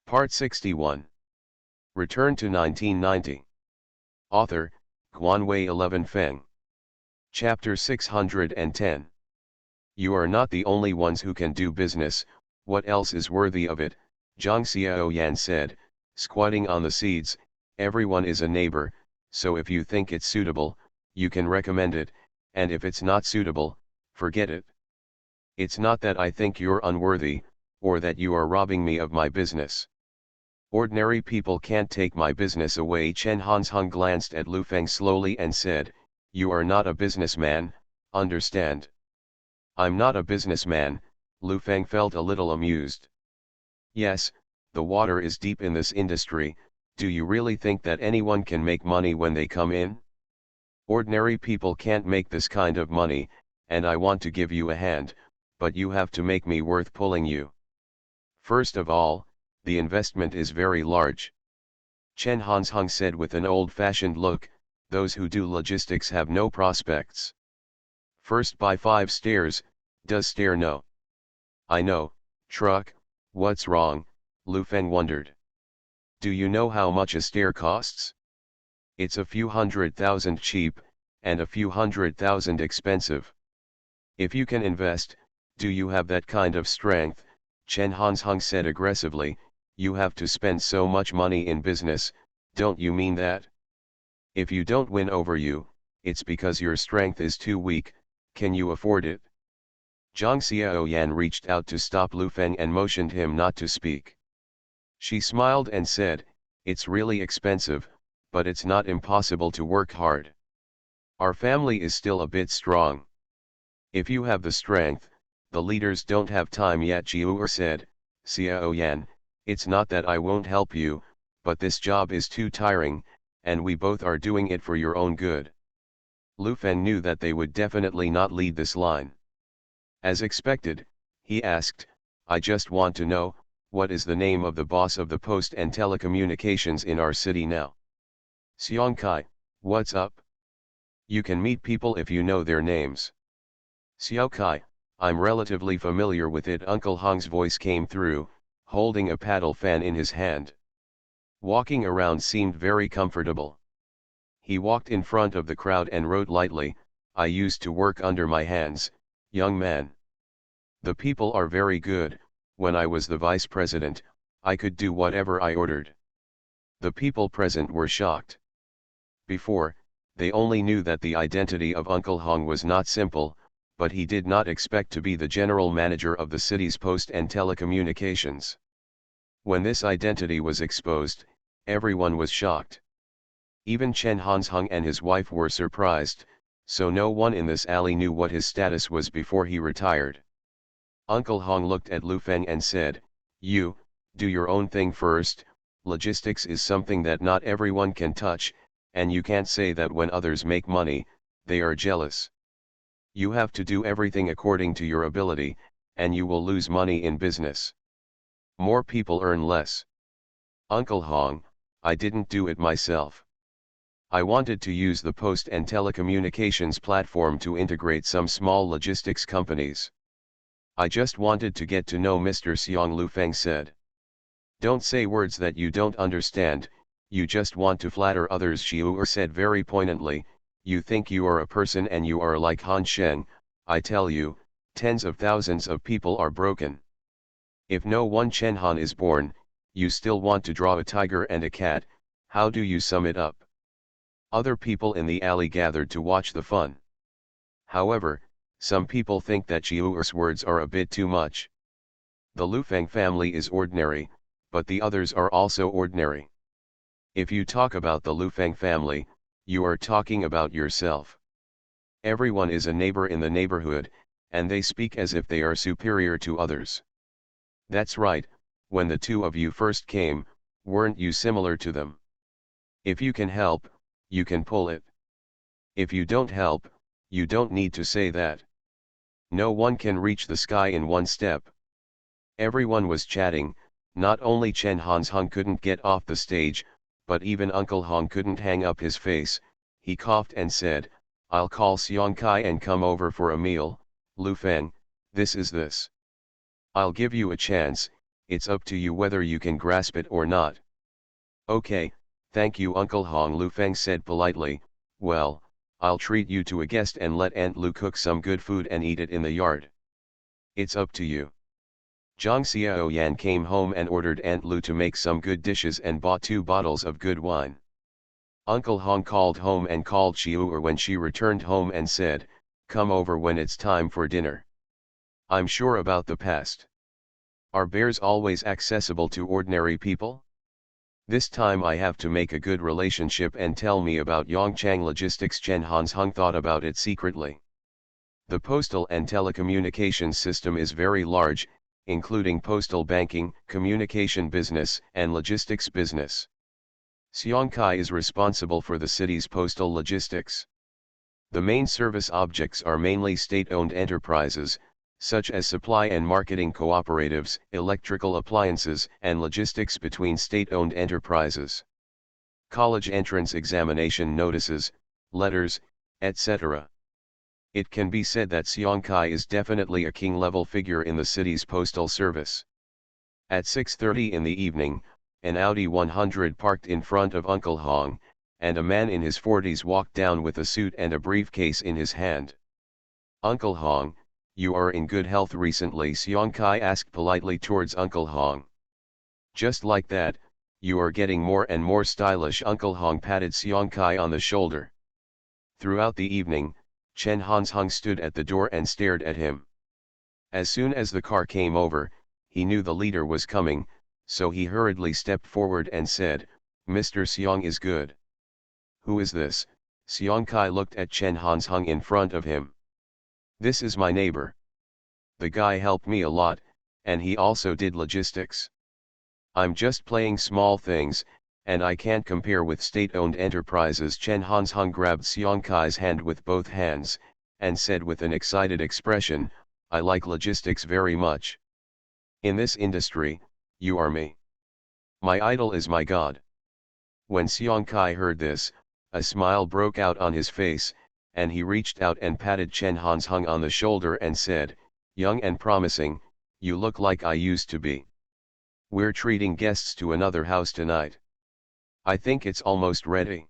Part 61. Return to 1990. Author, Guanwei 11 Feng. Chapter 610. You are not the only ones who can do business, what else is worthy of it, Zhang Xiaoyan said, squatting on the seeds. Everyone is a neighbor, so if you think it's suitable, you can recommend it, and if it's not suitable, forget it. It's not that I think you're unworthy, or that you are robbing me of my business. Ordinary people can't take my business away. Chen Hanzhong glanced at Lu Feng slowly and said, you are not a businessman, understand? I'm not a businessman, Lu Feng felt a little amused. Yes, the water is deep in this industry. Do you really think that anyone can make money when they come in? Ordinary people can't make this kind of money, and I want to give you a hand, but you have to make me worth pulling you. First of all, the investment is very large. Chen Hanzhong said with an old-fashioned look, those who do logistics have no prospects. First buy 5 stairs, does stair know? I know, truck, what's wrong, Lu Feng wondered. Do you know how much a stair costs? It's a few $100,000 cheap, and a few $100,000 expensive. If you can invest, do you have that kind of strength? Chen Hanzhong said aggressively, you have to spend so much money in business, don't you mean that? If you don't win over you, it's because your strength is too weak. Can you afford it? Zhang Xiaoyan reached out to stop Lu Feng and motioned him not to speak. She smiled and said, it's really expensive, but it's not impossible to work hard. Our family is still a bit strong. If you have the strength, the leaders don't have time yet, Jiu'er said. Xiaoyan, it's not that I won't help you, but this job is too tiring, and we both are doing it for your own good. Lu Feng knew that they would definitely not lead this line. As expected, he asked, I just want to know, what is the name of the boss of the post and telecommunications in our city now? Xiang Kai, what's up? You can meet people if you know their names. Xiao Kai, I'm relatively familiar with it. Uncle Hong's voice came through, holding a paddle fan in his hand. Walking around seemed very comfortable. He walked in front of the crowd and wrote lightly, I used to work under my hands, young man. The people are very good. When I was the vice president, I could do whatever I ordered. The people present were shocked. Before, they only knew that the identity of Uncle Hong was not simple, but he did not expect to be the general manager of the city's post and telecommunications. When this identity was exposed, everyone was shocked. Even Chen Hanzhong and his wife were surprised, so no one in this alley knew what his status was before he retired. Uncle Hong looked at Lu Feng and said, you, do your own thing first. Logistics is something that not everyone can touch, and you can't say that when others make money, they are jealous. You have to do everything according to your ability, and you will lose money in business. More people earn less. Uncle Hong, I didn't do it myself. I wanted to use the post and telecommunications platform to integrate some small logistics companies. I just wanted to get to know Mr. Xiang, Lu Feng said. Don't say words that you don't understand, you just want to flatter others, Xiu'er said very poignantly. You think you are a person and you are like Han Sheng. I tell you, tens of thousands of people are broken. If no one Chen Han is born, you still want to draw a tiger and a cat. How do you sum it up? Other people in the alley gathered to watch the fun. However, some people think that Xiu'er's words are a bit too much. The Lu Feng family is ordinary, but the others are also ordinary. If you talk about the Lu Feng family, you are talking about yourself. Everyone is a neighbor in the neighborhood, and they speak as if they are superior to others. That's right, when the two of you first came, weren't you similar to them? If you can help, you can pull it. If you don't help, you don't need to say that. No one can reach the sky in one step. Everyone was chatting. Not only Chen Hanzhong couldn't get off the stage, but even Uncle Hong couldn't hang up his face. He coughed and said, I'll call Xiang Kai and come over for a meal. Lu Feng, this is this. I'll give you a chance, it's up to you whether you can grasp it or not. Okay, thank you Uncle Hong, Lu Feng said politely. Well, I'll treat you to a guest and let Aunt Lu cook some good food and eat it in the yard. It's up to you. Zhang Xiaoyan came home and ordered Aunt Lu to make some good dishes and bought 2 bottles of good wine. Uncle Hong called home and called Xiu'er when she returned home and said, come over when it's time for dinner. I'm sure about the past. Are bears always accessible to ordinary people? This time I have to make a good relationship and tell me about Yongchang Logistics. Chen Hansheng thought about it secretly. The postal and telecommunications system is very large, including postal banking, communication business, and logistics business. Xiongkai is responsible for the city's postal logistics. The main service objects are mainly state-owned enterprises, such as supply and marketing cooperatives, electrical appliances, and logistics between state-owned enterprises. College entrance examination notices, letters, etc. It can be said that Xiongkai is definitely a king-level figure in the city's postal service. At 6:30 in the evening, an Audi 100 parked in front of Uncle Hong, and a man in his 40s walked down with a suit and a briefcase in his hand. Uncle Hong, you are in good health recently? Xiongkai asked politely towards Uncle Hong. Just like that, you are getting more and more stylish. Uncle Hong patted Xiongkai on the shoulder. Throughout the evening, Chen Hansheng stood at the door and stared at him. As soon as the car came over, he knew the leader was coming, so he hurriedly stepped forward and said, Mr. Xiong is good. Who is this? Xiongkai looked at Chen Hansheng in front of him. This is my neighbor. The guy helped me a lot, and he also did logistics. I'm just playing small things, and I can't compare with state-owned enterprises. Chen Hansheng grabbed Xiongkai's hand with both hands, and said with an excited expression, I like logistics very much. In this industry, you are me. My idol is my god. When Xiongkai heard this, a smile broke out on his face, and he reached out and patted Chen Hansheng on the shoulder and said, young and promising, you look like I used to be. We're treating guests to another house tonight. I think it's almost ready.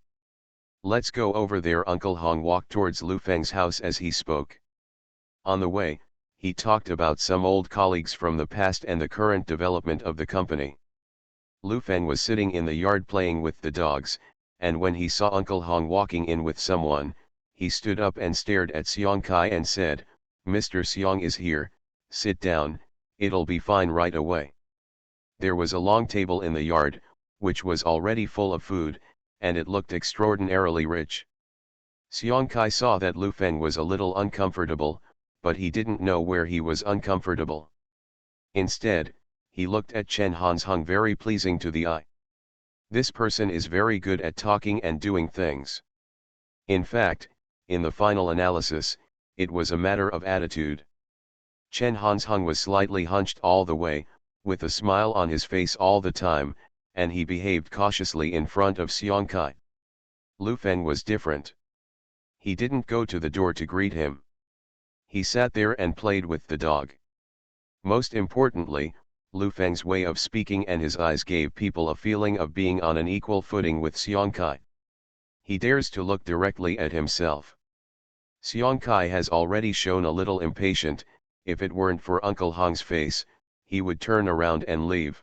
Let's go over there. Uncle Hong walked towards Lu Feng's house as he spoke. On the way, he talked about some old colleagues from the past and the current development of the company. Lu Feng was sitting in the yard playing with the dogs, and when he saw Uncle Hong walking in with someone, he stood up and stared at Xiongkai and said, Mr. Xiong is here, sit down, it'll be fine right away. There was a long table in the yard, which was already full of food, and it looked extraordinarily rich. Xiongkai saw that Lu Feng was a little uncomfortable, but he didn't know where he was uncomfortable. Instead, he looked at Chen Hansheng, very pleasing to the eye. This person is very good at talking and doing things. In fact, in the final analysis, it was a matter of attitude. Chen Hansheng was slightly hunched all the way, with a smile on his face all the time, and he behaved cautiously in front of Xiongkai. Lu Feng was different. He didn't go to the door to greet him. He sat there and played with the dog. Most importantly, Lu Feng's way of speaking and his eyes gave people a feeling of being on an equal footing with Xiongkai. He dares to look directly at himself. Xiongkai has already shown a little impatient. If it weren't for Uncle Hong's face, he would turn around and leave.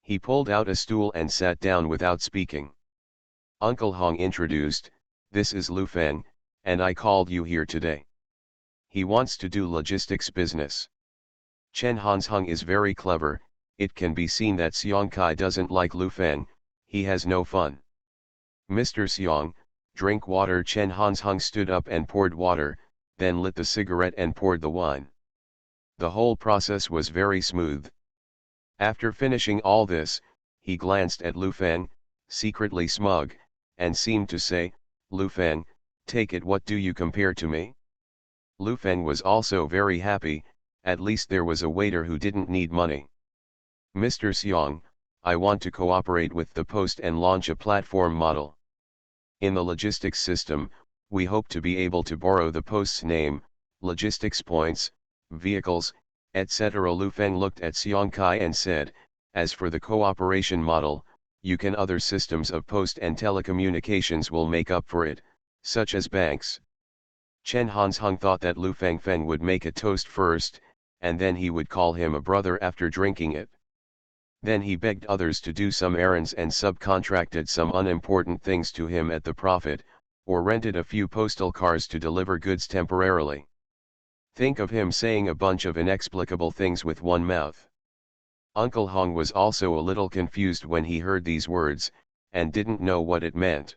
He pulled out a stool and sat down without speaking. Uncle Hong introduced, this is Lu Feng, and I called you here today. He wants to do logistics business. Chen Hansheng is very clever. It can be seen that Xiongkai doesn't like Lu Feng, he has no fun. Mr. Xiong, drink water. Chen Hansheng stood up and poured water, then lit the cigarette and poured the wine. The whole process was very smooth. After finishing all this, he glanced at Lu Feng, secretly smug, and seemed to say, Lu Feng, take it, what do you compare to me? Lu Feng was also very happy, at least there was a waiter who didn't need money. Mr. Xiong, I want to cooperate with the Post and launch a platform model. In the logistics system, we hope to be able to borrow the Post's name, logistics points, vehicles, etc. Lu Feng looked at Xiong Kai and said, as for the cooperation model, you can other systems of post and telecommunications will make up for it, such as banks. Chen Hansheng thought that Lu Feng would make a toast first, and then he would call him a brother after drinking it. Then he begged others to do some errands and subcontracted some unimportant things to him at the profit, or rented a few postal cars to deliver goods temporarily. Think of him saying a bunch of inexplicable things with one mouth. Uncle Hong was also a little confused when he heard these words, and didn't know what it meant.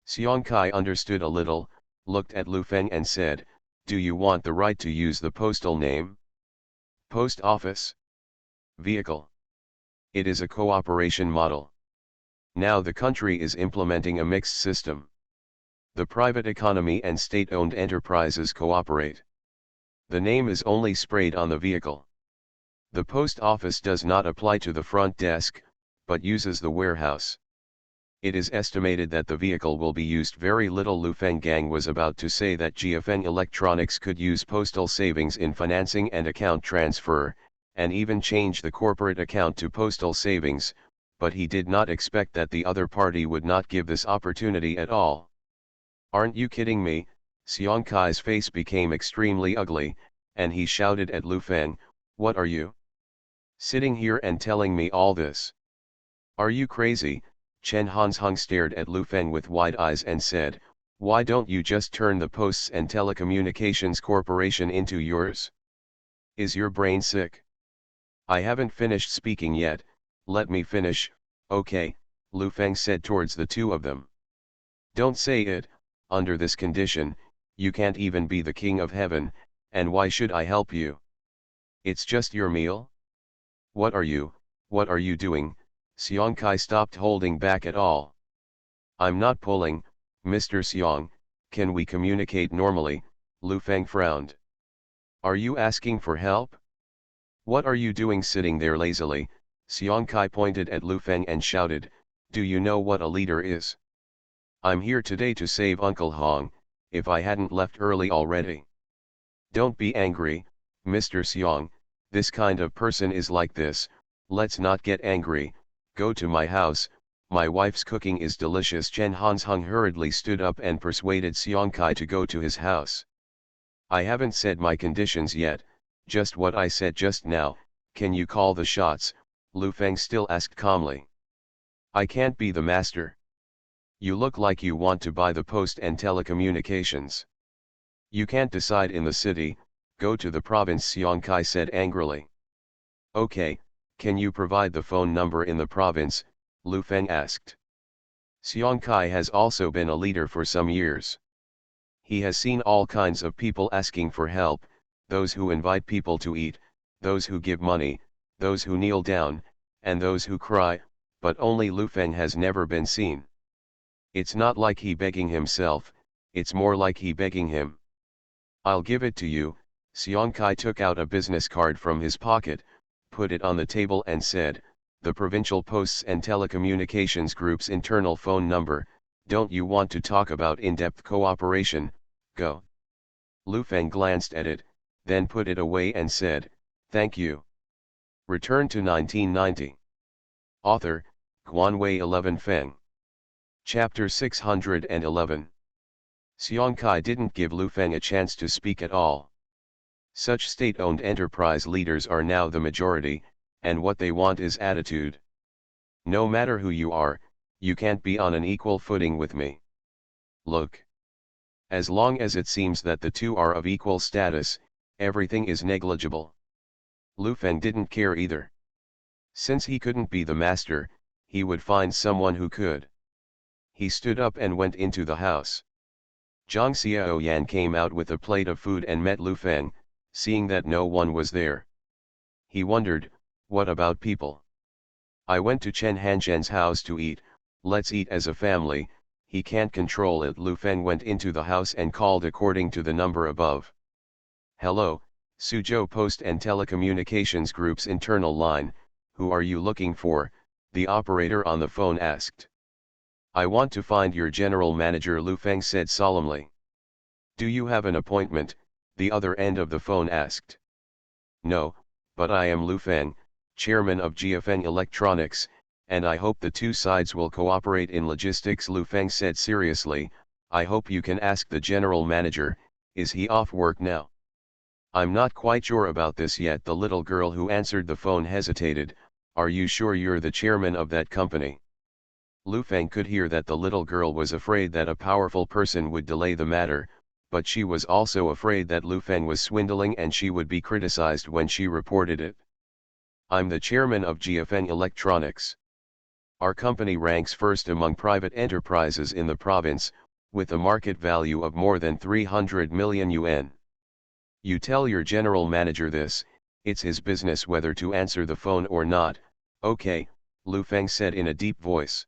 Xiong Kai understood a little, looked at Lu Feng and said, "Do you want the right to use the postal name? Post office? Vehicle? It is a cooperation model. Now the country is implementing a mixed system. The private economy and state-owned enterprises cooperate. The name is only sprayed on the vehicle. The post office does not apply to the front desk, but uses the warehouse. It is estimated that the vehicle will be used very little." Lu Feng Gang was about to say that Jiafeng Electronics could use postal savings in financing and account transfer, and even change the corporate account to postal savings, but he did not expect that the other party would not give this opportunity at all. "Aren't you kidding me?" Xiong Kai's face became extremely ugly, and he shouted at Lu Feng, "What are you sitting here and telling me all this? Are you crazy?" Chen Hansheng stared at Lu Feng with wide eyes and said, "Why don't you just turn the Posts and Telecommunications Corporation into yours? Is your brain sick?" "I haven't finished speaking yet, let me finish." "Okay," Lu Feng said towards the two of them. "Don't say it, under this condition, you can't even be the king of heaven, and why should I help you? It's just your meal? What are you doing?" Xiong Kai stopped holding back at all. "I'm not pulling, Mr. Xiong, can we communicate normally?" Lu Feng frowned. "Are you asking for help? What are you doing sitting there lazily?" Xiong Kai pointed at Lu Feng and shouted, "Do you know what a leader is? I'm here today to save Uncle Hong, if I hadn't left early already." "Don't be angry, Mr. Xiong, this kind of person is like this, let's not get angry. Go to my house, my wife's cooking is delicious." Chen Hansheng hurriedly stood up and persuaded Xiong Kai to go to his house. "I haven't said my conditions yet, just what I said just now, can you call the shots?" Lu Feng still asked calmly. "I can't be the master. You look like you want to buy the post and telecommunications. You can't decide in the city, go to the province," Xiong Kai said angrily. "Okay, can you provide the phone number in the province?" Lu Feng asked. Xiong Kai has also been a leader for some years. He has seen all kinds of people asking for help, those who invite people to eat, those who give money, those who kneel down, and those who cry, but only Lu Feng has never been seen. It's not like he begging himself, it's more like he begging him. "I'll give it to you." Xiong Kai took out a business card from his pocket, put it on the table and said, "The Provincial Posts and Telecommunications Group's internal phone number. Don't you want to talk about in-depth cooperation? Go." Lu Feng glanced at it, then put it away and said, "Thank you." Return to 1990. Author, Guanwei 11 Feng. Chapter 611. Xiong Kai didn't give Lu Feng a chance to speak at all. Such state-owned enterprise leaders are now the majority, and what they want is attitude. "No matter who you are, you can't be on an equal footing with me. Look. As long as it seems that the two are of equal status, everything is negligible." Lu Feng didn't care either. Since he couldn't be the master, he would find someone who could. He stood up and went into the house. Zhang Xiaoyan came out with a plate of food and met Lu Feng, seeing that no one was there. He wondered, what about people? "I went to Chen Hanzhen's house to eat, let's eat as a family." He can't control it. Lu Feng went into the house and called according to the number above. "Hello, Suzhou Post and Telecommunications Group's internal line, who are you looking for?" the operator on the phone asked. "I want to find your general manager," Lu Feng said solemnly. "Do you have an appointment?" the other end of the phone asked. No, but I am Lu Feng, chairman of GFN Electronics, and I hope the two sides will cooperate in logistics. Lu Feng said seriously, I hope you can ask the general manager, is he off work now? I'm not quite sure about this yet. The little girl who answered the phone hesitated. Are you sure you're the chairman of that company? Lu Feng could hear that the little girl was afraid that a powerful person would delay the matter, but she was also afraid that Lu Feng was swindling and she would be criticized when she reported it. I'm the chairman of GFN Electronics. Our company ranks first among private enterprises in the province, with a market value of more than 300 million yuan. You tell your general manager this, it's his business whether to answer the phone or not. Okay, Lu Feng said in a deep voice.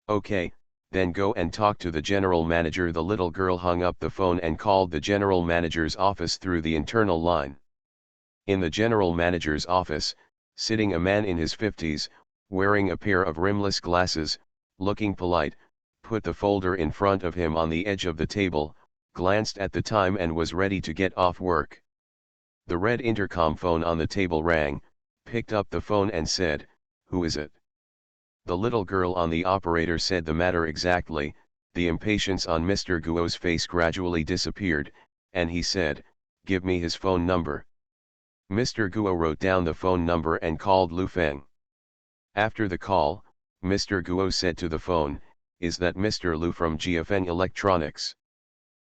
Okay, then go and talk to the general manager. The little girl hung up the phone and called the general manager's office through the internal line. In the general manager's office, sitting a man in his 50s, wearing a pair of rimless glasses, looking polite, put the folder in front of him on the edge of the table, glanced at the time and was ready to get off work. The red intercom phone on the table rang, picked up the phone and said, "Who is it?" The little girl on the operator said the matter exactly. The impatience on Mr. Guo's face gradually disappeared, and he said, "Give me his phone number." Mr. Guo wrote down the phone number and called Lu Feng. After the call, Mr. Guo said to the phone, "Is that Mr. Lu from GFN Electronics?"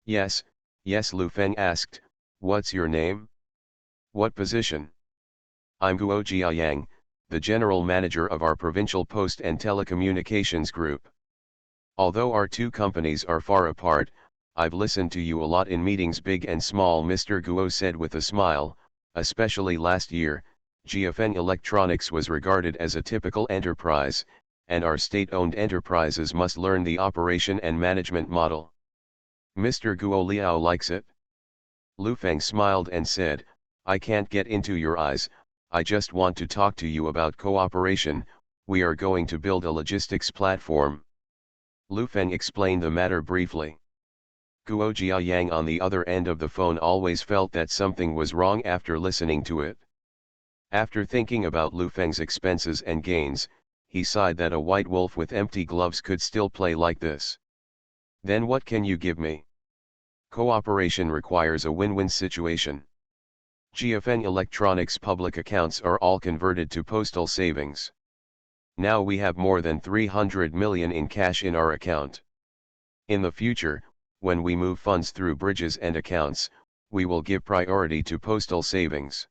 Yes, Lu Feng asked, "What's your name? What position?" "I'm Guo Jiayang, the general manager of our provincial post and telecommunications group. Although our two companies are far apart, I've listened to you a lot in meetings big and small," Mr. Guo said with a smile. Especially last year, GFN Electronics was regarded as a typical enterprise, and our state-owned enterprises must learn the operation and management model. Mr. Guo Liao likes it. Lu Feng smiled and said, "I can't get into your eyes, I just want to talk to you about cooperation. We are going to build a logistics platform." Lu Feng explained the matter briefly. Guo Jiayang on the other end of the phone always felt that something was wrong after listening to it. After thinking about Lu Feng's expenses and gains, he sighed that a white wolf with empty gloves could still play like this. "Then what can you give me?" "Cooperation requires a win-win situation. GFN Electronics public accounts are all converted to postal savings. Now we have more than 300 million in cash in our account. In the future, when we move funds through bridges and accounts, we will give priority to postal savings.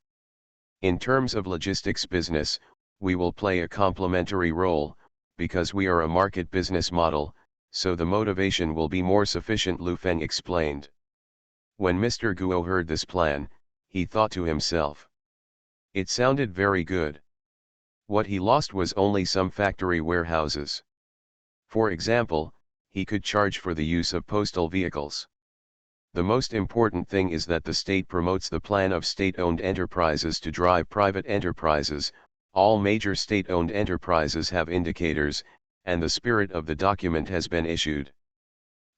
In terms of logistics business, we will play a complementary role, because we are a market business model, so the motivation will be more sufficient," Lu Feng explained. When Mr. Guo heard this plan, he thought to himself. It sounded very good. What he lost was only some factory warehouses. For example, he could charge for the use of postal vehicles. The most important thing is that the state promotes the plan of state-owned enterprises to drive private enterprises. All major state-owned enterprises have indicators, and the spirit of the document has been issued.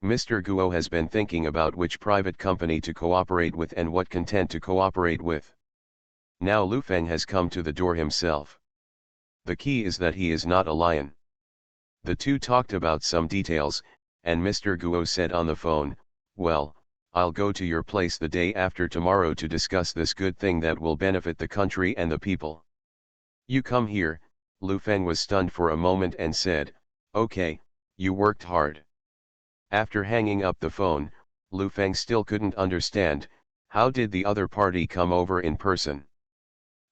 Mr. Guo has been thinking about which private company to cooperate with and what content to cooperate with. Now Lu Feng has come to the door himself. The key is that he is not a lion. The two talked about some details, and Mr. Guo said on the phone, "Well, I'll go to your place the day after tomorrow to discuss this good thing that will benefit the country and the people." "You come here." Lu Feng was stunned for a moment and said, "Okay, you worked hard." After hanging up the phone, Lu Feng still couldn't understand, how did the other party come over in person?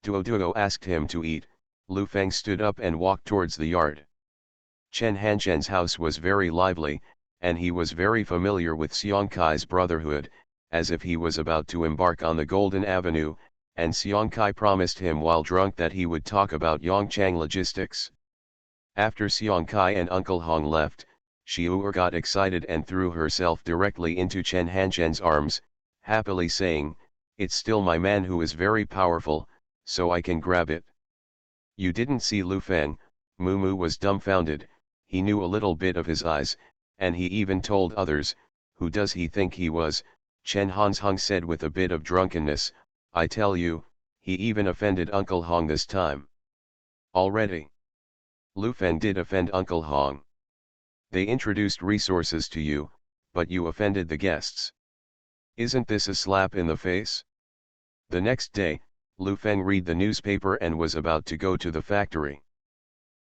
Duo asked him to eat. Lu Feng stood up and walked towards the yard. Chen Hanzhen's house was very lively, and he was very familiar with Xiong Kai's brotherhood, as if he was about to embark on the Golden Avenue, and Xiong Kai promised him while drunk that he would talk about Yongchang logistics. After Xiong Kai and Uncle Hong left, Xiu'er got excited and threw herself directly into Chen Hanzhen's arms, happily saying, "It's still my man who is very powerful, so I can grab it." You didn't see Lu Feng. Mumu was dumbfounded. He knew a little bit of his eyes, and he even told others, "Who does he think he was?" Chen Hanzhong said with a bit of drunkenness, "I tell you, he even offended Uncle Hong this time. Already. Lu Feng did offend Uncle Hong. They introduced resources to you, but you offended the guests. Isn't this a slap in the face? The next day, Lu Feng read the newspaper and was about to go to the factory.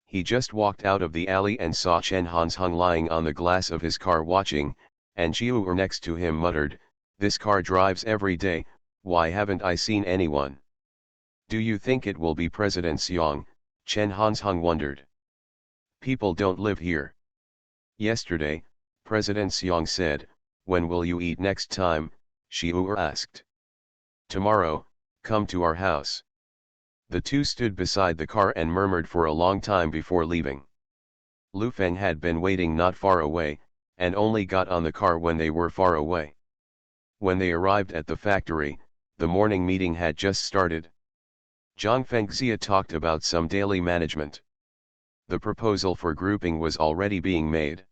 He just walked out of the alley and saw Chen Hansheng lying on the glass of his car watching, and Jiu next to him muttered, "This car drives every day, why haven't I seen anyone? Do you think it will be President Xiong?" Chen Hansheng wondered. "People don't live here." Yesterday, President Xiong said, "When will you eat next time?" Xiu asked. "Tomorrow, come to our house." The two stood beside the car and murmured for a long time before leaving. Lu Feng had been waiting not far away, and only got on the car when they were far away. When they arrived at the factory, the morning meeting had just started. Zhang Fengxia talked about some daily management. The proposal for grouping was already being made.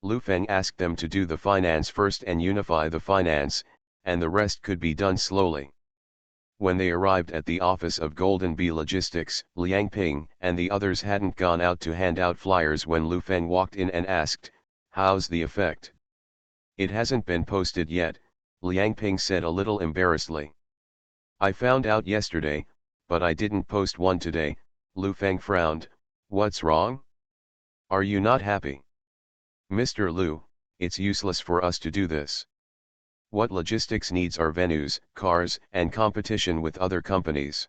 Lu Feng asked them to do the finance first and unify the finance, and the rest could be done slowly. When they arrived at the office of Golden Bee Logistics, Liang Ping and the others hadn't gone out to hand out flyers when Lu Feng walked in and asked, "How's the effect?" "It hasn't been posted yet," Liang Ping said a little embarrassedly. "I found out yesterday, but I didn't post one today." Lu Feng frowned. "What's wrong? Are you not happy?" "Mr. Lu, it's useless for us to do this. What logistics needs are venues, cars, and competition with other companies.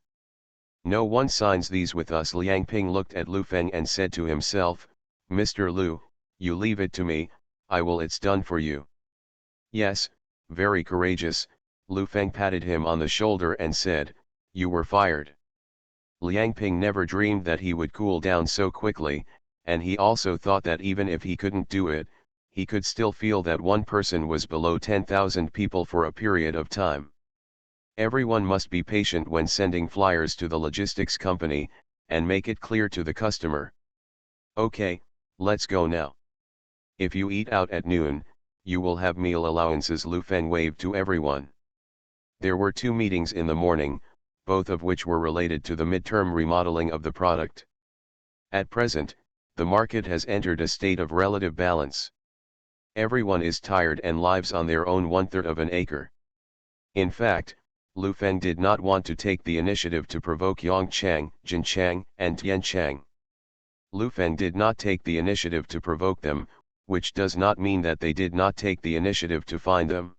No one signs these with us." Liang Ping looked at Lu Feng and said to himself, "Mr. Lu, you leave it to me, I will it's done for you." "Yes, very courageous," Lu Feng patted him on the shoulder and said, "You were fired." Liang Ping never dreamed that he would cool down so quickly, and he also thought that even if he couldn't do it, he could still feel that one person was below 10,000 people for a period of time. Everyone must be patient when sending flyers to the logistics company, and make it clear to the customer. "Okay, let's go now. If you eat out at noon, you will have meal allowances." Lu Feng waved to everyone. There were 2 meetings in the morning, both of which were related to the midterm remodeling of the product. At present, the market has entered a state of relative balance. Everyone is tired and lives on their own 1/3 of an acre. In fact, Lu Feng did not want to take the initiative to provoke Yang Chang, Jin Chang, and Tian Chang. Lu Feng did not take the initiative to provoke them, which does not mean that they did not take the initiative to find them.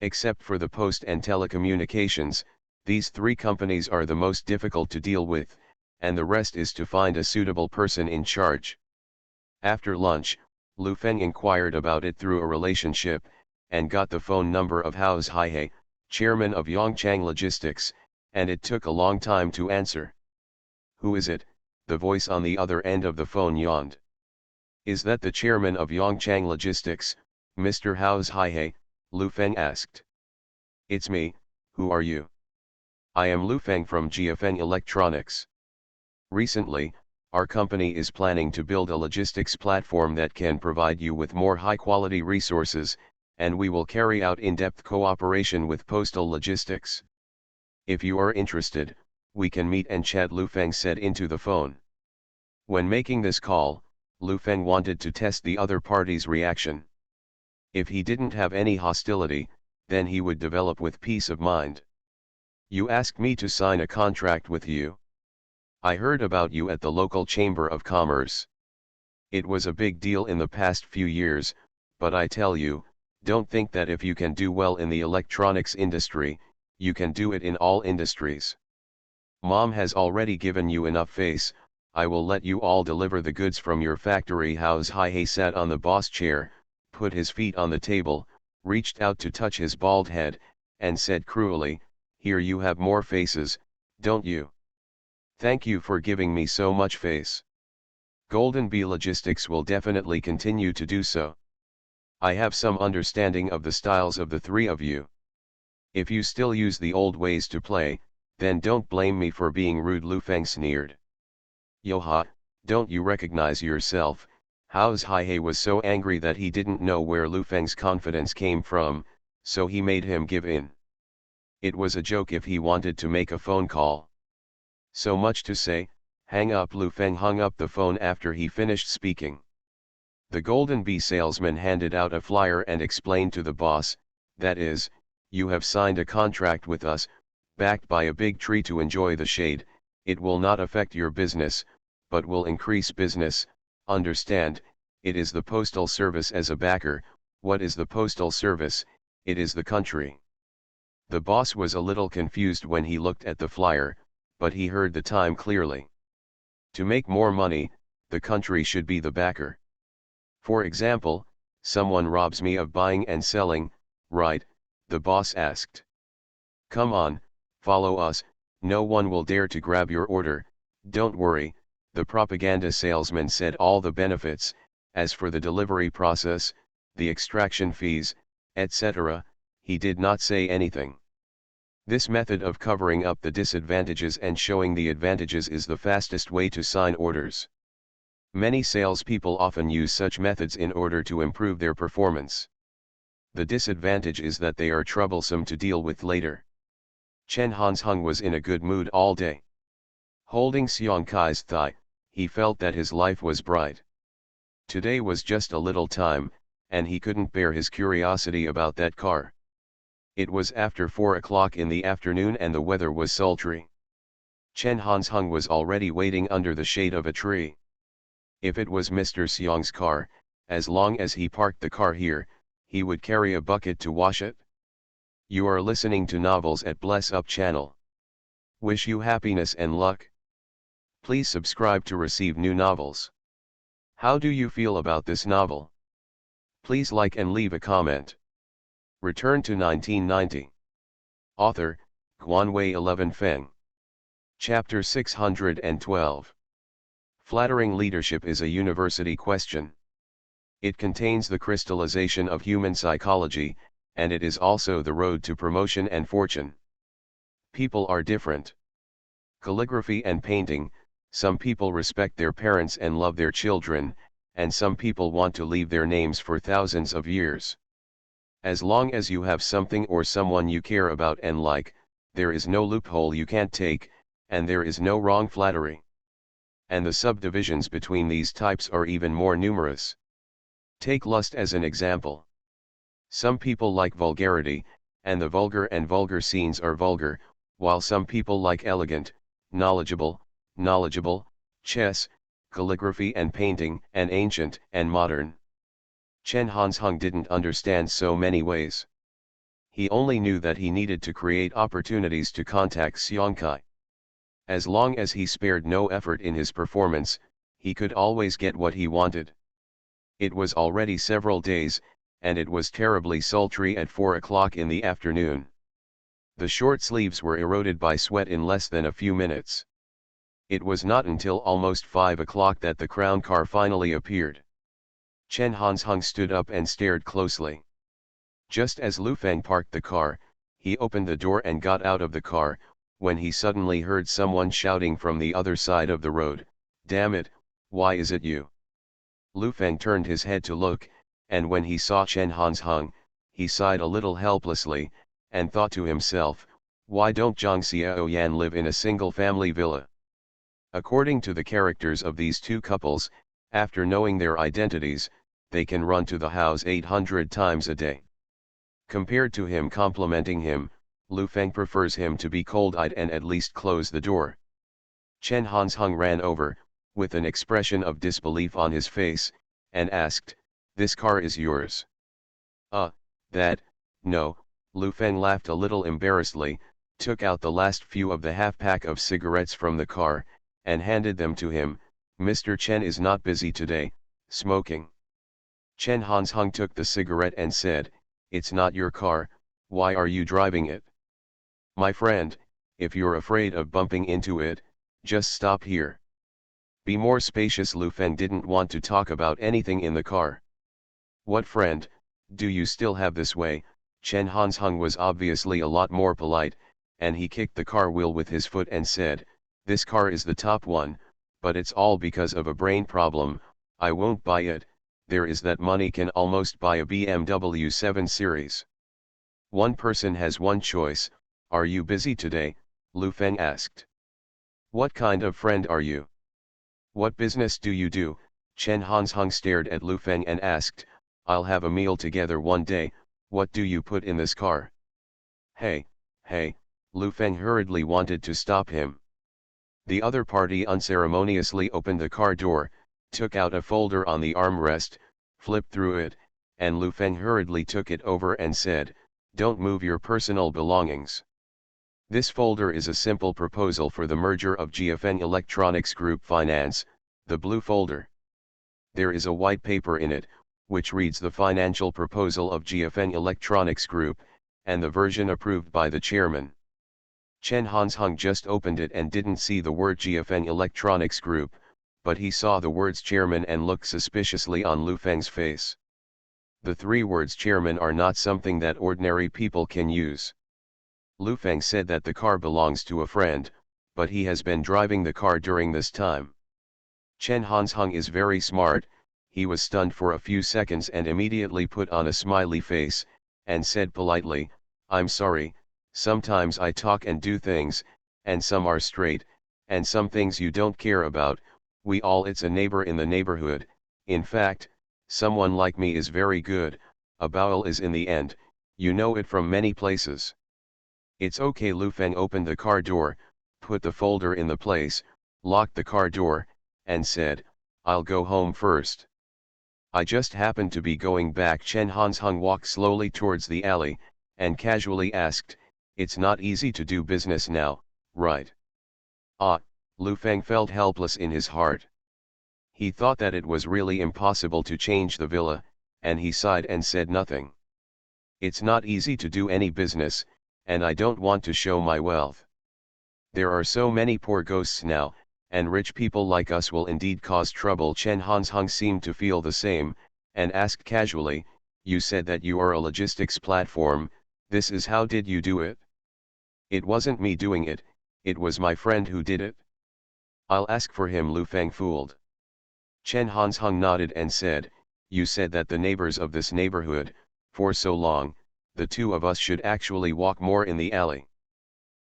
Except for the post and telecommunications, these 3 companies are the most difficult to deal with, and the rest is to find a suitable person in charge. After lunch, Lu Feng inquired about it through a relationship, and got the phone number of Hao Zhihe, chairman of Yongchang Logistics, and it took a long time to answer. "Who is it?" the voice on the other end of the phone yawned. "Is that the chairman of Yongchang Logistics, Mr. Hao Zhihe?" Lu Feng asked. "It's me, who are you?" "I am Lu Feng from Jiafeng Electronics. Recently, our company is planning to build a logistics platform that can provide you with more high-quality resources, and we will carry out in-depth cooperation with postal logistics. If you are interested, we can meet and chat," Lu Feng said into the phone. When making this call, Lu Feng wanted to test the other party's reaction. If he didn't have any hostility, then he would develop with peace of mind. "You asked me to sign a contract with you. I heard about you at the local Chamber of Commerce. It was a big deal in the past few years, but I tell you, don't think that if you can do well in the electronics industry, you can do it in all industries. Mom has already given you enough face, I will let you all deliver the goods from your factory." Hao Zhihe sat on the boss chair, put his feet on the table, reached out to touch his bald head, and said cruelly, "Here you have more faces, don't you? Thank you for giving me so much face. Golden Bee Logistics will definitely continue to do so. I have some understanding of the styles of the 3 of you. If you still use the old ways to play, then don't blame me for being rude." Lu Feng sneered. "Yoha, don't you recognize yourself?" Hao Zhihe was so angry that he didn't know where Lu Feng's confidence came from, so he made him give in. It was a joke if he wanted to make a phone call. So much to say, hang up. Lu Feng hung up the phone after he finished speaking. The Golden Bee salesman handed out a flyer and explained to the boss, that is, you have signed a contract with us, backed by a big tree to enjoy the shade. It will not affect your business, but will increase business. Understand, it is the postal service as a backer. What is the postal service? It is the country. The boss was a little confused when he looked at the flyer, but he heard the time clearly. To make more money, the country should be the backer. For example, someone robs me of buying and selling, right? The boss asked. Come on, follow us, no one will dare to grab your order. Don't worry, the propaganda salesman said all the benefits. As for the delivery process, the extraction fees, etc., he did not say anything. This method of covering up the disadvantages and showing the advantages is the fastest way to sign orders. Many salespeople often use such methods in order to improve their performance. The disadvantage is that they are troublesome to deal with later. Chen Hansheng was in a good mood all day. Holding Xiong Kai's thigh, he felt that his life was bright. Today was just a little time, and he couldn't bear his curiosity about that car. It was after 4 o'clock in the afternoon and the weather was sultry. Chen Hansheng was already waiting under the shade of a tree. If it was Mr. Xiong's car, as long as he parked the car here, he would carry a bucket to wash it. You are listening to Novels at Bless Up channel. Wish you happiness and luck. Please subscribe to receive new novels. How do you feel about this novel? Please like and leave a comment. Return to 1990. Author, Guanwei 11 Feng. Chapter 612. Flattering leadership is a university question. It contains the crystallization of human psychology, and it is also the road to promotion and fortune. People are different. Calligraphy and painting, some people respect their parents and love their children, and some people want to leave their names for thousands of years. As long as you have something or someone you care about and like, there is no loophole you can't take, and there is no wrong flattery. And the subdivisions between these types are even more numerous. Take lust as an example. Some people like vulgarity, and the vulgar scenes are vulgar, while some people like elegant, knowledgeable, chess, calligraphy and painting, and ancient and modern. Chen Hansheng didn't understand so many ways. He only knew that he needed to create opportunities to contact Xiong Kai. As long as he spared no effort in his performance, he could always get what he wanted. It was already several days, and it was terribly sultry at 4 o'clock in the afternoon. The short sleeves were eroded by sweat in less than a few minutes. It was not until almost 5 o'clock that the crown car finally appeared. Chen Hansheng stood up and stared closely. Just as Lu Feng parked the car, he opened the door and got out of the car, when he suddenly heard someone shouting from the other side of the road, "Damn it, why is it you?" Lu Feng turned his head to look, and when he saw Chen Hansheng, he sighed a little helplessly, and thought to himself, why don't Zhang Xiaoyan live in a single-family villa? According to the characters of these two couples, after knowing their identities, they can run to the house 800 times a day. Compared to him complimenting him, Lu Feng prefers him to be cold-eyed and at least close the door. Chen Hansheng ran over, with an expression of disbelief on his face, and asked, "This car is yours?" No," Lu Feng laughed a little embarrassedly, took out the last few of the half-pack of cigarettes from the car, and handed them to him. "Mr. Chen is not busy today, smoking." Chen Hansheng took the cigarette and said, "It's not your car, why are you driving it?" "My friend, if you're afraid of bumping into it, just stop here." "Be more spacious." Lu Feng didn't want to talk about anything in the car. "What friend, do you still have this way?" Chen Hansheng was obviously a lot more polite, and he kicked the car wheel with his foot and said, "This car is the top one, but it's all because of a brain problem. I won't buy it. There is that money can almost buy a BMW 7 Series. One person has one choice, Are you busy today? Lu Feng asked. What kind of friend are you? What business do you do? Chen Hansheng stared at Lu Feng and asked, I'll have a meal together one day, what do you put in this car? Hey, Lu Feng hurriedly wanted to stop him. The other party unceremoniously opened the car door, took out a folder on the armrest, flipped through it, and Lu Feng hurriedly took it over and said, Don't move your personal belongings. This folder is a simple proposal for the merger of GFN Electronics Group Finance, the blue folder. There is a white paper in it, which reads the financial proposal of GFN Electronics Group, and the version approved by the chairman. Chen Hansheng just opened it and didn't see the word GFN Electronics Group, but he saw the words chairman and looked suspiciously on Lu Feng's face. The three words chairman are not something that ordinary people can use. Lu Feng said that the car belongs to a friend, but he has been driving the car during this time. Chen Hansheng is very smart. He was stunned for a few seconds and immediately put on a smiley face, and said politely, I'm sorry, sometimes I talk and do things, and some are straight, and some things you don't care about, it's a neighbor in the neighborhood, in fact, someone like me is very good, a bowel is in the end, you know it from many places. It's okay. Lu Feng opened the car door, put the folder in the place, locked the car door, and said, I'll go home first. I just happened to be going back. Chen Hansheng walked slowly towards the alley, and casually asked, It's not easy to do business now, right? Lu Feng felt helpless in his heart. He thought that it was really impossible to change the villa, and he sighed and said nothing. It's not easy to do any business, and I don't want to show my wealth. There are so many poor ghosts now, and rich people like us will indeed cause trouble. Chen Hansheng seemed to feel the same, and asked casually, You said that you are a logistics platform, this is how did you do it? It wasn't me doing it, it was my friend who did it. I'll ask for him. Lu Feng fooled. Chen Hansheng nodded and said, You said that the neighbors of this neighborhood, for so long, the two of us should actually walk more in the alley.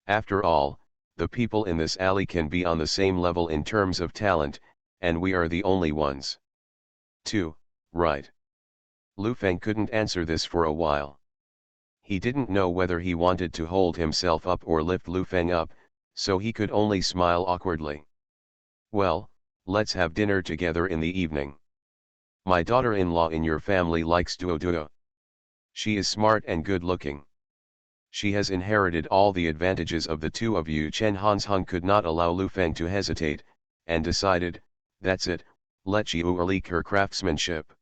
After all, the people in this alley can be on the same level in terms of talent, and we are the only ones. 2, right? Lu Feng couldn't answer this for a while. He didn't know whether he wanted to hold himself up or lift Lu Feng up, so he could only smile awkwardly. Well, let's have dinner together in the evening. My daughter-in-law in your family likes duo. She is smart and good-looking. She has inherited all the advantages of the two of you. Chen Hansheng could not allow Lu Feng to hesitate, and decided, That's it, let Jiu leak her craftsmanship.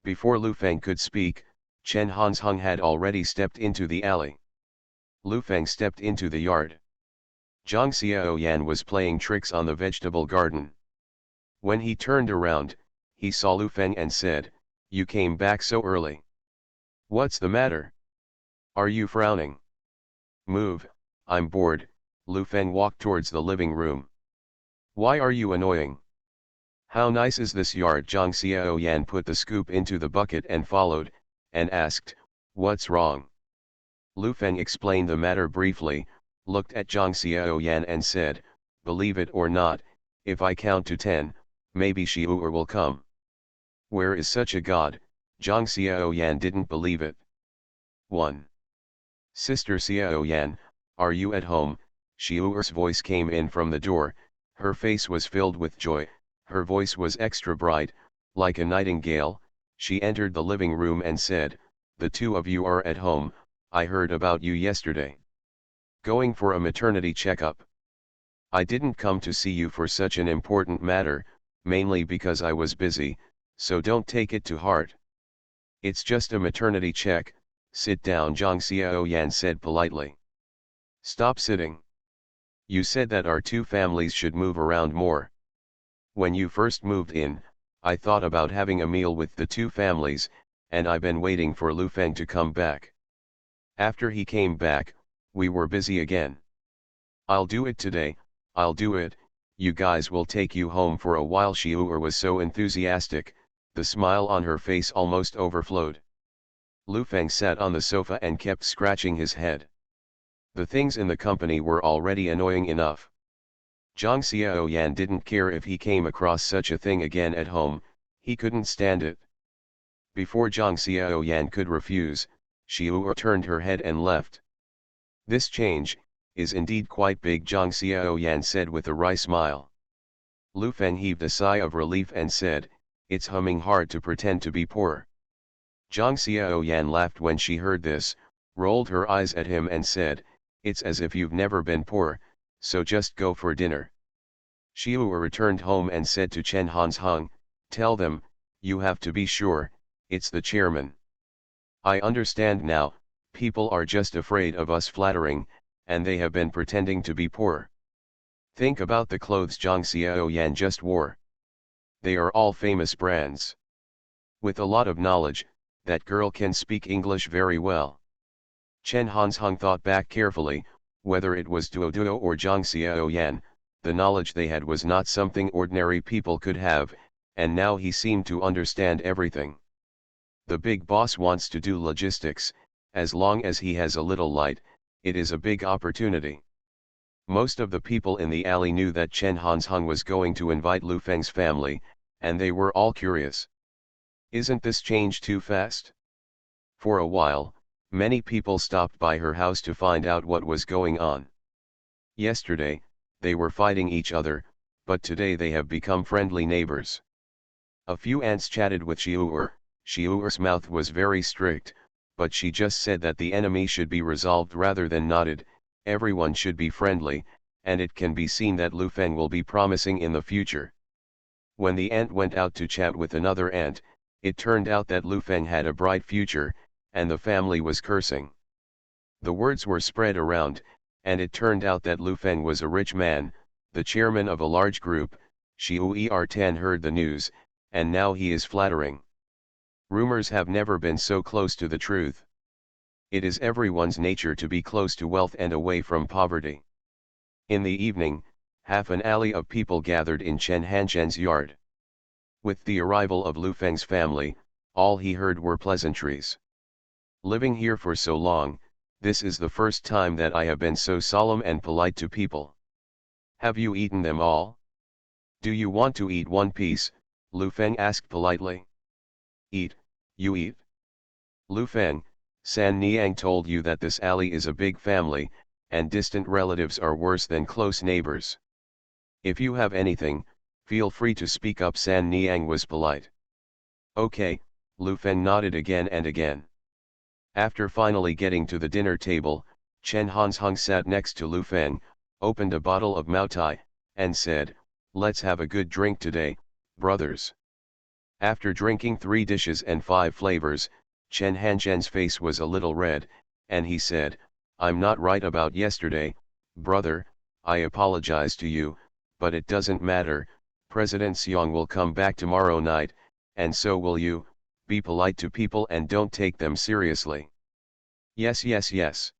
Before Lu Feng could speak, Chen Hansheng had already stepped into the alley. Lu Feng stepped into the yard. Zhang Xiaoyan was playing tricks on the vegetable garden. When he turned around, he saw Lu Feng and said, You came back so early. What's the matter? Are you frowning? Move, I'm bored. Lu Feng walked towards the living room. Why are you annoying? How nice is this yard? Zhang Xiaoyan put the scoop into the bucket and followed, and asked, What's wrong? Lu Feng explained the matter briefly, looked at Zhang Xiaoyan and said, Believe it or not, if I count to 10, maybe Xiu'er will come. Where is such a god? Zhang Xiaoyan didn't believe it. 1. Sister Xiaoyan, are you at home? Xiu'er's voice came in from the door, her face was filled with joy, her voice was extra bright, like a nightingale. She entered the living room and said, The two of you are at home, I heard about you yesterday. Going for a maternity checkup. I didn't come to see you for such an important matter, mainly because I was busy, so don't take it to heart. It's just a maternity check, sit down. Zhang Xiaoyan said politely. Stop sitting. You said that our two families should move around more. When you first moved in, I thought about having a meal with the two families, and I've been waiting for Lu Feng to come back. After he came back, we were busy again. I'll do it today, I'll do it, you guys will take you home for a while. Xiu'er was so enthusiastic, the smile on her face almost overflowed. Lu Feng sat on the sofa and kept scratching his head. The things in the company were already annoying enough. Zhang Xiaoyan didn't care if he came across such a thing again at home, he couldn't stand it. Before Zhang Xiaoyan could refuse, Xiu turned her head and left. This change is indeed quite big, Zhang Xiaoyan said with a wry smile. Lu Feng heaved a sigh of relief and said, "It's humming hard to pretend to be poor." Zhang Xiaoyan laughed when she heard this, rolled her eyes at him and said, "It's as if you've never been poor, so just go for dinner." Xiu returned home and said to Chen Hansheng, "Tell them, you have to be sure, it's the chairman. I understand now, people are just afraid of us flattering, and they have been pretending to be poor. Think about the clothes Zhang Xiaoyan just wore. They are all famous brands. With a lot of knowledge, that girl can speak English very well." Chen Hansheng thought back carefully, whether it was Duo or Zhang Xiaoyan, the knowledge they had was not something ordinary people could have, and now he seemed to understand everything. The big boss wants to do logistics, as long as he has a little light, it is a big opportunity. Most of the people in the alley knew that Chen Hansheng was going to invite Lu Feng's family, and they were all curious. Isn't this change too fast? For a while, many people stopped by her house to find out what was going on. Yesterday, they were fighting each other, but today they have become friendly neighbors. A few aunts chatted with Xiu. Xiu's mouth was very strict, but she just said that the enemy should be resolved rather than nodded. Everyone should be friendly, and it can be seen that Lu Feng will be promising in the future. When the aunt went out to chat with another aunt, it turned out that Lu Feng had a bright future, and the family was cursing. The words were spread around, and it turned out that Lu Feng was a rich man, the chairman of a large group. Xiu Ertan heard the news, and now he is flattering. Rumors have never been so close to the truth. It is everyone's nature to be close to wealth and away from poverty. In the evening, half an alley of people gathered in Chen Hanzhen's yard. With the arrival of Lu Feng's family, all he heard were pleasantries. "Living here for so long, this is the first time that I have been so solemn and polite to people. Have you eaten them all? Do you want to eat one piece?" Lu Feng asked politely. "Eat, you eat?" "Lu Feng, San Niang told you that this alley is a big family, and distant relatives are worse than close neighbors. If you have anything, feel free to speak up." San Niang was polite. "Okay," Lu Feng nodded again and again. After finally getting to the dinner table, Chen Hansheng sat next to Lu Feng, opened a bottle of Maotai, and said, "Let's have a good drink today, brothers." After drinking 3 dishes and 5 flavors, Chen Hanzhen's face was a little red, and he said, "I'm not right about yesterday, brother, I apologize to you, but it doesn't matter, President Xiong will come back tomorrow night, and so will you. Be polite to people and don't take them seriously." "Yes, yes, yes.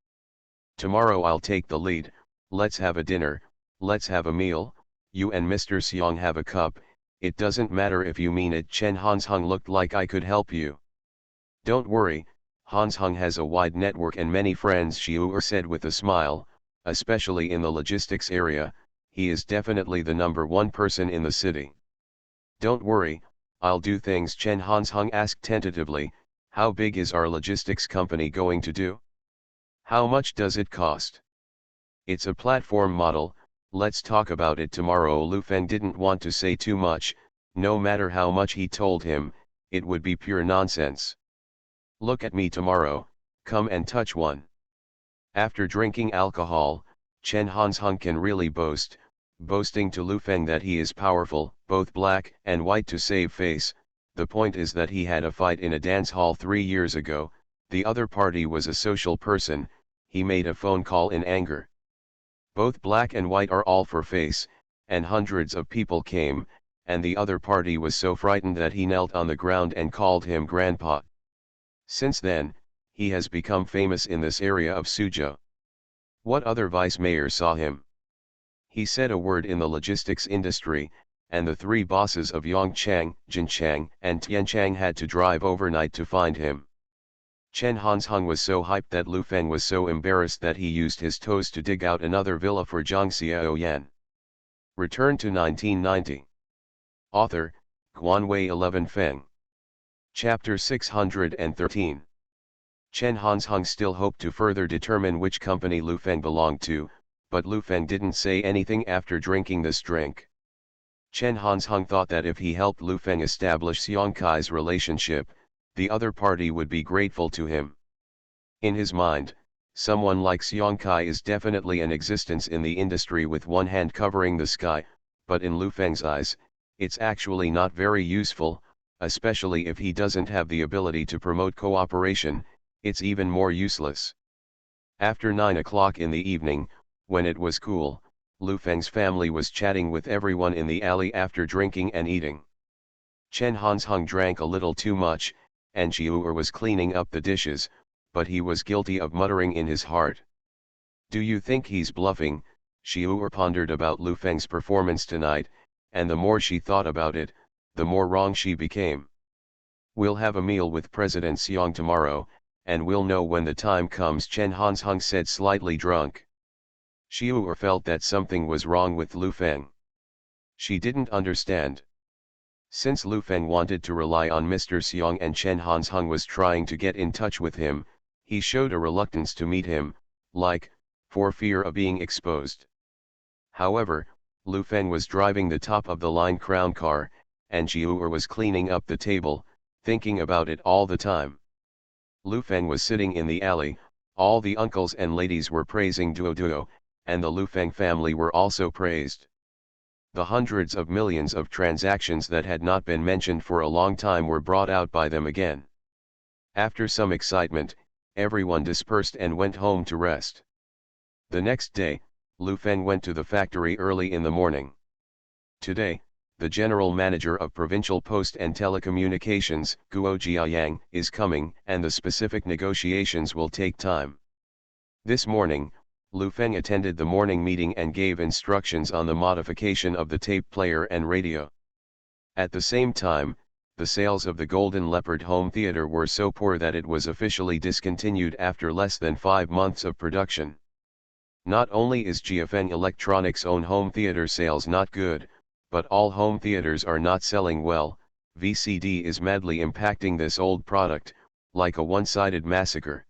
Tomorrow I'll take the lead. Let's have a dinner, let's have a meal, you and Mr. Xiong have a cup, it doesn't matter if you mean it." Chen Hansheng looked like I could help you. "Don't worry, Hansheng has a wide network and many friends," Xiu said with a smile, "especially in the logistics area, he is definitely the #1 person in the city. Don't worry, I'll do things." Chen Hansheng asked tentatively, "How big is our logistics company going to do? How much does it cost?" "It's a platform model, let's talk about it tomorrow." Lu Feng didn't want to say too much, no matter how much he told him, it would be pure nonsense. "Look at me tomorrow, come and touch one." After drinking alcohol, Chen Hansheng can really boasting to Lu Feng that he is powerful, both black and white to save face. The point is that he had a fight in a dance hall 3 years ago, the other party was a social person, he made a phone call in anger. Both black and white are all for face, and hundreds of people came, and the other party was so frightened that he knelt on the ground and called him grandpa. Since then, he has become famous in this area of Suzhou. What other vice mayor saw him? He said a word in the logistics industry, and the 3 bosses of Yongchang, Jinchang, and Tianchang had to drive overnight to find him. Chen Hansheng was so hyped that Lu Feng was so embarrassed that he used his toes to dig out another villa for Zhang Xiaoyan. Return to 1990. Author, Guanwei 11 Feng. Chapter 613. Chen Hansheng still hoped to further determine which company Lu Feng belonged to, but Lu Feng didn't say anything after drinking this drink. Chen Hansheng thought that if he helped Lu Feng establish Xiong Kai's relationship, the other party would be grateful to him. In his mind, someone like Xiong Kai is definitely an existence in the industry with one hand covering the sky, but in Lu Feng's eyes, it's actually not very useful, especially if he doesn't have the ability to promote cooperation, it's even more useless. After 9 o'clock in the evening, when it was cool, Lu Feng's family was chatting with everyone in the alley after drinking and eating. Chen Hansheng drank a little too much, and Xiu'er was cleaning up the dishes, but he was guilty of muttering in his heart. Do you think he's bluffing? Xiu'er pondered about Lu Feng's performance tonight, and the more she thought about it, the more wrong she became. We'll have a meal with President Xiong tomorrow, and we'll know when the time comes, Chen Hansheng said, slightly drunk. Xiu'er felt that something was wrong with Lu Feng. She didn't understand. Since Lu Feng wanted to rely on Mr. Xiong and Chen Hansheng was trying to get in touch with him, he showed a reluctance to meet him, for fear of being exposed. However, Lu Feng was driving the top-of-the-line crown car, and Xiu'er was cleaning up the table, thinking about it all the time. Lu Feng was sitting in the alley, all the uncles and ladies were praising Duo, and the Lu Feng family were also praised. The hundreds of millions of transactions that had not been mentioned for a long time were brought out by them again. After some excitement, everyone dispersed and went home to rest. The next day, Lu Feng went to the factory early in the morning. Today, the general manager of Provincial Post and Telecommunications, Guo Jiayang, is coming, and the specific negotiations will take time. This morning, Lu Feng attended the morning meeting and gave instructions on the modification of the tape player and radio. At the same time, the sales of the Golden Leopard home theater were so poor that it was officially discontinued after less than 5 months of production. Not only is GFN Electronics' own home theater sales not good, but all home theaters are not selling well. VCD is madly impacting this old product, like a one-sided massacre.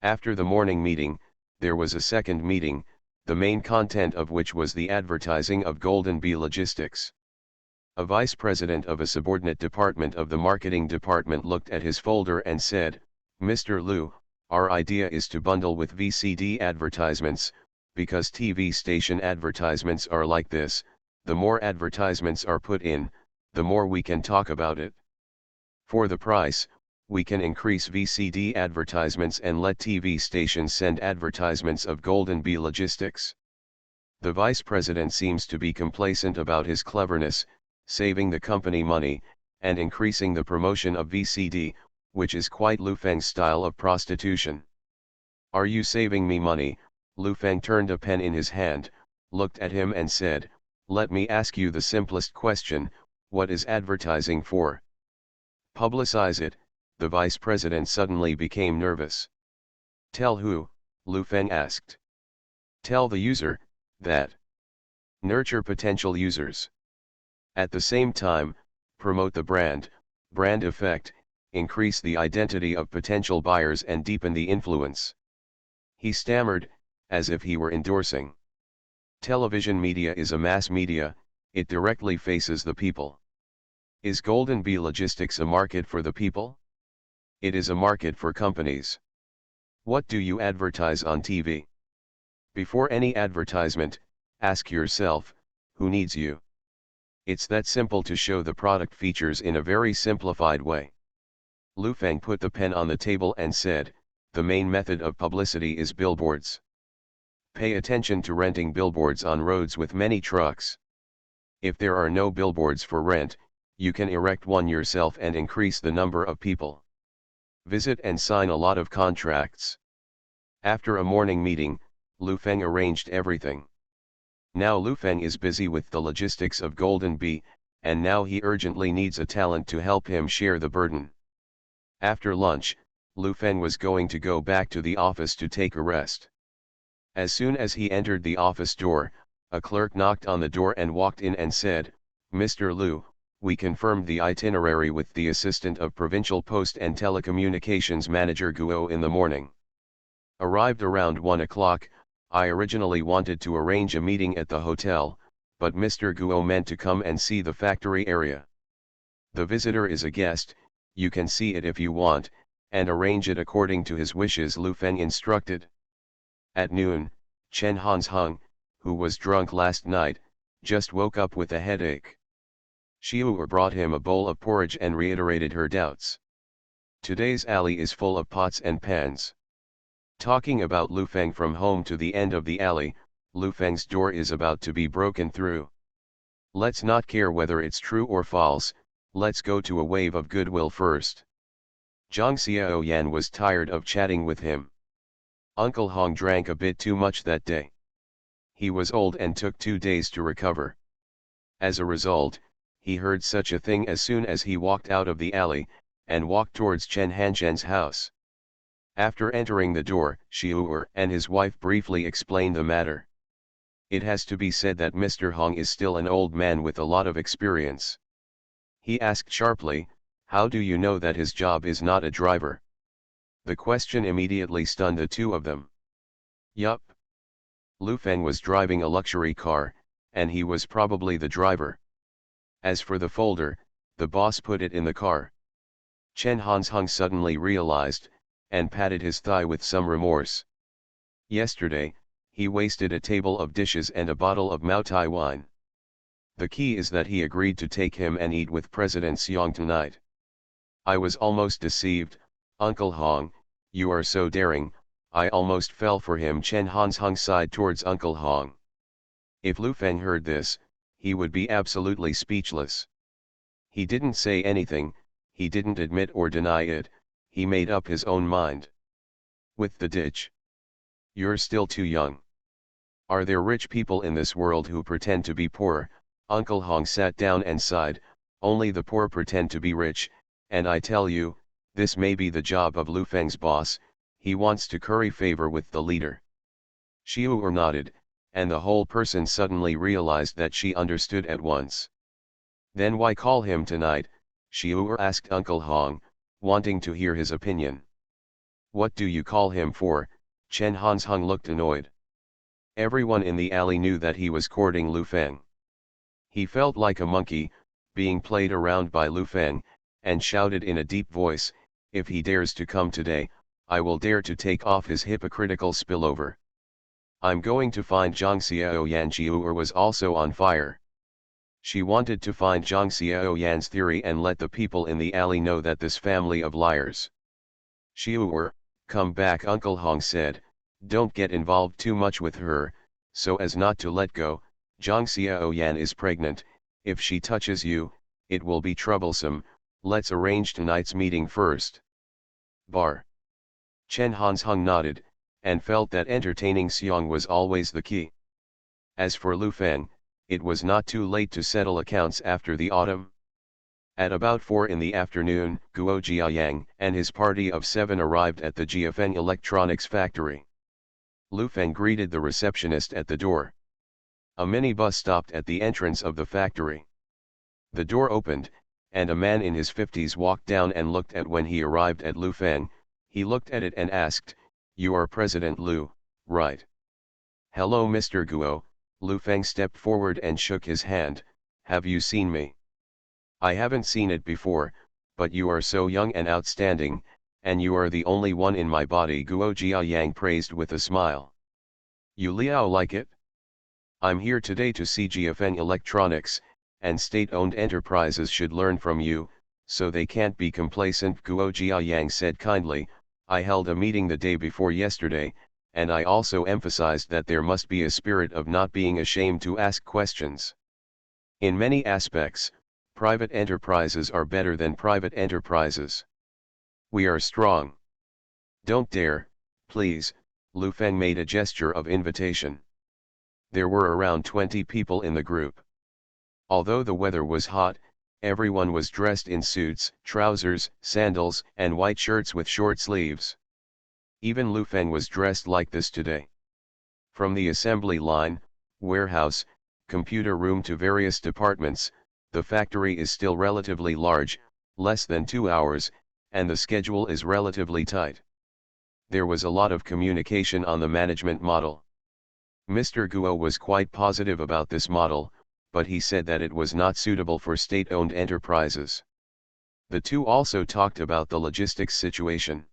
After the morning meeting, there was a second meeting, the main content of which was the advertising of Golden Bee Logistics. A vice president of a subordinate department of the marketing department looked at his folder and said, "Mr. Lu, our idea is to bundle with VCD advertisements, because TV station advertisements are like this, the more advertisements are put in, the more we can talk about it. For the price, we can increase VCD advertisements and let TV stations send advertisements of Golden Bee Logistics." The vice president seems to be complacent about his cleverness, saving the company money, and increasing the promotion of VCD, which is quite Lu Feng's style of prostitution. "Are you saving me money?" Lu Feng turned a pen in his hand, looked at him and said, "Let me ask you the simplest question, what is advertising for?" "Publicize it." The vice president suddenly became nervous. "Tell who?" Lu Feng asked. "Tell the user, that. Nurture potential users. At the same time, promote the brand effect, increase the identity of potential buyers and deepen the influence." He stammered, as if he were endorsing. "Television media is a mass media, it directly faces the people. Is Golden Bee Logistics a market for the people? It is a market for companies. What do you advertise on TV? Before any advertisement, ask yourself, who needs you? It's that simple to show the product features in a very simplified way." Lu Feng put the pen on the table and said, "The main method of publicity is billboards. Pay attention to renting billboards on roads with many trucks. If there are no billboards for rent, you can erect one yourself and increase the number of people. Visit and sign a lot of contracts." After a morning meeting, Lu Feng arranged everything. Now Lu Feng is busy with the logistics of Golden Bee, and now he urgently needs a talent to help him share the burden. After lunch, Lu Feng was going to go back to the office to take a rest. As soon as he entered the office door, a clerk knocked on the door and walked in and said, "Mr. Lu, we confirmed the itinerary with the assistant of Provincial Post and Telecommunications Manager Guo in the morning. Arrived around 1 o'clock, I originally wanted to arrange a meeting at the hotel, but Mr. Guo meant to come and see the factory area. The visitor is a guest, you can see it if you want, and arrange it according to his wishes," Lu Feng instructed. At noon, Chen Hansheng, who was drunk last night, just woke up with a headache. Xiu brought him a bowl of porridge and reiterated her doubts. Today's alley is full of pots and pans. Talking about Lu Feng from home to the end of the alley, Lu Feng's door is about to be broken through. Let's not care whether it's true or false, let's go to a wave of goodwill first. Zhang Xiaoyan was tired of chatting with him. Uncle Hong drank a bit too much that day. He was old and took 2 days to recover. As a result, he heard such a thing as soon as he walked out of the alley, and walked towards Chen Hanzhen's house. After entering the door, Xiu and his wife briefly explained the matter. It has to be said that Mr. Hong is still an old man with a lot of experience. He asked sharply, "How do you know that his job is not a driver?" The question immediately stunned the two of them. Yup. Lu Feng was driving a luxury car, and he was probably the driver. As for the folder, the boss put it in the car. Chen Hansheng suddenly realized, and patted his thigh with some remorse. Yesterday, he wasted a table of dishes and a bottle of Maotai wine. The key is that he agreed to take him and eat with President Xiong tonight. I was almost deceived, Uncle Hong, you are so daring, I almost fell for him. Chen Hansheng sighed towards Uncle Hong. If Lu Feng heard this, he would be absolutely speechless. He didn't say anything, he didn't admit or deny it, he made up his own mind. With the ditch. You're still too young. Are there rich people in this world who pretend to be poor? Uncle Hong sat down and sighed, only the poor pretend to be rich, and I tell you, this may be the job of Lu Feng's boss, he wants to curry favor with the leader. Xiu nodded, and the whole person suddenly realized that she understood at once. Then why call him tonight? Xiu asked Uncle Hong, wanting to hear his opinion. What do you call him for? Chen Hansheng looked annoyed. Everyone in the alley knew that he was courting Lu Feng. He felt like a monkey, being played around by Lu Feng, and shouted in a deep voice, "If he dares to come today, I will dare to take off his hypocritical spillover. I'm going to find Zhang Xiaoyan." Xiu was also on fire. She wanted to find Zhang Xiaoyan's theory and let the people in the alley know that this family of liars. Xiu, come back, Uncle Hong said, don't get involved too much with her, so as not to let go. Zhang Xiaoyan is pregnant, if she touches you, it will be troublesome, let's arrange tonight's meeting first. Bar. Chen Hansheng nodded, and felt that entertaining Xiong was always the key. As for Lu Feng, it was not too late to settle accounts after the autumn. At about 4 in the afternoon, Guo Jiayang and his party of 7 arrived at the Jiafeng Electronics factory. Lu Feng greeted the receptionist at the door. A minibus stopped at the entrance of the factory. The door opened, and a man in his 50s walked down and looked at. When he arrived at Lu Feng, he looked at it and asked, "You are President Lu, right?" "Hello Mr. Guo." Lu Feng stepped forward and shook his hand. "Have you seen me?" "I haven't seen it before, but you are so young and outstanding, and you are the only one in my body," Guo Jiayang praised with a smile. "You Liao like it? I'm here today to see Jiafeng Electronics, and state-owned enterprises should learn from you, so they can't be complacent," Guo Jiayang said kindly. "I held a meeting the day before yesterday, and I also emphasized that there must be a spirit of not being ashamed to ask questions. In many aspects, private enterprises are better than private enterprises. We are strong. Don't dare, please." Lu Feng made a gesture of invitation. There were around 20 people in the group. Although the weather was hot, Everyone was dressed in suits, trousers, sandals, and white shirts with short sleeves. Even Lu Feng was dressed like this today. From the assembly line, warehouse, computer room to various departments, the factory is still relatively large, less than 2 hours, and the schedule is relatively tight. There was a lot of communication on the management model. Mr. Guo was quite positive about this model, but he said that it was not suitable for state-owned enterprises. The two also talked about the logistics situation.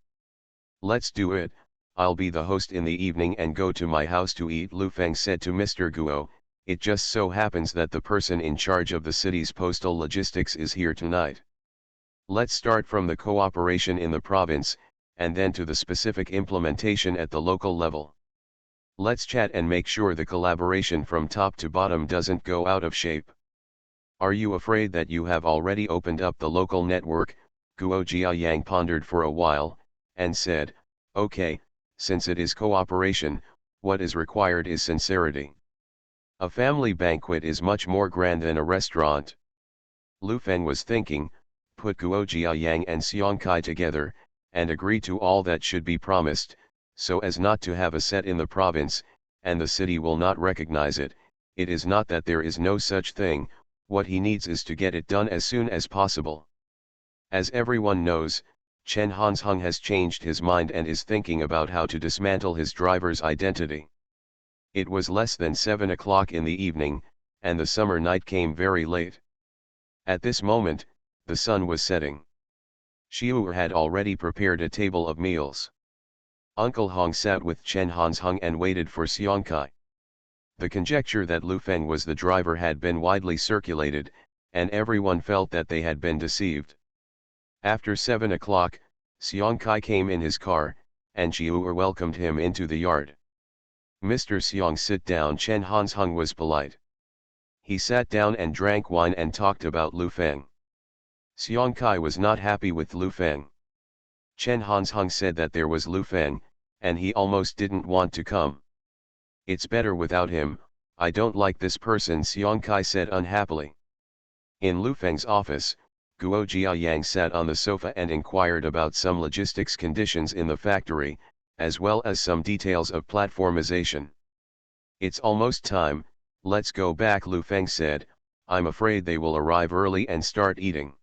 "Let's do it, I'll be the host in the evening and go to my house to eat," Lu Feng said to Mr. Guo. "It just so happens that the person in charge of the city's postal logistics is here tonight. Let's start from the cooperation in the province, and then to the specific implementation at the local level. Let's chat and make sure the collaboration from top to bottom doesn't go out of shape." "Are you afraid that you have already opened up the local network?" Guo Jiayang pondered for a while, and said, "Okay, since it is cooperation, what is required is sincerity. A family banquet is much more grand than a restaurant." Lu Feng was thinking, put Guo Jiayang and Xiong Kai together, and agree to all that should be promised, so as not to have a set in the province, and the city will not recognize it. It is not that there is no such thing, what he needs is to get it done as soon as possible. As everyone knows, Chen Hansheng has changed his mind and is thinking about how to dismantle his driver's identity. It was less than 7 o'clock in the evening, and the summer night came very late. At this moment, the sun was setting. Xiu had already prepared a table of meals. Uncle Hong sat with Chen Hansheng and waited for Xiong Kai. The conjecture that Lu Feng was the driver had been widely circulated, and everyone felt that they had been deceived. After 7 o'clock, Xiong Kai came in his car, and Xiu welcomed him into the yard. "Mr. Xiong, sit down." Chen Hansheng was polite. He sat down and drank wine and talked about Lu Feng. Xiong Kai was not happy with Lu Feng. Chen Hansheng said that there was Lu Feng, and he almost didn't want to come. "It's better without him, I don't like this person," Xiong Kai said unhappily. In Lu Feng's office, Guo Jiayang sat on the sofa and inquired about some logistics conditions in the factory, as well as some details of platformization. "It's almost time, let's go back," Lu Feng said. "I'm afraid they will arrive early and start eating.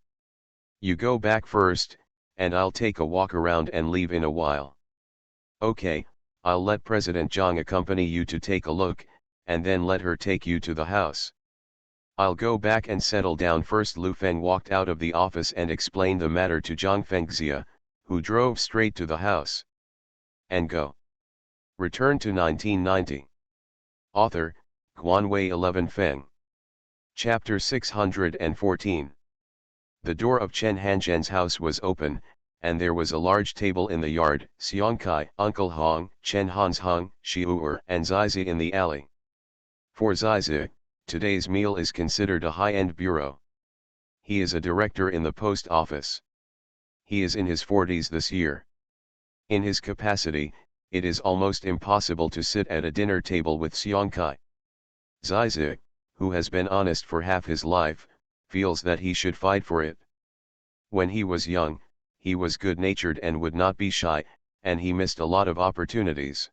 You go back first, and I'll take a walk around and leave in a while." "Okay, I'll let President Zhang accompany you to take a look, and then let her take you to the house. I'll go back and settle down first." Lu Feng walked out of the office and explained the matter to Zhang Fengxia, who drove straight to the house. And go. Return to 1990. Author, Guanwei 11 Feng. Chapter 614. The door of Chen Hanzhen's house was open, and there was a large table in the yard. Xiong Kai, Uncle Hong, Chen Hansheng, Xiu and Zizi in the alley. For Zizi, today's meal is considered a high-end bureau. He is a director in the post office. He is in his 40s this year. In his capacity, it is almost impossible to sit at a dinner table with Xiong Kai. Zizi, who has been honest for half his life, feels that he should fight for it. When he was young, he was good-natured and would not be shy, and he missed a lot of opportunities.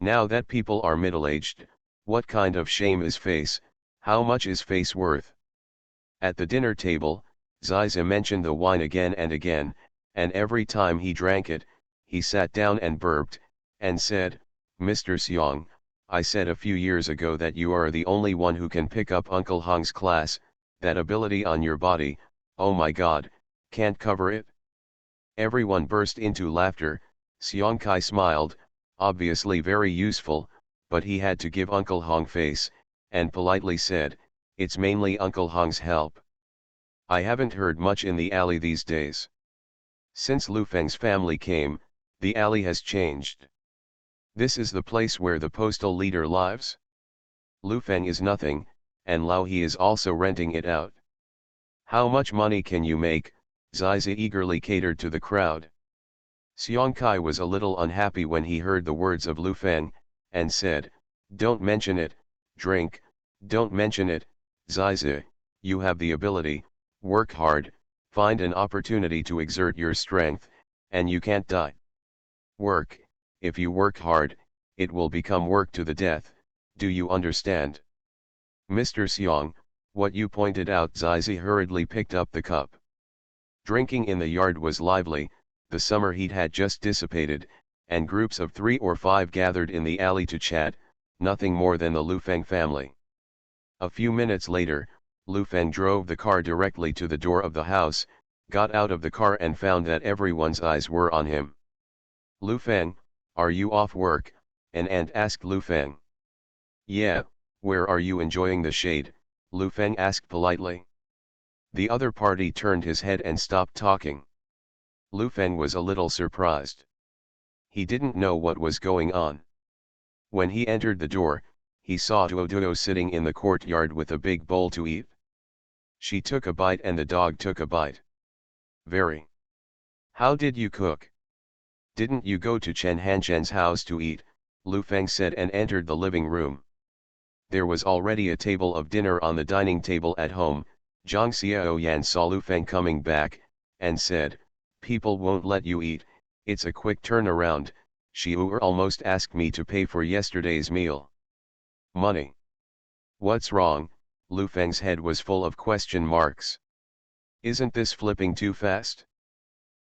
Now that people are middle-aged, what kind of shame is face? How much is face worth? At the dinner table, Zizi mentioned the wine again and again, and every time he drank it, he sat down and burped, and said, "Mr. Xiong, I said a few years ago that you are the only one who can pick up Uncle Hong's class, that ability on your body, oh my god, can't cover it." Everyone burst into laughter. Xiong Kai smiled, obviously very useful, but he had to give Uncle Hong face, and politely said, "It's mainly Uncle Hong's help. I haven't heard much in the alley these days. Since Lu Feng's family came, the alley has changed. This is the place where the postal leader lives. Lu Feng is nothing, and Lao He is also renting it out. How much money can you make?" Zizi eagerly catered to the crowd. Xiong Kai was a little unhappy when he heard the words of Lu Feng, and said, "Don't mention it, drink, don't mention it, Zizi, you have the ability, Work hard, find an opportunity to exert your strength, and you can't die. Work, if you work hard, it will become work to the death, do you understand? Mr. Seong, what you pointed out. Zizi hurriedly picked up the cup. Drinking in the yard was lively, the summer heat had just dissipated, and groups of 3 or 5 gathered in the alley to chat, nothing more than the Lufeng family. A few minutes later, Lufeng drove the car directly to the door of the house, got out of the car and found that everyone's eyes were on him. Lufeng, are you off work? An aunt asked Lufeng. Yeah, where are you enjoying the shade? Lufeng asked politely. The other party turned his head and stopped talking. Lufeng was a little surprised. He didn't know what was going on. When he entered the door, he saw Duoduo sitting in the courtyard with a big bowl to eat. She took a bite and the dog took a bite. Very. How did you cook? Didn't you go to Chen Hanzhen's house to eat? Lufeng said and entered the living room. There was already a table of dinner on the dining table at home. Zhang Xiaoyan saw Lufeng coming back, and said, people won't let you eat, it's a quick turnaround. Xiu'er almost asked me to pay for yesterday's meal. Money. What's wrong? Lufeng's head was full of question marks. Isn't this flipping too fast?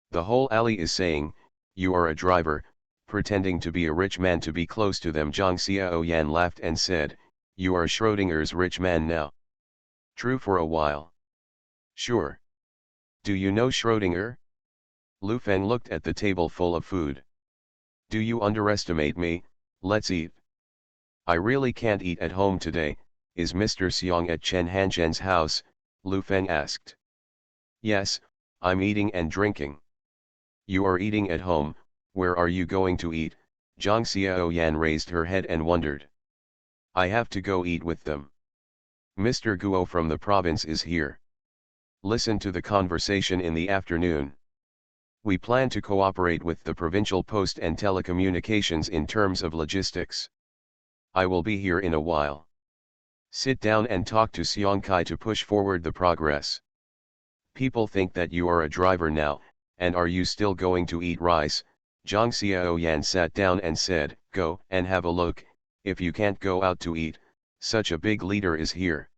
The whole alley is saying, you are a driver, pretending to be a rich man to be close to them. Zhang Xiaoyan laughed and said, you are Schrodinger's rich man now. True for a while. Sure. Do you know Schrödinger? Lufeng looked at the table full of food. Do you underestimate me? Let's eat. I really can't eat at home today. Is Mr. Seong at Chen Hanzhen's house? Lufeng asked. Yes, I'm eating and drinking. You are eating at home, where are you going to eat? Zhang Xiaoyan raised her head and wondered. I have to go eat with them. Mr. Guo from the province is here. Listen to the conversation in the afternoon. We plan to cooperate with the provincial post and telecommunications in terms of logistics. I will be here in a while. Sit down and talk to Seong Kai to push forward the progress. People think that you are a driver now, and are you still going to eat rice? Zhang Xiaoyan sat down and said, go and have a look, if you can't go out to eat, such a big leader is here.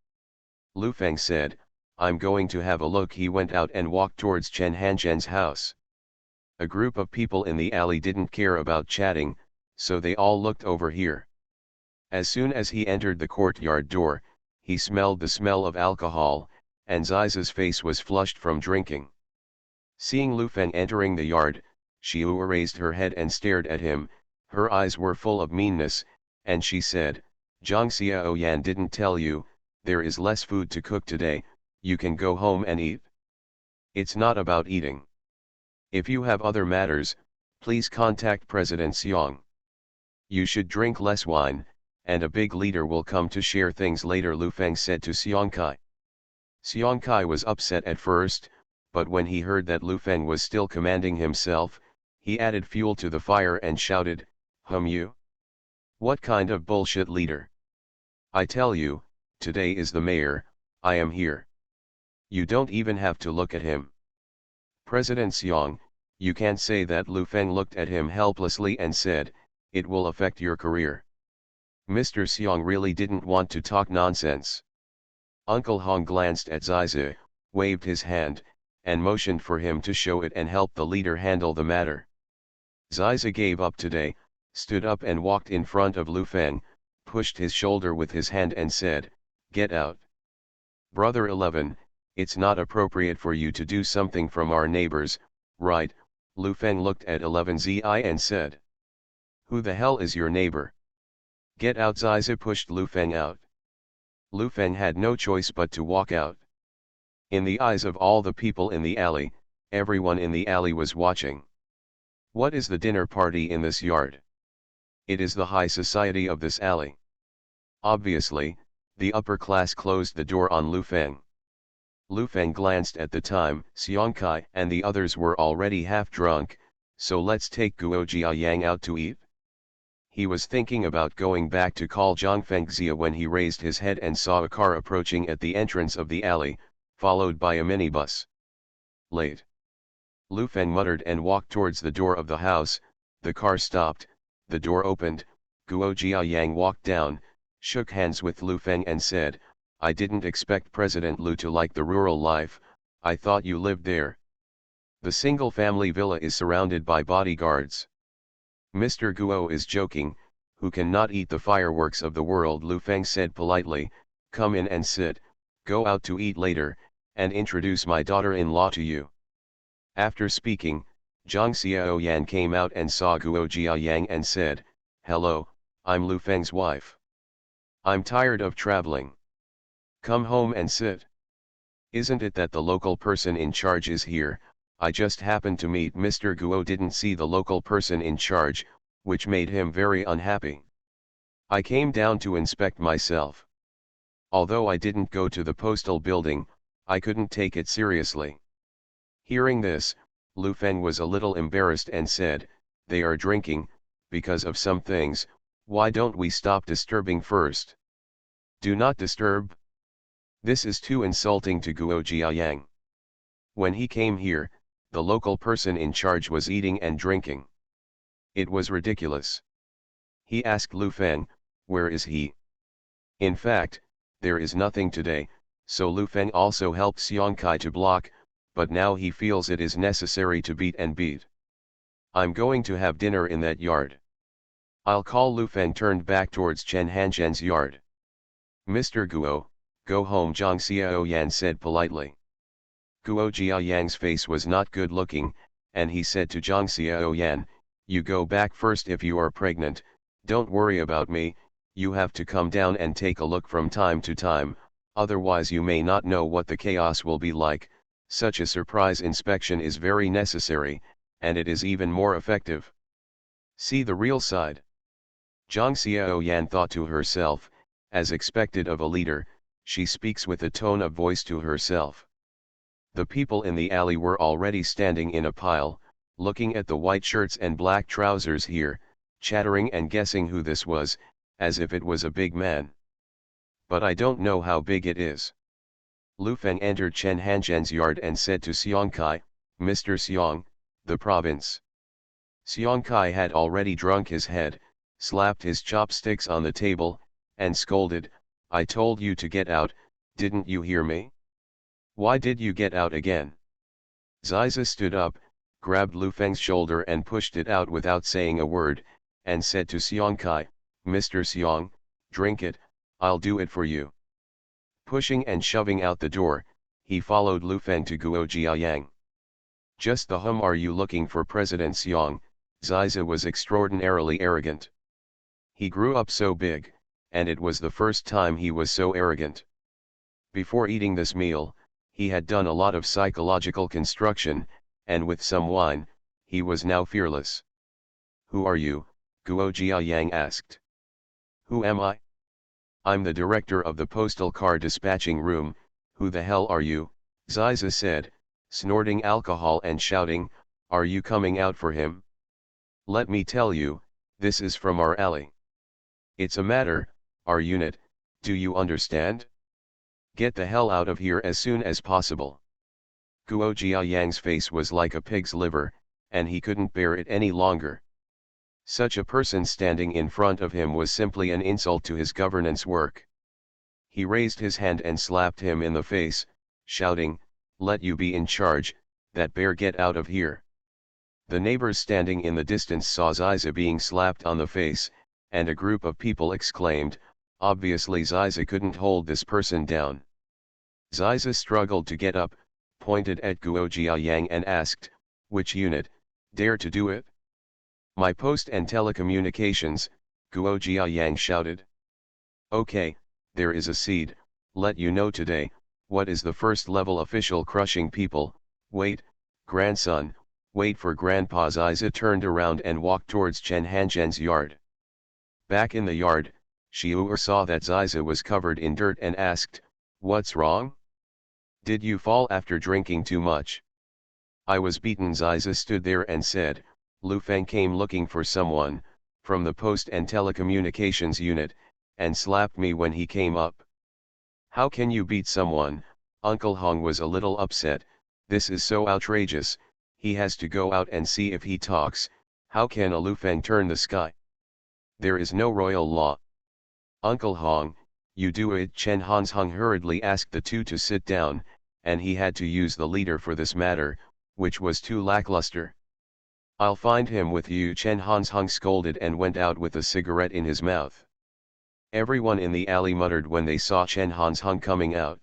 Lufeng said, I'm going to have a look. He went out and walked towards Chen Hanzhen's house. A group of people in the alley didn't care about chatting, so they all looked over here. As soon as he entered the courtyard door, he smelled the smell of alcohol, and Ziza's face was flushed from drinking. Seeing Lufeng entering the yard, Xiu'er raised her head and stared at him, her eyes were full of meanness, and she said, Zhang Xiaoyan didn't tell you, there is less food to cook today, you can go home and eat. It's not about eating. If you have other matters, please contact President Seong. You should drink less wine, and a big leader will come to share things later, Lufeng said to Seong Kai. Seong Kai was upset at first, but when he heard that Lufeng was still commanding himself, he added fuel to the fire and shouted, you? What kind of bullshit leader? I tell you, today is the mayor, I am here. You don't even have to look at him. President Seong, you can't say that. Lufeng looked at him helplessly and said, it will affect your career. Mr. Seong really didn't want to talk nonsense. Uncle Hong glanced at Ziza, waved his hand, and motioned for him to show it and help the leader handle the matter. Ziza gave up today, stood up and walked in front of Lufeng, pushed his shoulder with his hand and said, get out. Brother 11, it's not appropriate for you to do something from our neighbors, right? Lufeng looked at 11Zi and said. Who the hell is your neighbor? Get out. Ziza pushed Lufeng out. Lufeng had no choice but to walk out. In the eyes of all the people in the alley, everyone in the alley was watching. What is the dinner party in this yard? It is the high society of this alley. Obviously, the upper class closed the door on Lufeng. Lufeng glanced at the time. Seong Kai and the others were already half drunk, so let's take Guo Jiayang out to eat. He was thinking about going back to call Zhang Fengxia when he raised his head and saw a car approaching at the entrance of the alley, followed by a minibus. Late. Lu Feng muttered and walked towards the door of the house. The car stopped, the door opened, Guo Jiayang walked down, shook hands with Lu Feng and said, "I didn't expect President Lu to like the rural life, I thought you lived there. The single-family villa is surrounded by bodyguards." "Mr. Guo is joking, who cannot eat the fireworks of the world," Lu Feng said politely. "Come in and sit, go out to eat later, and introduce my daughter-in-law to you." After speaking, Zhang Xiaoyan came out and saw Guo Jiayang and said, "Hello, I'm Lu Feng's wife. I'm tired of traveling. Come home and sit. Isn't it that the local person in charge is here? I just happened to meet Mr. Guo didn't see the local person in charge, which made him very unhappy. I came down to inspect myself. Although I didn't go to the postal building, I couldn't take it seriously." Hearing this, Lu Feng was a little embarrassed and said, "They are drinking, because of some things, why don't we stop disturbing first?" "Do not disturb. This is too insulting to Guo Jiayang. When he came here, the local person in charge was eating and drinking. It was ridiculous." He asked Lu Feng, "Where is he?" In fact, there is nothing today, so Lu Feng also helped Xiong Kai to block, but now he feels it is necessary to beat and beat. "I'm going to have dinner in that yard. I'll call." Lu Feng turned back towards Chen Hanzhen's yard. "Mr. Guo, go home," Zhang Xiaoyan said politely. Guo Jiayang's face was not good looking, and he said to Zhang Xiaoyan, "You go back first if you are pregnant, don't worry about me, you have to come down and take a look from time to time, otherwise you may not know what the chaos will be like. Such a surprise inspection is very necessary, and it is even more effective. See the real side." Zhang Xiaoyan thought to herself, as expected of a leader, she speaks with a tone of voice to herself. The people in the alley were already standing in a pile, looking at the white shirts and black trousers here, chattering and guessing who this was, as if it was a big man. "But I don't know how big it is." Lu Feng entered Chen Hanzhen's yard and said to Xiong Kai, "Mr. Xiong, the province." Xiong Kai had already drunk his head, slapped his chopsticks on the table, and scolded, "I told you to get out, didn't you hear me? Why did you get out again?" Ziza stood up, grabbed Lu Feng's shoulder and pushed it out without saying a word, and said to Xiong Kai, "Mr. Xiong, drink it, I'll do it for you." Pushing and shoving out the door, he followed Lu Feng to Guo Jiayang. "Just the hum are you looking for, President Xiong?" Ziza was extraordinarily arrogant. He grew up so big, and it was the first time he was so arrogant. Before eating this meal, he had done a lot of psychological construction, and with some wine, he was now fearless. "Who are you?" Guo Jiayang asked. "Who am I? I'm the director of the postal car dispatching room. Who the hell are you?" Ziza said, snorting alcohol and shouting, "Are you coming out for him? Let me tell you, this is from our alley. It's a matter, our unit, do you understand? Get the hell out of here as soon as possible." Guo Jiayang's face was like a pig's liver, and he couldn't bear it any longer. Such a person standing in front of him was simply an insult to his governance work. He raised his hand and slapped him in the face, shouting, "Let you be in charge, that bear get out of here." The neighbors standing in the distance saw Ziza being slapped on the face, and a group of people exclaimed, "Obviously Ziza couldn't hold this person down." Ziza struggled to get up, pointed at Guo Jiayang and asked, "Which unit, dare to do it?" "My post and telecommunications," Guo Jiayang shouted. "Okay, there is a seed, let you know today, what is the first level official crushing people, wait, grandson, wait for grandpa." Ziza turned around and walked towards Chen Hanzhen's yard. Back in the yard, Xiu'er saw that Ziza was covered in dirt and asked, "What's wrong? Did you fall after drinking too much?" "I was beaten." Ziza stood there and said, "Lu Feng came looking for someone, from the post and telecommunications unit, and slapped me when he came up." "How can you beat someone, Uncle Hong was a little upset. This is so outrageous, he has to go out and see if he talks. How can a Lufeng turn the sky? There is no royal law. Uncle Hong, you do it. Chen Hansheng hurriedly asked the two to sit down, and he had to use the leader for this matter, which was too lackluster. I'll find him with you, Chen Hansheng scolded and went out with a cigarette in his mouth. Everyone in the alley muttered when they saw Chen Hansheng coming out.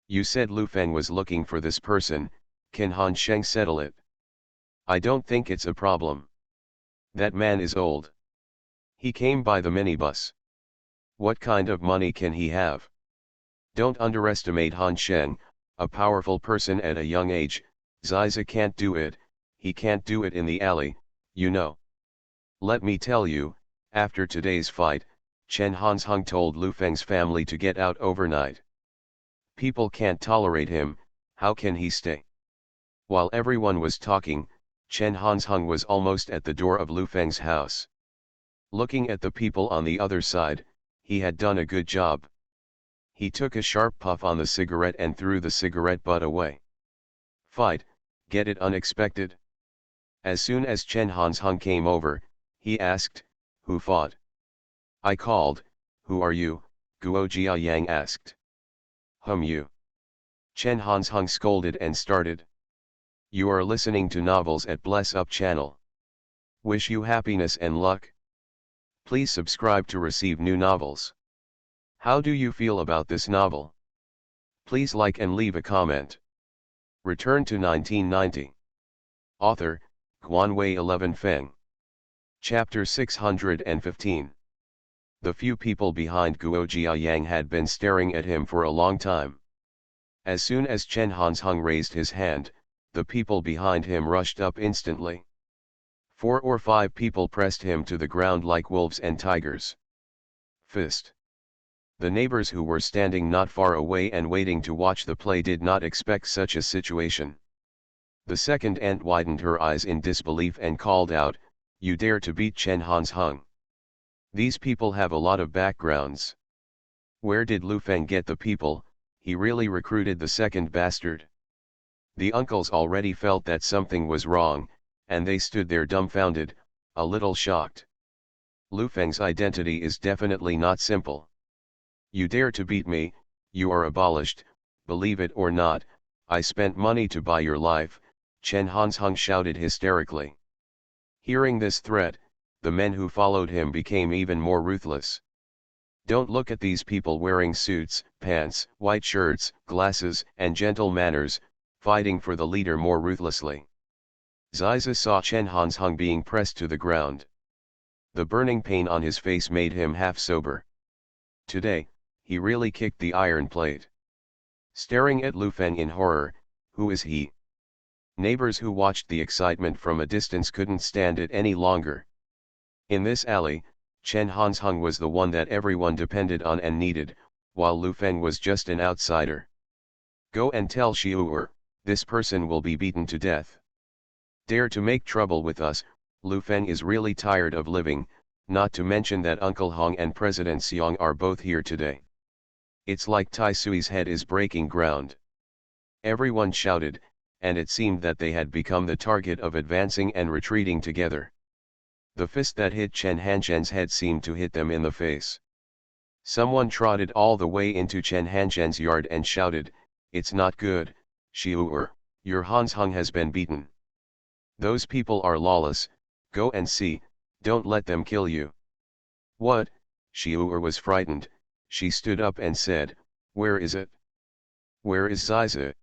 You said Lufeng was looking for this person, can Hansheng settle it? I don't think it's a problem. That man is old. He came by the minibus. What kind of money can he have? Don't underestimate Hansheng, a powerful person at a young age. Ziza can't do it, he can't do it in the alley, you know. Let me tell you, after today's fight, Chen Hansheng told Lufeng's family to get out overnight. People can't tolerate him, how can he stay? While everyone was talking, Chen Hansheng was almost at the door of Lufeng's house. Looking at the people on the other side, he had done a good job. He took a sharp puff on the cigarette and threw the cigarette butt away. Fight, get it unexpected? As soon as Chen Hansheng came over, he asked, who fought? I called, who are you? Guo Jiayang asked. You. Chen Hansheng scolded and started. You are listening to novels at Bless Up channel. Wish you happiness and luck. Please subscribe to receive new novels. How do you feel about this novel? Please like and leave a comment. Return to 1990. Author, Guanwei 11 Feng. Chapter 615. The few people behind Guo Jiayang had been staring at him for a long time. As soon as Chen Hansheng raised his hand, the people behind him rushed up instantly. 4 or 5 people pressed him to the ground like wolves and tigers. Fist. The neighbors who were standing not far away and waiting to watch the play did not expect such a situation. The second aunt widened her eyes in disbelief and called out, you dare to beat Chen Hansheng? These people have a lot of backgrounds. Where did Lufeng get the people? He really recruited the second bastard. The uncles already felt that something was wrong, and they stood there dumbfounded, a little shocked. Lufeng's identity is definitely not simple. You dare to beat me, you are abolished, believe it or not, I spent money to buy your life, Chen Hansheng shouted hysterically. Hearing this threat, the men who followed him became even more ruthless. Don't look at these people wearing suits, pants, white shirts, glasses, and gentle manners, fighting for the leader more ruthlessly. Ziza saw Chen Hansheng being pressed to the ground. The burning pain on his face made him half sober. Today, he really kicked the iron plate. Staring at Lufeng in horror, who is he? Neighbors who watched the excitement from a distance couldn't stand it any longer. In this alley, Chen Hansheng was the one that everyone depended on and needed, while Lufeng was just an outsider. Go and tell Xiu'er, this person will be beaten to death. Dare to make trouble with us, Lufeng is really tired of living, not to mention that Uncle Hong and President Xiong are both here today. It's like Tai Sui's head is breaking ground. Everyone shouted, and it seemed that they had become the target of advancing and retreating together. The fist that hit Chen Hansheng's head seemed to hit them in the face. Someone trotted all the way into Chen Hansheng's yard and shouted, it's not good, Xiu'er, your Hansheng has been beaten. Those people are lawless, go and see, don't let them kill you. What? Xiu'er was frightened, she stood up and said, where is it? Where is Ziza?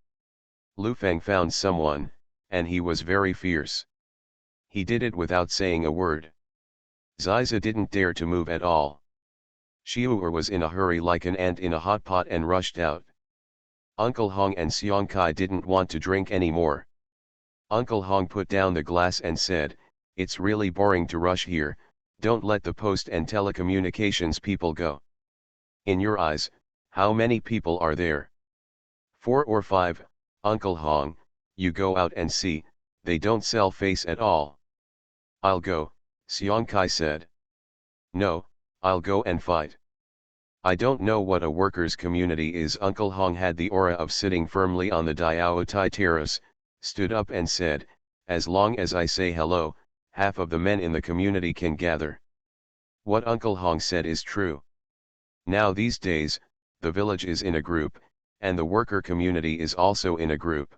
Lufeng found someone, and he was very fierce. He did it without saying a word. Ziza didn't dare to move at all. Xiu'er was in a hurry like an ant in a hot pot and rushed out. Uncle Hong and Xiong Kai didn't want to drink anymore. Uncle Hong put down the glass and said, it's really boring to rush here, don't let the post and telecommunications people go. In your eyes, how many people are there? 4 or 5, Uncle Hong, you go out and see, they don't sell face at all. I'll go, Xiong Kai said. No, I'll go and fight. I don't know what a workers' community is. Uncle Hong had the aura of sitting firmly on the Diao Tai terrace, stood up and said, as long as I say hello, half of the men in the community can gather. What Uncle Hong said is true. Now these days, the village is in a group, and the worker community is also in a group.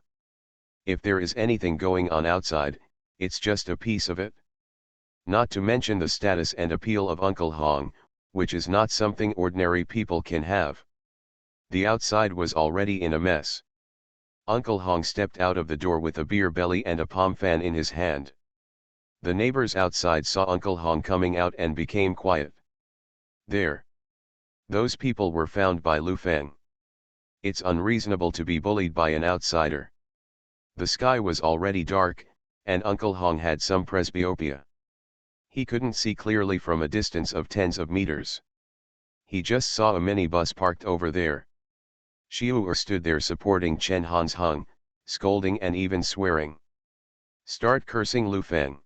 If there is anything going on outside, it's just a piece of it. Not to mention the status and appeal of Uncle Hong, which is not something ordinary people can have. The outside was already in a mess. Uncle Hong stepped out of the door with a beer belly and a palm fan in his hand. The neighbors outside saw Uncle Hong coming out and became quiet. There. Those people were found by Lu Feng. It's unreasonable to be bullied by an outsider. The sky was already dark, and Uncle Hong had some presbyopia. He couldn't see clearly from a distance of tens of meters. He just saw a minibus parked over there. Xiu stood there supporting Chen Han's Hung, scolding and even swearing. Start cursing Lu Feng.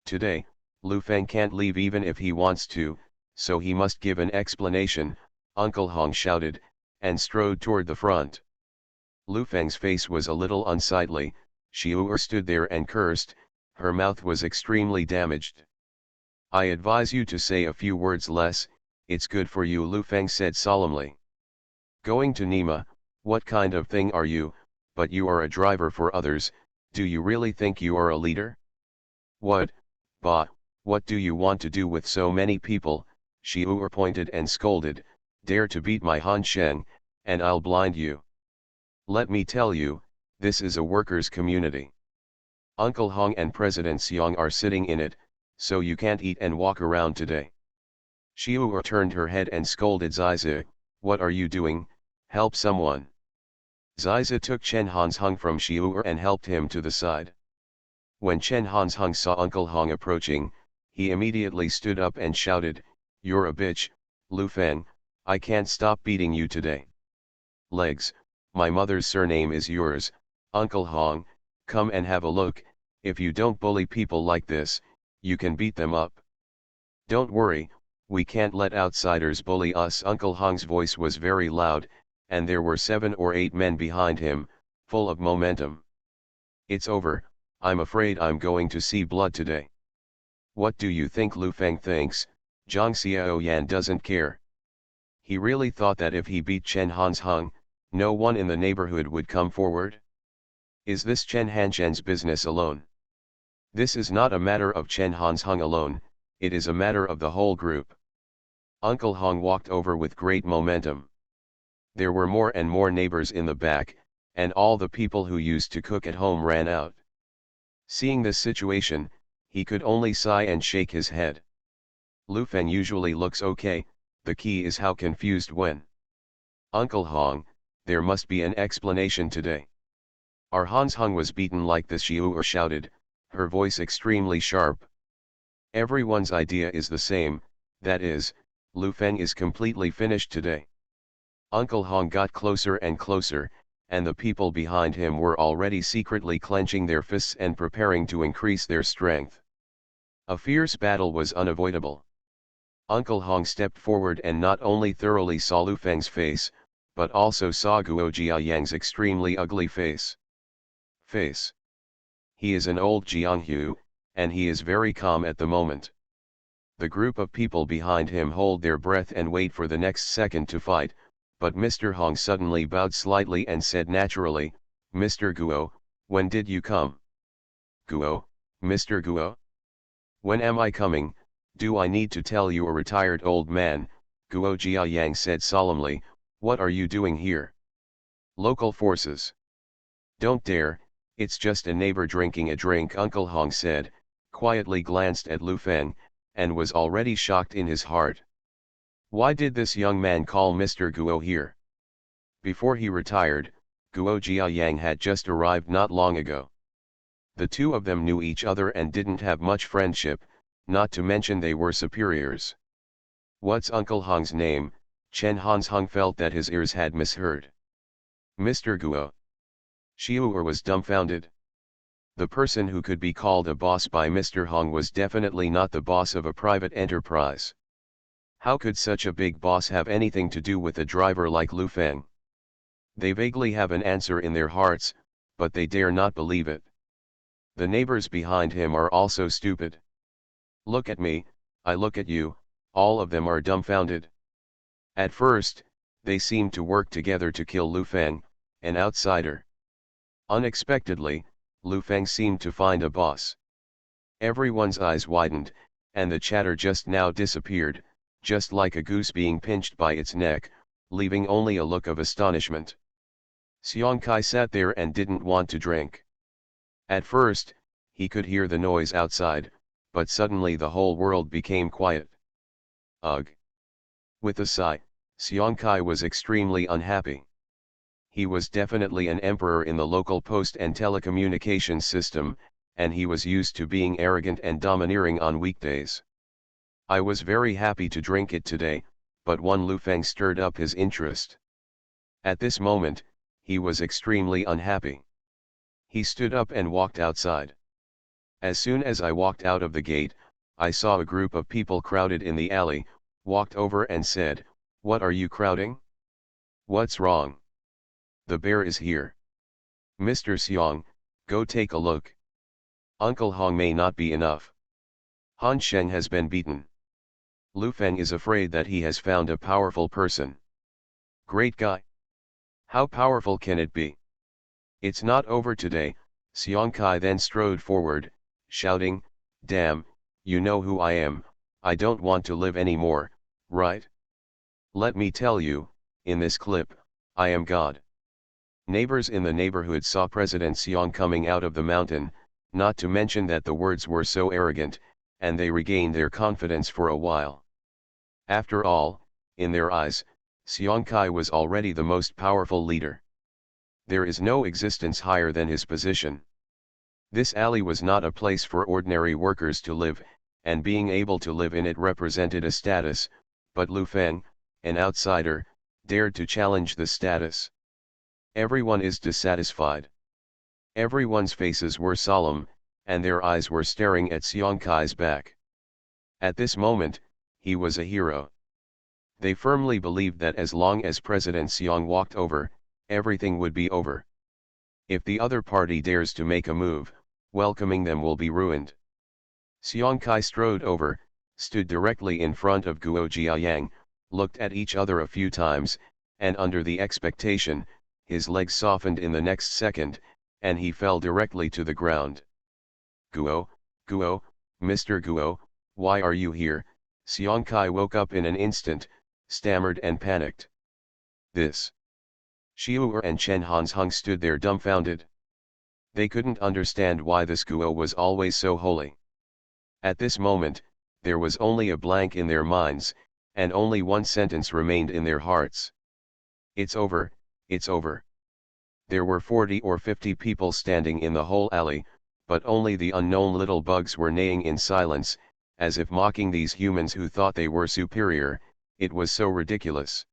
Today, Lu Feng can't leave even if he wants to, so he must give an explanation, Uncle Hong shouted, and strode toward the front. Lu Feng's face was a little unsightly. Xiu stood there and cursed, her mouth was extremely damaged. I advise you to say a few words less, it's good for you, Lu Feng said solemnly. Going to Nima, what kind of thing are you? But you are a driver for others, do you really think you are a leader? What, bah, what do you want to do with so many people? Xiu pointed and scolded, dare to beat my Han Sheng, and I'll blind you. Let me tell you, this is a workers' community. Uncle Hong and President Xiong are sitting in it, so you can't eat and walk around today. Xiu turned her head and scolded Ziza, what are you doing? Help someone. Ziza took Chen Han's Hung from Xiu and helped him to the side. When Chen Han's Hung saw Uncle Hong approaching, he immediately stood up and shouted, you're a bitch, Lu Feng, I can't stop beating you today. Legs, my mother's surname is yours, Uncle Hong, come and have a look, if you don't bully people like this, you can beat them up. Don't worry, we can't let outsiders bully us. Uncle Hong's voice was very loud, and there were 7 or 8 men behind him, full of momentum. It's over, I'm afraid I'm going to see blood today. What do you think Lu Feng thinks? Zhang Xiaoyan doesn't care. He really thought that if he beat Chen Han's Hung, no one in the neighborhood would come forward? Is this Chen Hanshen's business alone? This is not a matter of Chen Han's Hung alone, it is a matter of the whole group. Uncle Hong walked over with great momentum. There were more and more neighbors in the back, and all the people who used to cook at home ran out. Seeing this situation, he could only sigh and shake his head. Lu Feng usually looks okay, the key is how confused when. Uncle Hong, there must be an explanation today. Our Han's Hung was beaten like this, Xiu shouted, her voice extremely sharp. Everyone's idea is the same, that is, Lu Feng is completely finished today. Uncle Hong got closer and closer, and the people behind him were already secretly clenching their fists and preparing to increase their strength. A fierce battle was unavoidable. Uncle Hong stepped forward and not only thoroughly saw Lu Feng's face, but also saw Guo Jiayang's extremely ugly face. He is an old Jianghu, and he is very calm at the moment. The group of people behind him hold their breath and wait for the next second to fight, but Mr. Hong suddenly bowed slightly and said naturally, Mr. Guo, when did you come? Guo, Mr. Guo? When am I coming? Do I need to tell you, a retired old man? Guo Jiayang said solemnly, what are you doing here? Local forces. Don't dare, it's just a neighbor drinking a drink, Uncle Hong said, quietly glanced at Lu Feng, and was already shocked in his heart. Why did this young man call Mr. Guo here? Before he retired, Guo Jiayang had just arrived not long ago. The two of them knew each other and didn't have much friendship, not to mention they were superiors. What's Uncle Hong's name? Chen Han's Hung felt that his ears had misheard. Mr. Guo. Xiu was dumbfounded. The person who could be called a boss by Mr. Hong was definitely not the boss of a private enterprise. How could such a big boss have anything to do with a driver like Lu Feng? They vaguely have an answer in their hearts, but they dare not believe it. The neighbors behind him are also stupid. Look at me, I look at you, all of them are dumbfounded. At first, they seemed to work together to kill Lu Feng, an outsider. Unexpectedly, Lu Feng seemed to find a boss. Everyone's eyes widened, and the chatter just now disappeared, just like a goose being pinched by its neck, leaving only a look of astonishment. Xiong Kai sat there and didn't want to drink. At first, he could hear the noise outside, but suddenly the whole world became quiet. Ugh! With a sigh, Xiong Kai was extremely unhappy. He was definitely an emperor in the local post and telecommunications system, and he was used to being arrogant and domineering on weekdays. I was very happy to drink it today, but one Lu Feng stirred up his interest. At this moment, he was extremely unhappy. He stood up and walked outside. As soon as I walked out of the gate, I saw a group of people crowded in the alley, walked over and said, "What are you crowding? What's wrong? The bear is here. Mr. Xiong, go take a look. Uncle Hong may not be enough. Han Sheng has been beaten. Lu Feng is afraid that he has found a powerful person. Great guy. How powerful can it be? It's not over today." Xiong Kai then strode forward, shouting, "Damn, you know who I am, I don't want to live anymore, right? Let me tell you, in this clip, I am God." Neighbors in the neighborhood saw President Xiong coming out of the mountain, not to mention that the words were so arrogant, and they regained their confidence for a while. After all, in their eyes, Xiong Kai was already the most powerful leader. There is no existence higher than his position. This alley was not a place for ordinary workers to live, and being able to live in it represented a status, but Lu Feng, an outsider, dared to challenge the status. Everyone is dissatisfied. Everyone's faces were solemn, and their eyes were staring at Xiong Kai's back. At this moment, he was a hero. They firmly believed that as long as President Xiong walked over, everything would be over. If the other party dares to make a move, welcoming them will be ruined. Xiong Kai strode over, stood directly in front of Guo Jiayang, looked at each other a few times, and under the expectation, his legs softened in the next second, and he fell directly to the ground. "Guo, Guo, Mr. Guo, why are you here?" Xiong Kai woke up in an instant, stammered and panicked. "This." Xiu'er and Chen Hansheng stood there dumbfounded. They couldn't understand why this Guo was always so holy. At this moment, there was only a blank in their minds, and only one sentence remained in their hearts. "It's over, it's over." There were 40 or 50 people standing in the whole alley, but only the unknown little bugs were neighing in silence, as if mocking these humans who thought they were superior. It was so ridiculous.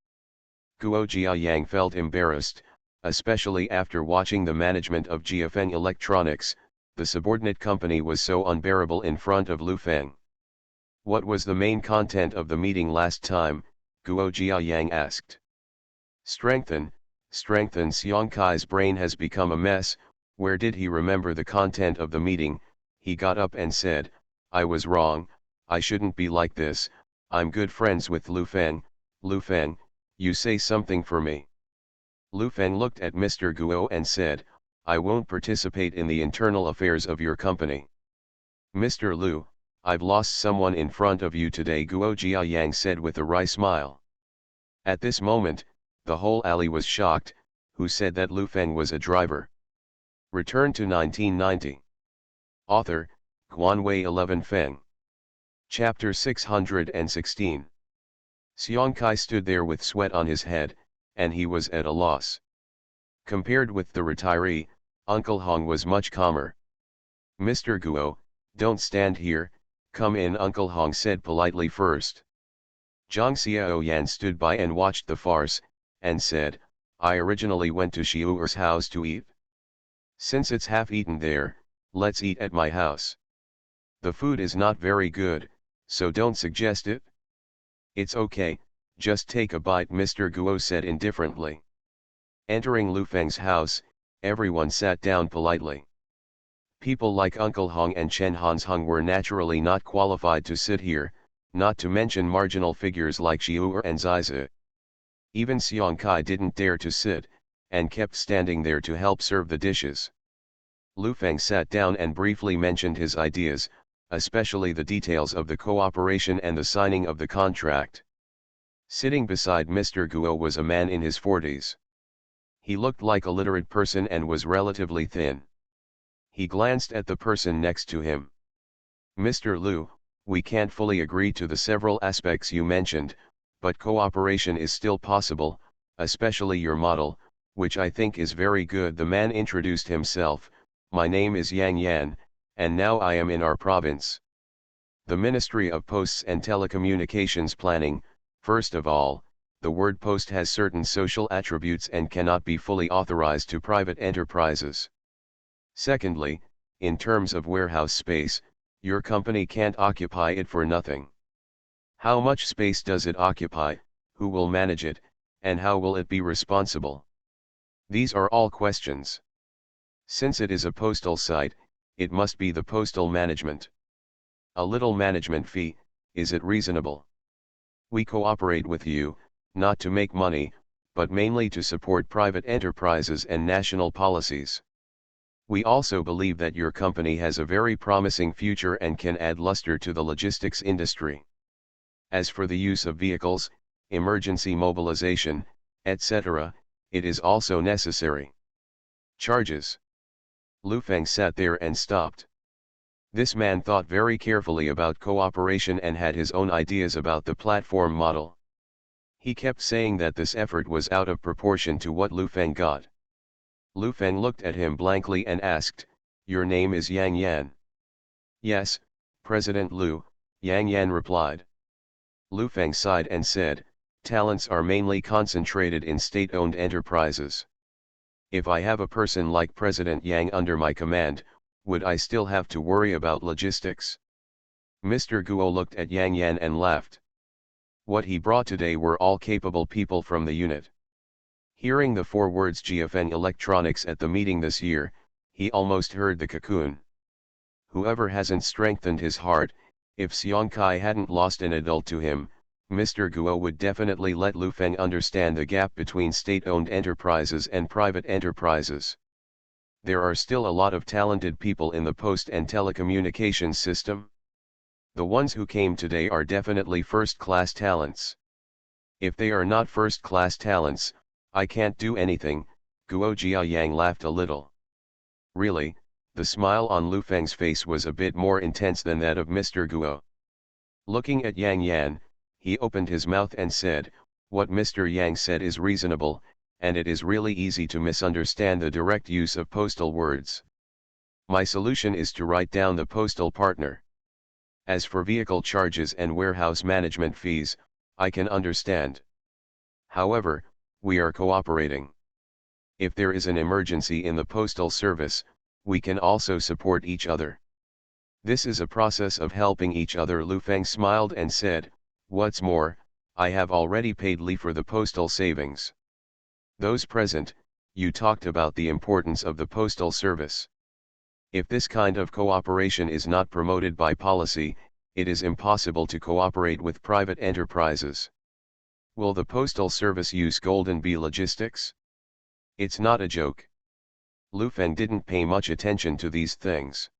Guo Jiayang felt embarrassed, especially after watching the management of Jiafeng Electronics. The subordinate company was so unbearable in front of Lu Feng. "What was the main content of the meeting last time?" Guo Jiayang asked. Strengthen, Xiong Kai's brain has become a mess. Where did he remember the content of the meeting? He got up and said, "I was wrong, I shouldn't be like this, I'm good friends with Lu Feng. Lu Feng, you say something for me." Lu Feng looked at Mr. Guo and said, "I won't participate in the internal affairs of your company." "Mr. Lu, I've lost someone in front of you today," Guo Jiayang said with a wry smile. At this moment, the whole alley was shocked. Who said that Lu Feng was a driver? Return to 1990. Author, Guanwei 11 Feng. Chapter 616. Xiong Kai stood there with sweat on his head, and he was at a loss. Compared with the retiree, Uncle Hong was much calmer. "Mr. Guo, don't stand here, come in," Uncle Hong said politely first. Zhang Xiaoyan stood by and watched the farce, and said, "I originally went to Xiu'er's house to eat. Since it's half-eaten there, let's eat at my house. The food is not very good, so don't suggest it." It's okay, just take a bite, Mr. Guo said indifferently. Entering Lu Feng's house, everyone sat down politely. People like Uncle Hong and Chen Hansheng were naturally not qualified to sit here, not to mention marginal figures like Xiu'er and Zizi. Even Xiong Kai didn't dare to sit, and kept standing there to help serve the dishes. Lu Feng sat down and briefly mentioned his ideas, especially the details of the cooperation and the signing of the contract. Sitting beside Mr. Guo was a man in his 40s. He looked like a literate person and was relatively thin. He glanced at the person next to him. Mr. Lu, we can't fully agree to the several aspects you mentioned, but cooperation is still possible, especially your model, which I think is very good. The man introduced himself. My name is Yang Yan, and now I am in our province. The Ministry of Posts and Telecommunications Planning. First of all, the word post has certain social attributes and cannot be fully authorized to private enterprises. Secondly, in terms of warehouse space, your company can't occupy it for nothing. How much space does it occupy, who will manage it, and how will it be responsible? These are all questions. Since it is a postal site, it must be the postal management. A little management fee, is it reasonable? We cooperate with you, not to make money, but mainly to support private enterprises and national policies. We also believe that your company has a very promising future and can add luster to the logistics industry. As for the use of vehicles, emergency mobilization, etc., it is also necessary. Charges. Lu Feng sat there and stopped. This man thought very carefully about cooperation and had his own ideas about the platform model. He kept saying that this effort was out of proportion to what Lu Feng got. Lu Feng looked at him blankly and asked, "Your name is Yang Yan?" "Yes, President Lu," Yang Yan replied. Lu Feng sighed and said, "Talents are mainly concentrated in state-owned enterprises. If I have a person like President Yang under my command, would I still have to worry about logistics?" Mr. Guo looked at Yang Yan and laughed. What he brought today were all capable people from the unit. Hearing the 4 words GFN Electronics at the meeting this year, he almost heard the cocoon. Whoever hasn't strengthened his heart, if Xiong Kai hadn't lost an adult to him, Mr. Guo would definitely let Lu Feng understand the gap between state-owned enterprises and private enterprises. There are still a lot of talented people in the post and telecommunications system. The ones who came today are definitely first-class talents. If they are not first-class talents, I can't do anything. Guo Jiayang laughed a little. Really, the smile on Lu Feng's face was a bit more intense than that of Mr. Guo. Looking at Yang Yan, he opened his mouth and said, "What Mr. Yang said is reasonable, and it is really easy to misunderstand the direct use of postal words. My solution is to write down the postal partner. As for vehicle charges and warehouse management fees, I can understand. However, we are cooperating. If there is an emergency in the postal service, we can also support each other. This is a process of helping each other." Lu Feng smiled and said, "What's more, I have already paid Li for the postal savings." Those present, you talked about the importance of the postal service. If this kind of cooperation is not promoted by policy, it is impossible to cooperate with private enterprises. Will the postal service use Golden Bee logistics? It's not a joke. Lu Feng didn't pay much attention to these things.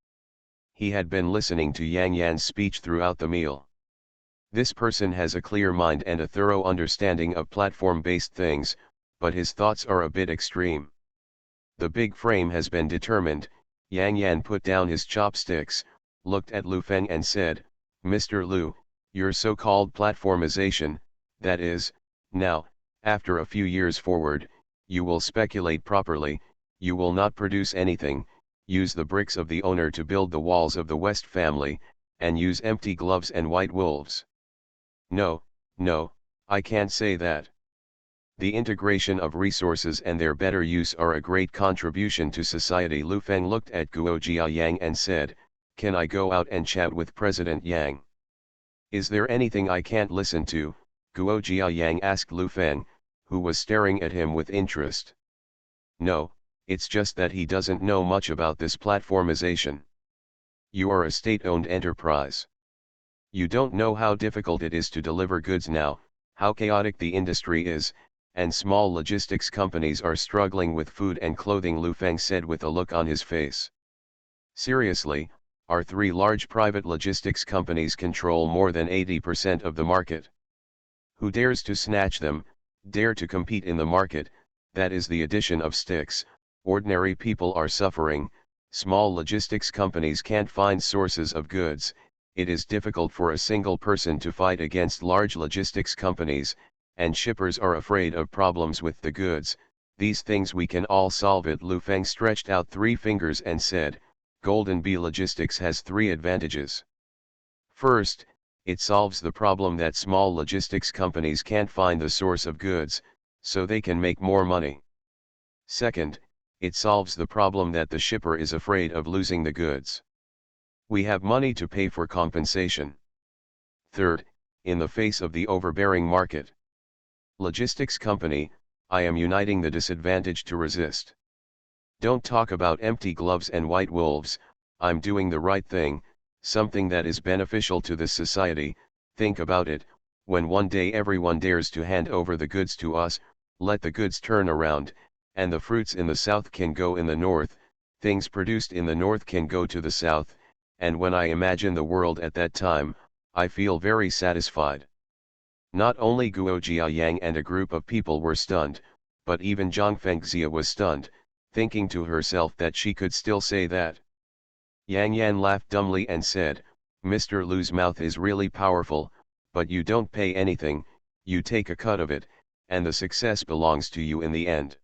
He had been listening to Yang Yan's speech throughout the meal. This person has a clear mind and a thorough understanding of platform-based things, but his thoughts are a bit extreme. The big frame has been determined. Yang Yan put down his chopsticks, looked at Lu Feng and said, "Mr. Lu, your so-called platformization, that is, now, after a few years forward, you will speculate properly, you will not produce anything, use the bricks of the owner to build the walls of the West family, and use empty gloves and white wolves." No, I can't say that. The integration of resources and their better use are a great contribution to society. Lu Feng looked at Guo Jiayang and said, "Can I go out and chat with President Yang? Is there anything I can't listen to?" Guo Jiayang asked Lu Feng, who was staring at him with interest. No, it's just that he doesn't know much about this platformization. You are a state-owned enterprise. You don't know how difficult it is to deliver goods now, how chaotic the industry is, and small logistics companies are struggling with food and clothing, Lu Feng said with a look on his face. Seriously, our three large private logistics companies control more than 80% of the market. Who dares to snatch them, dare to compete in the market? That is the addition of sticks. Ordinary people are suffering, small logistics companies can't find sources of goods, it is difficult for a single person to fight against large logistics companies, and shippers are afraid of problems with the goods. These things we can all solve it. Lu Feng stretched out 3 fingers and said, Golden Bee Logistics has 3 advantages. First, it solves the problem that small logistics companies can't find the source of goods, so they can make more money. Second, it solves the problem that the shipper is afraid of losing the goods. We have money to pay for compensation. Third, in the face of the overbearing market logistics company, I am uniting the disadvantage to resist. Don't talk about empty gloves and white wolves, I'm doing the right thing, something that is beneficial to this society. Think about it, when one day everyone dares to hand over the goods to us, let the goods turn around, and the fruits in the south can go in the north, things produced in the north can go to the south, and when I imagine the world at that time, I feel very satisfied. Not only Guo Jiayang and a group of people were stunned, but even Zhang Fengxia was stunned, thinking to herself that she could still say that. Yang Yan laughed dumbly and said, Mr. Lu's mouth is really powerful, but you don't pay anything, you take a cut of it, and the success belongs to you in the end.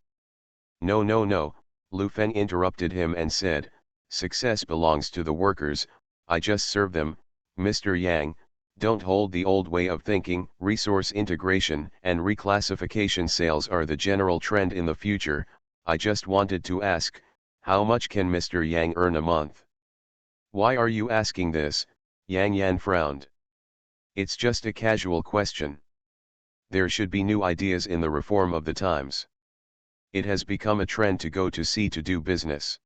No, no, no, Lu Feng interrupted him and said, success belongs to the workers, I just serve them. Mr. Yang, don't hold the old way of thinking. Resource integration and reclassification sales are the general trend in the future. I just wanted to ask, how much can Mr. Yang earn a month? Why are you asking this? Yang Yan frowned. It's just a casual question. There should be new ideas in the reform of the times. It has become a trend to go to sea to do business.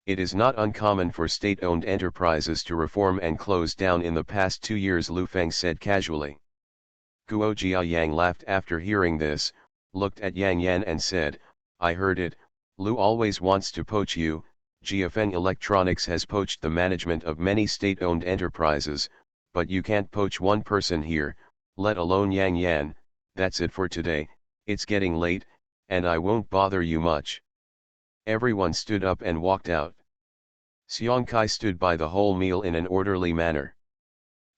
It is not uncommon for state-owned enterprises to reform and close down in the past 2 years, Lu Feng said casually. Guo Jiayang laughed after hearing this, looked at Yang Yan and said, I heard it, Lu always wants to poach you. Jiafeng Electronics has poached the management of many state-owned enterprises, but you can't poach one person here, let alone Yang Yan. That's it for today, it's getting late, and I won't bother you much. Everyone stood up and walked out. Xiong Kai stood by the whole meal in an orderly manner.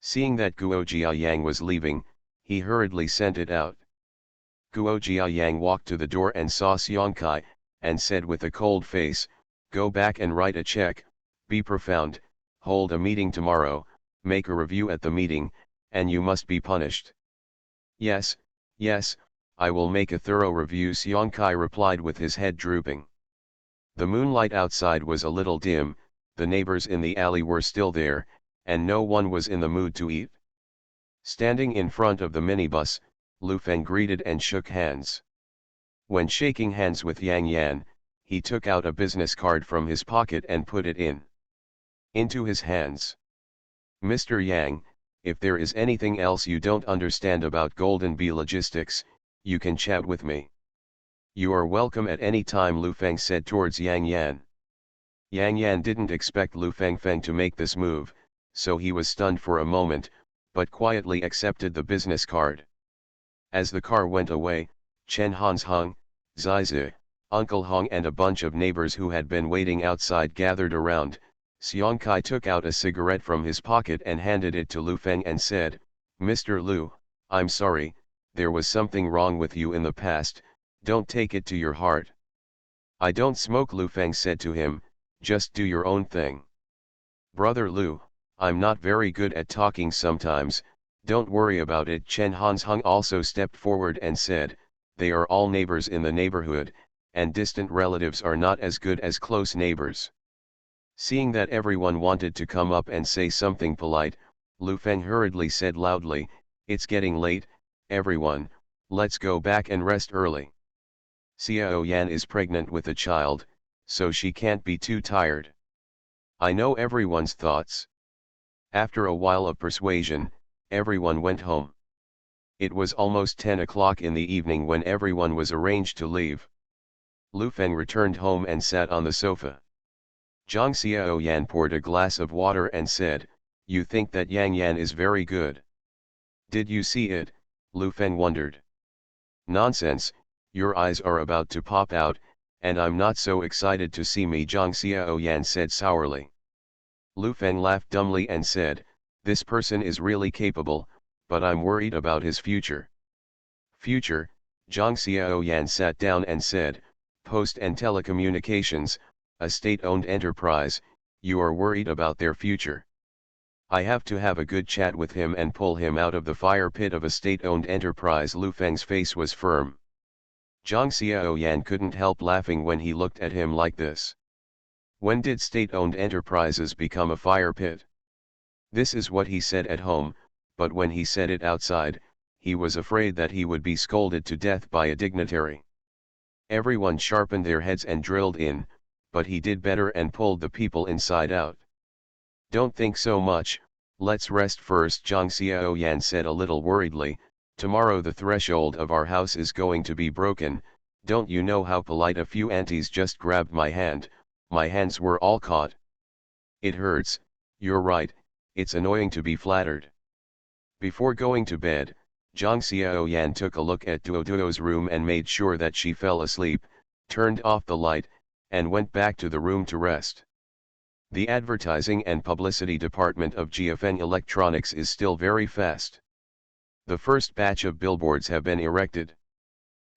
Seeing that Guo Jiayang was leaving, he hurriedly sent it out. Guo Jiayang walked to the door and saw Xiong Kai, and said with a cold face, go back and write a check, be profound, hold a meeting tomorrow, make a review at the meeting, and you must be punished. Yes, yes, I will make a thorough review, Xiong Kai replied with his head drooping. The moonlight outside was a little dim, the neighbors in the alley were still there, and no one was in the mood to eat. Standing in front of the minibus, Lu Feng greeted and shook hands. When shaking hands with Yang Yan, he took out a business card from his pocket and put it into his hands. Mr. Yang, if there is anything else you don't understand about Golden Bee Logistics, you can chat with me. You are welcome at any time, Lu Feng said towards Yang Yan. Yang Yan didn't expect Lu Feng to make this move, so he was stunned for a moment, but quietly accepted the business card. As the car went away, Chen Hans Hung, Zizi, Uncle Hong and a bunch of neighbors who had been waiting outside gathered around. Xiong Kai took out a cigarette from his pocket and handed it to Lu Feng and said, Mr. Lu, I'm sorry, there was something wrong with you in the past, don't take it to your heart. I don't smoke, Lu Feng said to him, just do your own thing. Brother Lu, I'm not very good at talking sometimes, don't worry about it. Chen Hans Hung also stepped forward and said, they are all neighbors in the neighborhood, and distant relatives are not as good as close neighbors. Seeing that everyone wanted to come up and say something polite, Lu Feng hurriedly said loudly, it's getting late, everyone, let's go back and rest early. Xiao Yan is pregnant with a child, so she can't be too tired. I know everyone's thoughts. After a while of persuasion, everyone went home. It was almost 10 o'clock in the evening when everyone was arranged to leave. Lu Feng returned home and sat on the sofa. Zhang Xiaoyan poured a glass of water and said, "You think that Yang Yan is very good. Did you see it?" Lu Feng wondered. "Nonsense, your eyes are about to pop out, and I'm not so excited to see me," Zhang Xiaoyan said sourly. Lu Feng laughed dumbly and said, "This person is really capable, but I'm worried about his future." "Future?" Zhang Xiaoyan sat down and said, "Post and Telecommunications, a state-owned enterprise, you are worried about their future. I have to have a good chat with him and pull him out of the fire pit of a state-owned enterprise." Lu Feng's face was firm. Zhang Xiaoyan couldn't help laughing when he looked at him like this. When did state-owned enterprises become a fire pit? This is what he said at home, but when he said it outside, he was afraid that he would be scolded to death by a dignitary. Everyone sharpened their heads and drilled in, but he did better and pulled the people inside out. "Don't think so much, let's rest first," Zhang Xiaoyan said a little worriedly. "Tomorrow the threshold of our house is going to be broken. Don't you know how polite a few aunties just grabbed my hand, my hands were all caught. It hurts." "You're right, it's annoying to be flattered." Before going to bed, Zhang Xiaoyan took a look at Duoduo's room and made sure that she fell asleep, turned off the light, and went back to the room to rest. The advertising and publicity department of GFN Electronics is still very fast. The first batch of billboards have been erected.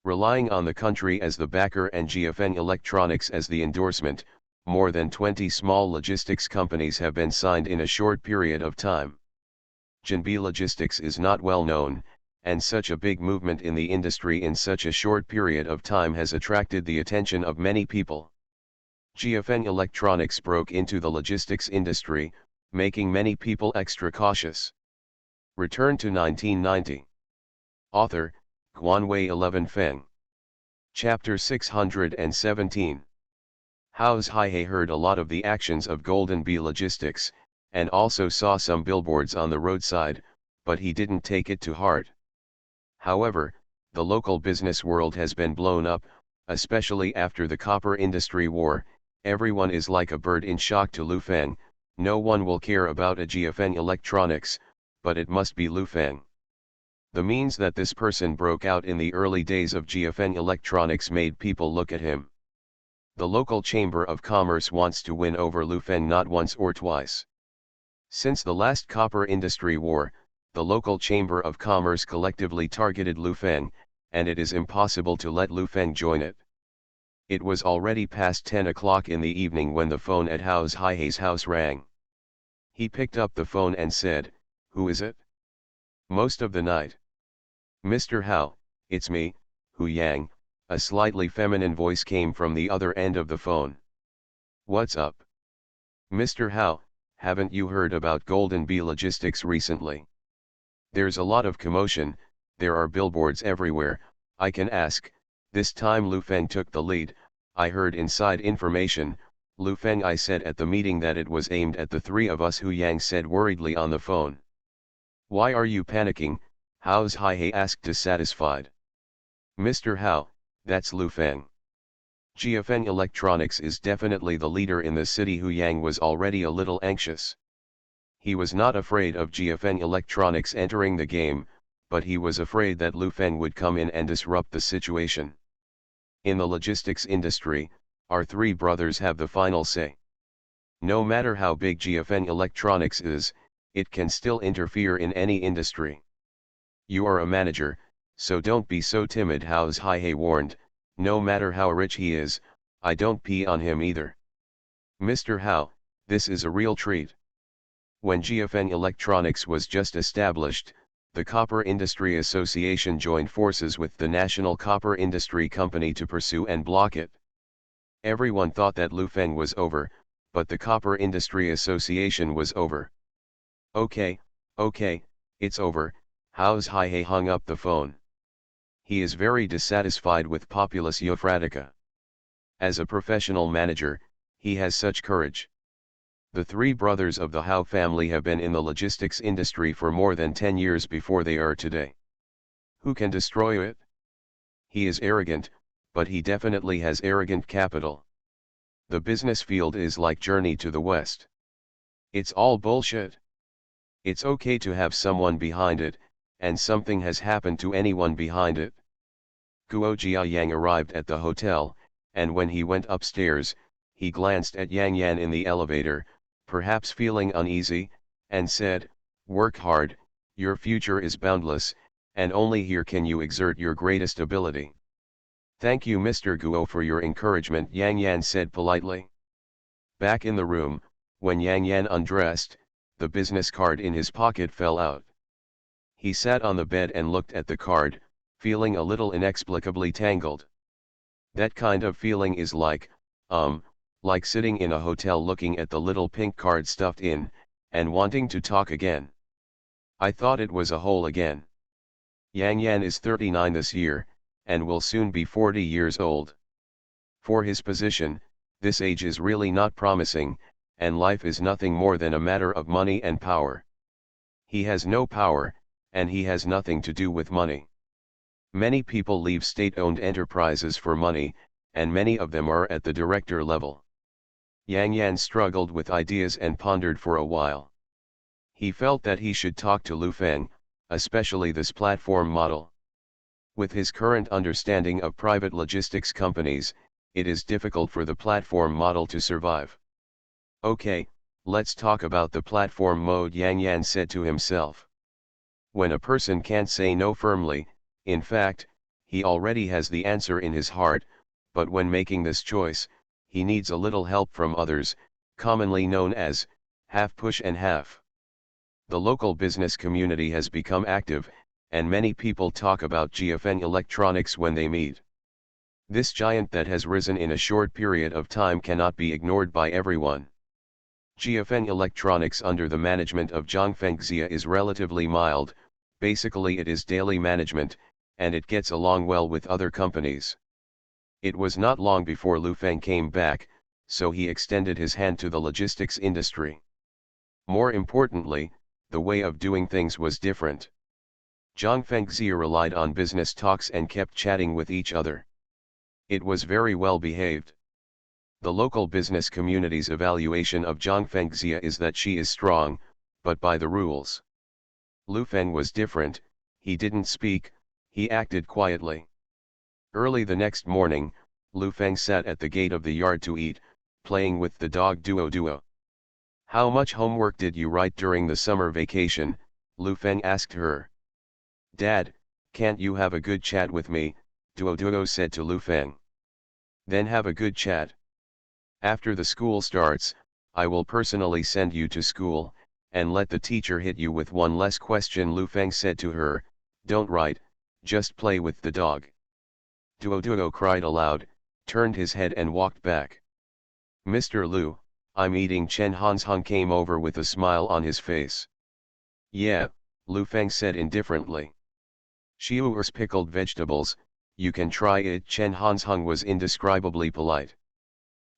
Relying on the country as the backer and GFN Electronics as the endorsement, more than 20 small logistics companies have been signed in a short period of time. Jinbi Logistics is not well known, and such a big movement in the industry in such a short period of time has attracted the attention of many people. GFN Electronics broke into the logistics industry, making many people extra cautious. Return to 1990. Author, Guanwei 11 Feng. Chapter 617. Hao's Haihe heard a lot of the actions of Golden Bee Logistics, and also saw some billboards on the roadside, but he didn't take it to heart. However, the local business world has been blown up, especially after the copper industry war. Everyone is like a bird in shock to Lu Feng. No one will care about a GFN Electronics, but it must be Lu Feng. The means that this person broke out in the early days of GFN Electronics made people look at him. The local Chamber of Commerce wants to win over Lu Feng not once or twice. Since the last copper industry war, the local Chamber of Commerce collectively targeted Lu Feng, and it is impossible to let Lu Feng join it. It was already past 10 o'clock in the evening when the phone at Hao's Haihe's house rang. He picked up the phone and said, "Who is it?" "Most of the night." "Mr. Hao, it's me, Hu Yang," a slightly feminine voice came from the other end of the phone. "What's up?" "Mr. Hao, haven't you heard about Golden Bee Logistics recently? There's a lot of commotion, there are billboards everywhere. I can ask." This time Lu Feng took the lead. "I heard inside information, Lu Feng. I said at the meeting that it was aimed at the three of us," Hu Yang said worriedly on the phone. "Why are you panicking?" Hao's Haihe asked dissatisfied. "Mr. Hao, that's Lu Feng. GFN Electronics is definitely the leader in the city." Hu Yang was already a little anxious. He was not afraid of GFN Electronics entering the game, but he was afraid that Lu Feng would come in and disrupt the situation. In the logistics industry, our three brothers have the final say. No matter how big GFN Electronics is, it can still interfere in any industry. You are a manager, so don't be so timid, Hao's Haihe warned. "No matter how rich he is, I don't pee on him either." "Mr. Hao, this is a real treat." When GFN Electronics was just established, the Copper Industry Association joined forces with the National Copper Industry Company to pursue and block it. Everyone thought that Lu Feng was over, but the Copper Industry Association was over. Okay, it's over," How's He hung up the phone. He is very dissatisfied with Populus Euphratica. As a professional manager, he has such courage. The three brothers of the Howe family have been in the logistics industry for more than 10 years before they are today. Who can destroy it? He is arrogant, but he definitely has arrogant capital. The business field is like Journey to the West. It's all bullshit. It's okay to have someone behind it, and something has happened to anyone behind it. Guo Jiayang arrived at the hotel, and when he went upstairs, he glanced at Yang Yan in the elevator, perhaps feeling uneasy, and said, "Work hard, your future is boundless, and only here can you exert your greatest ability." "Thank you Mr. Guo for your encouragement," Yang Yan said politely. Back in the room, when Yang Yan undressed, the business card in his pocket fell out. He sat on the bed and looked at the card, feeling a little inexplicably tangled. That kind of feeling is like sitting in a hotel looking at the little pink card stuffed in, and wanting to talk again. "I thought it was a hole again." Yang Yan is 39 this year, and will soon be 40 years old. For his position, this age is really not promising, and life is nothing more than a matter of money and power. He has no power, and he has nothing to do with money. Many people leave state-owned enterprises for money, and many of them are at the director level. Yang Yan struggled with ideas and pondered for a while. He felt that he should talk to Lu Feng, especially this platform model. With his current understanding of private logistics companies, it is difficult for the platform model to survive. "Okay, let's talk about the platform mode," Yang Yan said to himself. When a person can't say no firmly, in fact, he already has the answer in his heart, but when making this choice, he needs a little help from others, commonly known as half push and half. The local business community has become active, and many people talk about GFN Electronics when they meet. This giant that has risen in a short period of time cannot be ignored by everyone. GFN Electronics under the management of Zhang Fengxia is relatively mild, basically it is daily management, and it gets along well with other companies. It was not long before Lu Feng came back, so he extended his hand to the logistics industry. More importantly, the way of doing things was different. Zhang Fengxia relied on business talks and kept chatting with each other. It was very well behaved. The local business community's evaluation of Zhang Fengxia is that she is strong, but by the rules. Lu Feng was different, he didn't speak, he acted quietly. Early the next morning, Lu Feng sat at the gate of the yard to eat, playing with the dog Duo Duo. "How much homework did you write during the summer vacation?" Lu Feng asked her. "Dad, can't you have a good chat with me?" Duo Duo said to Lu Feng. "Then have a good chat. After the school starts, I will personally send you to school, and let the teacher hit you with one less question," Lu Feng said to her. "Don't write, just play with the dog." Duo Duo cried aloud, turned his head and walked back. "Mr. Lu, I'm eating." Chen Hansheng came over with a smile on his face. "Yeah," Lu Feng said indifferently. "Xiuer's pickled vegetables, you can try it." Chen Hansheng was indescribably polite.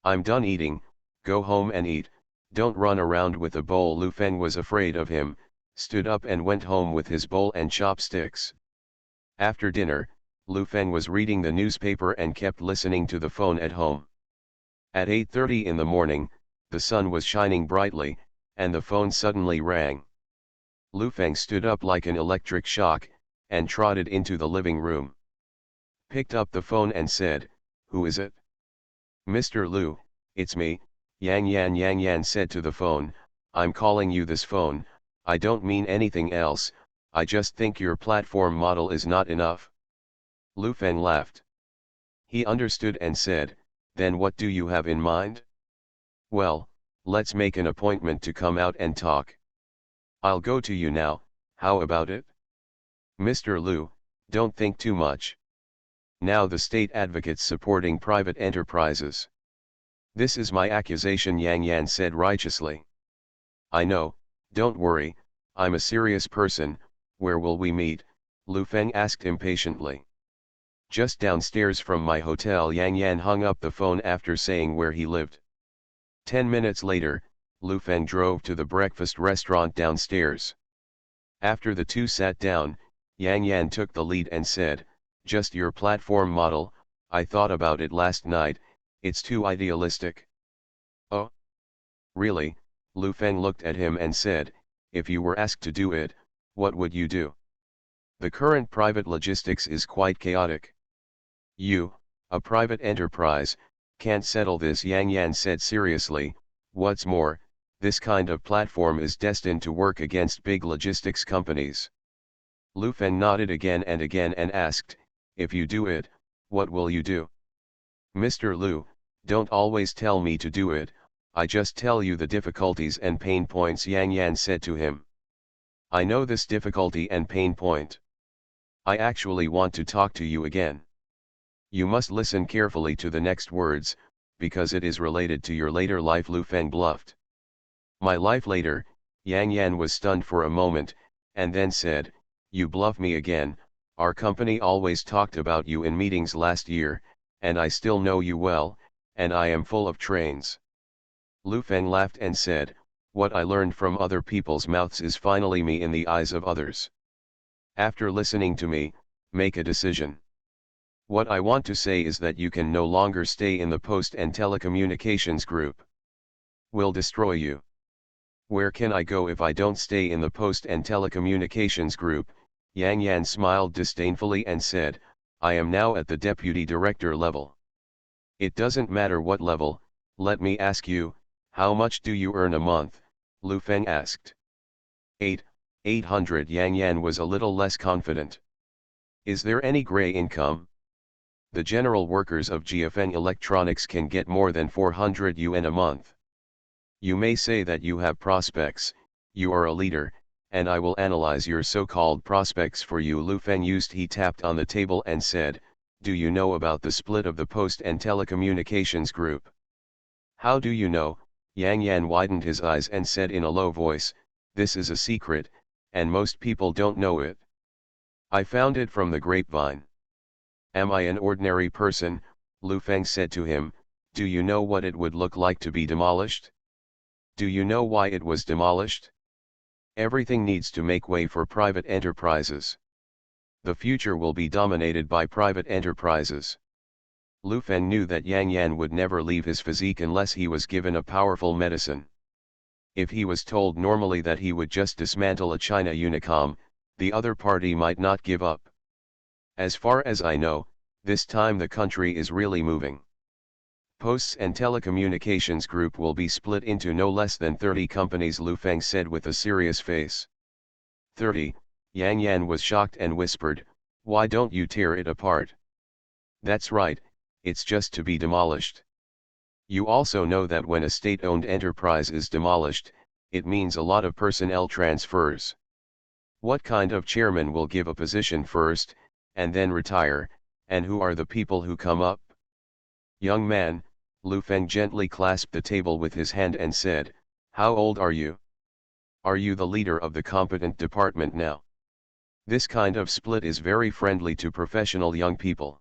"I'm done eating, go home and eat, don't run around with a bowl." Lu Feng was afraid of him, stood up and went home with his bowl and chopsticks. After dinner, Lu Feng was reading the newspaper and kept listening to the phone at home. At 8:30 in the morning, the sun was shining brightly, and the phone suddenly rang. Lu Feng stood up like an electric shock, and trotted into the living room. Picked up the phone and said, "Who is it?" "Mr. Lu, it's me," Yang Yan said to the phone. "I'm calling you this phone, I don't mean anything else, I just think your platform model is not enough." Lu Feng laughed. He understood and said, "Then what do you have in mind?" "Well, let's make an appointment to come out and talk. I'll go to you now, how about it?" "Mr. Lu, don't think too much. Now the state advocates supporting private enterprises." "This is my accusation," Yang Yan said righteously. "I know, don't worry, I'm a serious person, Where will we meet? Lu Feng asked impatiently. Just downstairs from my hotel. Yang Yan hung up the phone after saying where he lived. 10 minutes later, Lu Feng drove to the breakfast restaurant downstairs. After the two sat down, Yang Yan took the lead and said, "Just your platform model, I thought about it last night, it's too idealistic." "Oh? Really?" Lu Feng looked at him and said, "If you were asked to do it, what would you do? The current private logistics is quite chaotic. You, a private enterprise, can't settle this." Yang Yan said seriously, "What's more, this kind of platform is destined to work against big logistics companies." Lu Feng nodded again and asked, "If you do it, what will you do?" "Mr. Lu, don't always tell me to do it, I just tell you the difficulties and pain points," Yang Yan said to him. "I know this difficulty and pain point. I actually want to talk to you again. You must listen carefully to the next words, because it is related to your later life." Lu Feng bluffed. "My life later?" Yang Yan was stunned for a moment, and then said, "You bluff me again, our company always talked about you in meetings last year, and I still know you well, and I am full of trains." Lu Feng laughed and said, "What I learned from other people's mouths is finally me in the eyes of others. After listening to me, make a decision. What I want to say is that you can no longer stay in the Post and Telecommunications Group. Will destroy you. Where can I go if I don't stay in the Post and Telecommunications Group?" Yang Yan smiled disdainfully and said, "I am now at the deputy director level." "It doesn't matter what level, let me ask you, how much do you earn a month?" Lu Feng asked. 800. Yang Yan was a little less confident. "Is there any gray income? The general workers of GFN Electronics can get more than 400 yuan a month. You may say that you have prospects, you are a leader, and I will analyze your so-called prospects for you." Lu Feng he tapped on the table and said, "Do you know about the split of the Post and Telecommunications Group?" "How do you know?" Yang Yan widened his eyes and said in a low voice, "This is a secret, and most people don't know it. I found it from the grapevine." "Am I an ordinary person?" Lu Feng said to him, "Do you know what it would look like to be demolished? Do you know why it was demolished? Everything needs to make way for private enterprises. The future will be dominated by private enterprises." Lu Feng knew that Yang Yan would never leave his physique unless he was given a powerful medicine. If he was told normally that he would just dismantle a China Unicom, the other party might not give up. "As far as I know, this time the country is really moving. Posts and Telecommunications Group will be split into no less than 30 companies," Lu Feng said with a serious face. 30, Yang Yan was shocked and whispered, "Why don't you tear it apart?" "That's right, it's just to be demolished. You also know that when a state-owned enterprise is demolished, it means a lot of personnel transfers. What kind of chairman will give a position first, and then retire, and who are the people who come up?" "Young man," Lu Feng gently clasped the table with his hand and said, "How old are you? Are you the leader of the competent department now? This kind of split is very friendly to professional young people.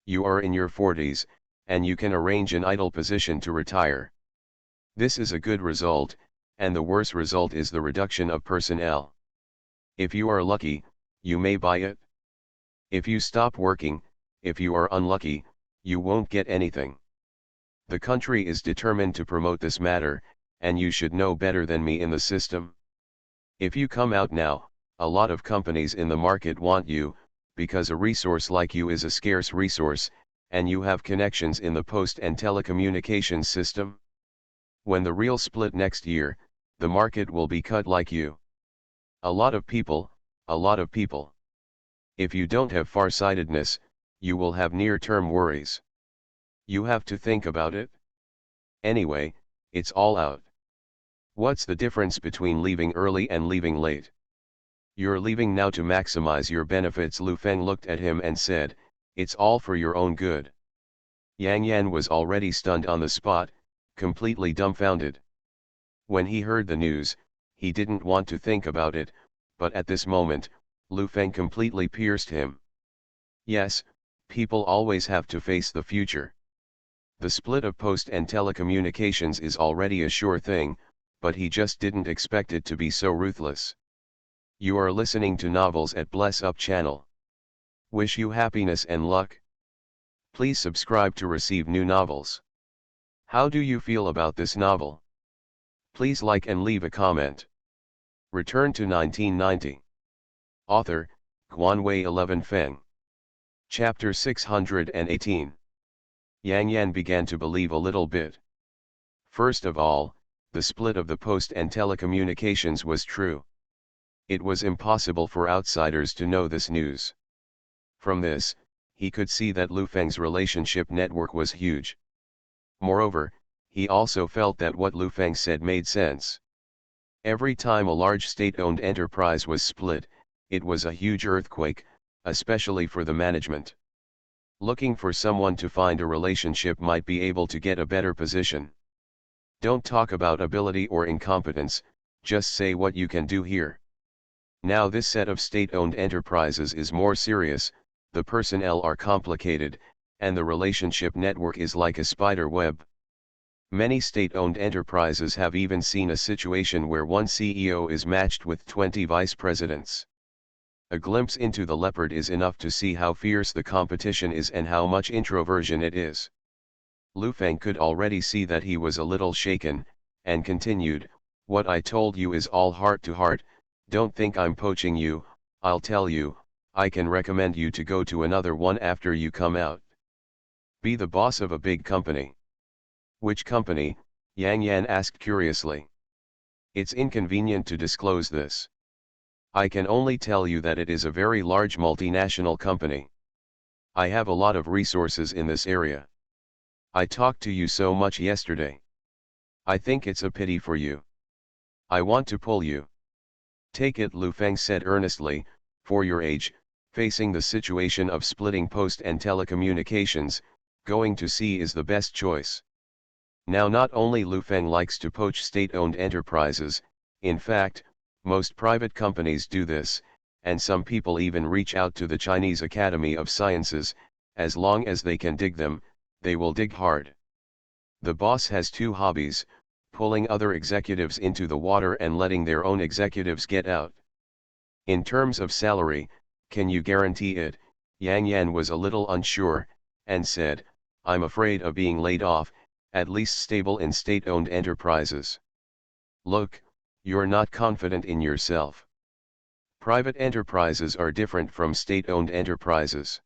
You are in your 40s, and you can arrange an idle position to retire. This is a good result, and the worst result is the reduction of personnel. If you are lucky, you may buy it. If you stop working, if you are unlucky, you won't get anything. The country is determined to promote this matter, and you should know better than me in the system. If you come out now, a lot of companies in the market want you, because a resource like you is a scarce resource, and you have connections in the post and telecommunications system. When the real split next year, the market will be cut like you. A lot of people, a lot of people. If you don't have farsightedness, you will have near-term worries. You have to think about it. Anyway, it's all out. What's the difference between leaving early and leaving late? You're leaving now to maximize your benefits." Lu Feng looked at him and said, "It's all for your own good." Yang Yan was already stunned on the spot, completely dumbfounded. When he heard the news, he didn't want to think about it, but at this moment, Lu Feng completely pierced him. Yes, people always have to face the future. The split of post and telecommunications is already a sure thing, but he just didn't expect it to be so ruthless. You are listening to Novels at Bless Up channel. Wish you happiness and luck. Please subscribe to receive new novels. How do you feel about this novel? Please like and leave a comment. Return to 1990. Author, Guanwei 11 Feng. Chapter 618. Yang Yan began to believe a little bit. First of all, the split of the post and telecommunications was true. It was impossible for outsiders to know this news. From this, he could see that Lu Feng's relationship network was huge. Moreover, he also felt that what Lu Feng said made sense. Every time a large state-owned enterprise was split, it was a huge earthquake, especially for the management. Looking for someone to find a relationship might be able to get a better position. Don't talk about ability or incompetence, just say what you can do here. Now this set of state-owned enterprises is more serious, the personnel are complicated, and the relationship network is like a spider web. Many state-owned enterprises have even seen a situation where one CEO is matched with 20 vice presidents. A glimpse into the leopard is enough to see how fierce the competition is and how much introversion it is. Lu Feng could already see that he was a little shaken, and continued, "What I told you is all heart to heart, don't think I'm poaching you, I'll tell you, I can recommend you to go to another one after you come out. Be the boss of a big company." "Which company?" Yang Yan asked curiously. "It's inconvenient to disclose this. I can only tell you that it is a very large multinational company. I have a lot of resources in this area. I talked to you so much yesterday. I think it's a pity for you. I want to pull you. Take it," Lu Feng said earnestly, "for your age, facing the situation of splitting post and telecommunications, going to sea is the best choice." Now not only Lu Feng likes to poach state-owned enterprises, in fact, most private companies do this, and some people even reach out to the Chinese Academy of Sciences. As long as they can dig them, they will dig hard. The boss has two hobbies: pulling other executives into the water and letting their own executives get out. In terms of salary, can you guarantee it? Yang Yan was a little unsure, and said, "I'm afraid of being laid off, at least stable in state-owned enterprises." "Look, you're not confident in yourself. Private enterprises are different from state-owned enterprises.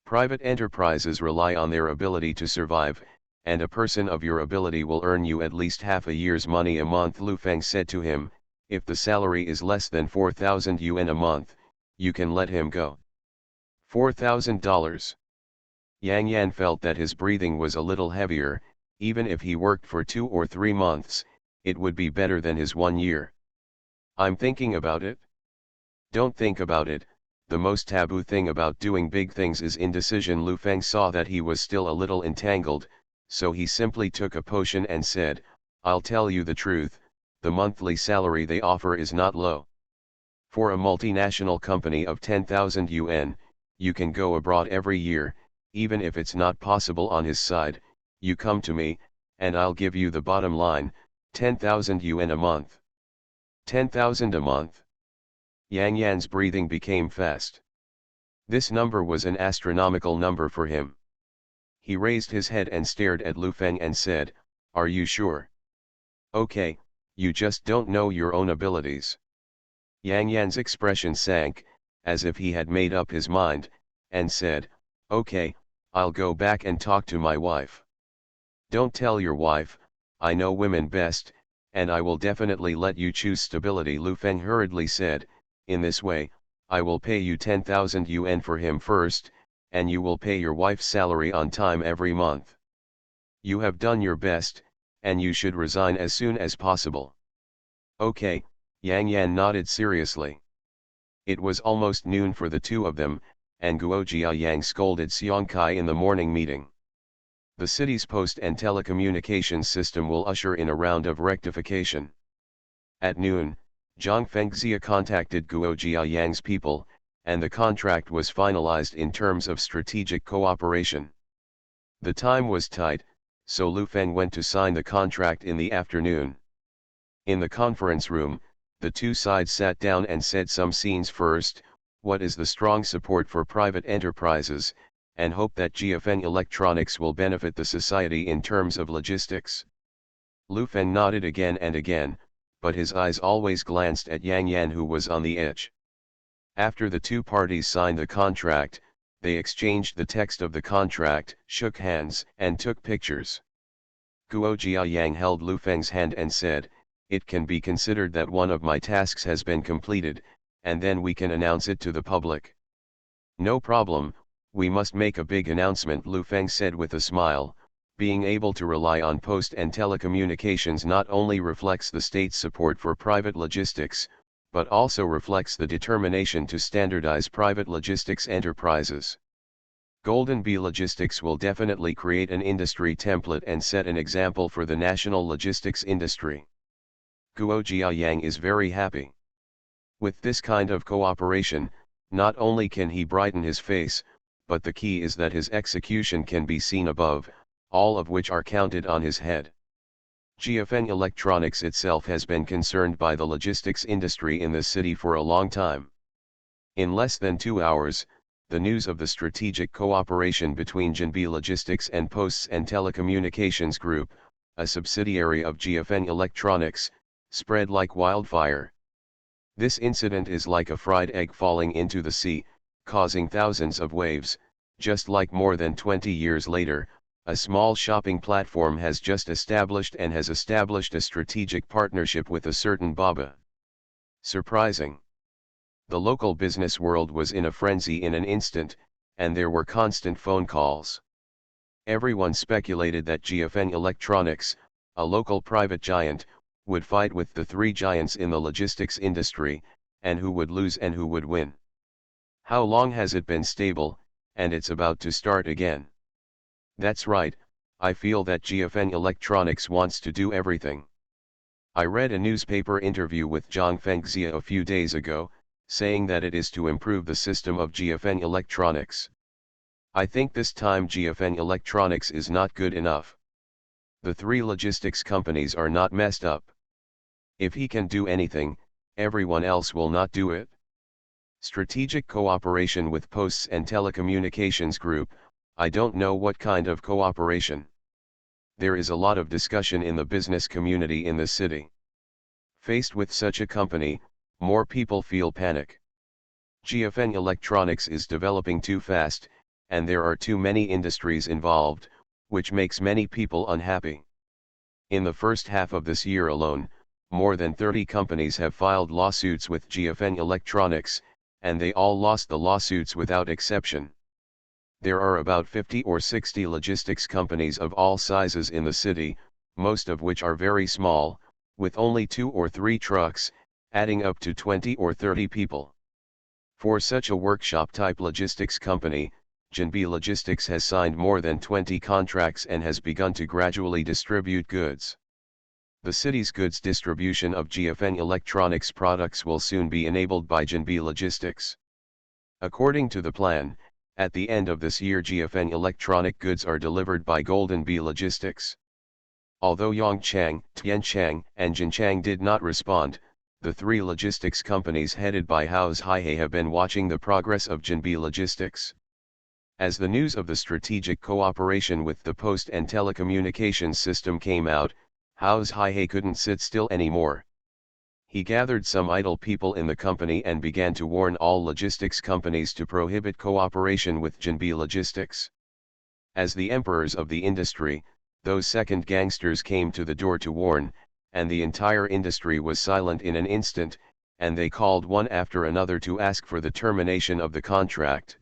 Private enterprises rely on their ability to survive, and a person of your ability will earn you at least half a year's money a month," Lu Feng said to him. "If the salary is less than 4,000 yuan a month, you can let him go." $4,000. Yang Yan felt that his breathing was a little heavier. Even if he worked for 2 or 3 months, it would be better than his 1 year. "I'm thinking about it." "Don't think about it. The most taboo thing about doing big things is indecision." Lu Feng saw that he was still a little entangled, so he simply took a potion and said, "I'll tell you the truth, the monthly salary they offer is not low. For a multinational company of 10,000 yuan, you can go abroad every year. Even if it's not possible on his side, you come to me, and I'll give you the bottom line, 10,000 yuan a month." 10,000 a month. Yang Yan's breathing became fast. This number was an astronomical number for him. He raised his head and stared at Lu Feng and said, "Are you sure?" "Okay, you just don't know your own abilities." Yang Yan's expression sank, as if he had made up his mind, and said, "Okay, I'll go back and talk to my wife." "Don't tell your wife, I know women best, and I will definitely let you choose stability," Lu Feng hurriedly said. "In this way, I will pay you 10,000 yuan for him first, and you will pay your wife's salary on time every month. You have done your best, and you should resign as soon as possible." "Okay," Yang Yan nodded seriously. It was almost noon for the two of them, and Guo Jiayang scolded Xiang Kai in the morning meeting. The city's post and telecommunications system will usher in a round of rectification. At noon, Zhang Fengxia contacted Guo Jiayang's people, and the contract was finalized in terms of strategic cooperation. The time was tight, so Lu Feng went to sign the contract in the afternoon. In the conference room, the two sides sat down and said some scenes first, what is the strong support for private enterprises, and hope that GFN Electronics will benefit the society in terms of logistics. Lu Feng nodded again and again, but his eyes always glanced at Yang Yan, who was on the edge. After the two parties signed the contract, they exchanged the text of the contract, shook hands, and took pictures. Guo Jiayang held Lu Feng's hand and said, "It can be considered that one of my tasks has been completed, and then we can announce it to the public." "No problem, we must make a big announcement," Lu Feng said with a smile. Being able to rely on post and telecommunications not only reflects the state's support for private logistics, but also reflects the determination to standardize private logistics enterprises. Golden Bee Logistics will definitely create an industry template and set an example for the national logistics industry. Guo Jiayang is very happy. With this kind of cooperation, not only can he brighten his face, but the key is that his execution can be seen above, all of which are counted on his head. GFN Electronics itself has been concerned by the logistics industry in the city for a long time. In less than 2 hours, the news of the strategic cooperation between Jinbi Logistics and Posts and Telecommunications Group, a subsidiary of GFN Electronics, spread like wildfire. This incident is like a fried egg falling into the sea, causing thousands of waves. Just like more than 20 years later, a small shopping platform has just established a strategic partnership with a certain Baba. Surprising. The local business world was in a frenzy in an instant, and there were constant phone calls. Everyone speculated that GFN Electronics, a local private giant, would fight with the three giants in the logistics industry, and who would lose and who would win. How long has it been stable, and it's about to start again? That's right, I feel that GFN Electronics wants to do everything. I read a newspaper interview with Zhang Fengxia a few days ago, saying that it is to improve the system of GFN Electronics. I think this time GFN Electronics is not good enough. The three logistics companies are not messed up. If he can do anything, everyone else will not do it. Strategic cooperation with Posts and Telecommunications Group, I don't know what kind of cooperation. There is a lot of discussion in the business community in the city. Faced with such a company, more people feel panic. GFN Electronics is developing too fast, and there are too many industries involved, which makes many people unhappy. In the first half of this year alone, more than 30 companies have filed lawsuits with GFN Electronics, and they all lost the lawsuits without exception. There are about 50 or 60 logistics companies of all sizes in the city, most of which are very small, with only 2 or 3 trucks, adding up to 20 or 30 people. For such a workshop-type logistics company, Jinbi Logistics has signed more than 20 contracts and has begun to gradually distribute goods. The city's goods distribution of GFN Electronics products will soon be enabled by Jinbi Logistics. According to the plan, at the end of this year GFN electronic goods are delivered by Golden Bee Logistics. Although Yongchang, Tianchang, and Jinchang did not respond, the three logistics companies headed by Hao's Haihei have been watching the progress of Jinbi Logistics. As the news of the strategic cooperation with the post and telecommunications system came out, Hao's Haihei couldn't sit still anymore. He gathered some idle people in the company and began to warn all logistics companies to prohibit cooperation with Jinbi Logistics. As the emperors of the industry, those second gangsters came to the door to warn, and the entire industry was silent in an instant, and they called one after another to ask for the termination of the contract.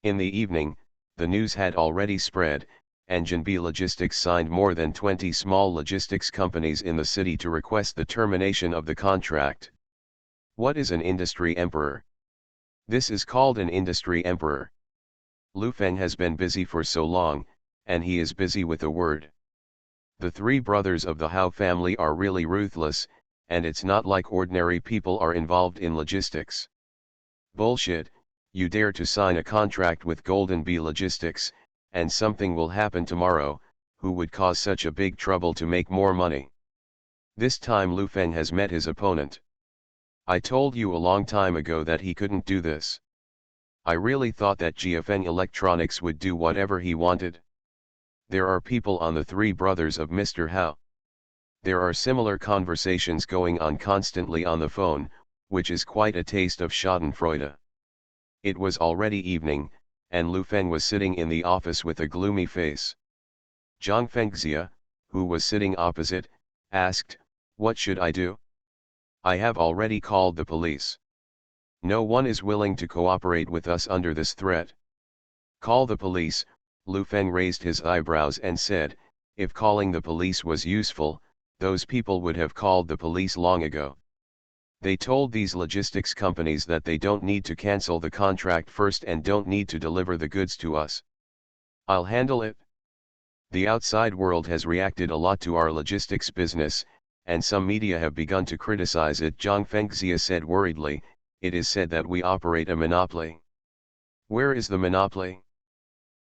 In the evening, the news had already spread, and Jinbi Logistics signed more than 20 small logistics companies in the city to request the termination of the contract. What is an industry emperor? This is called an industry emperor. Lu Feng has been busy for so long, and he is busy with a word. The three brothers of the Hao family are really ruthless, and it's not like ordinary people are involved in logistics. Bullshit, you dare to sign a contract with Golden Bee Logistics, and something will happen tomorrow, who would cause such a big trouble to make more money? This time Lu Feng has met his opponent. I told you a long time ago that he couldn't do this. I really thought that GFN Electronics would do whatever he wanted. There are people on the three brothers of Mr. Hao. There are similar conversations going on constantly on the phone, which is quite a taste of schadenfreude. It was already evening, and Lu Feng was sitting in the office with a gloomy face. Zhang Fengxia, who was sitting opposite, asked, "What should I do? I have already called the police. No one is willing to cooperate with us under this threat." "Call the police," Lu Feng raised his eyebrows and said, "If calling the police was useful, those people would have called the police long ago. They told these logistics companies that they don't need to cancel the contract first and don't need to deliver the goods to us. I'll handle it." The outside world has reacted a lot to our logistics business, and some media have begun to criticize it. Zhang Fengxia said worriedly, "It is said that we operate a monopoly." Where is the monopoly?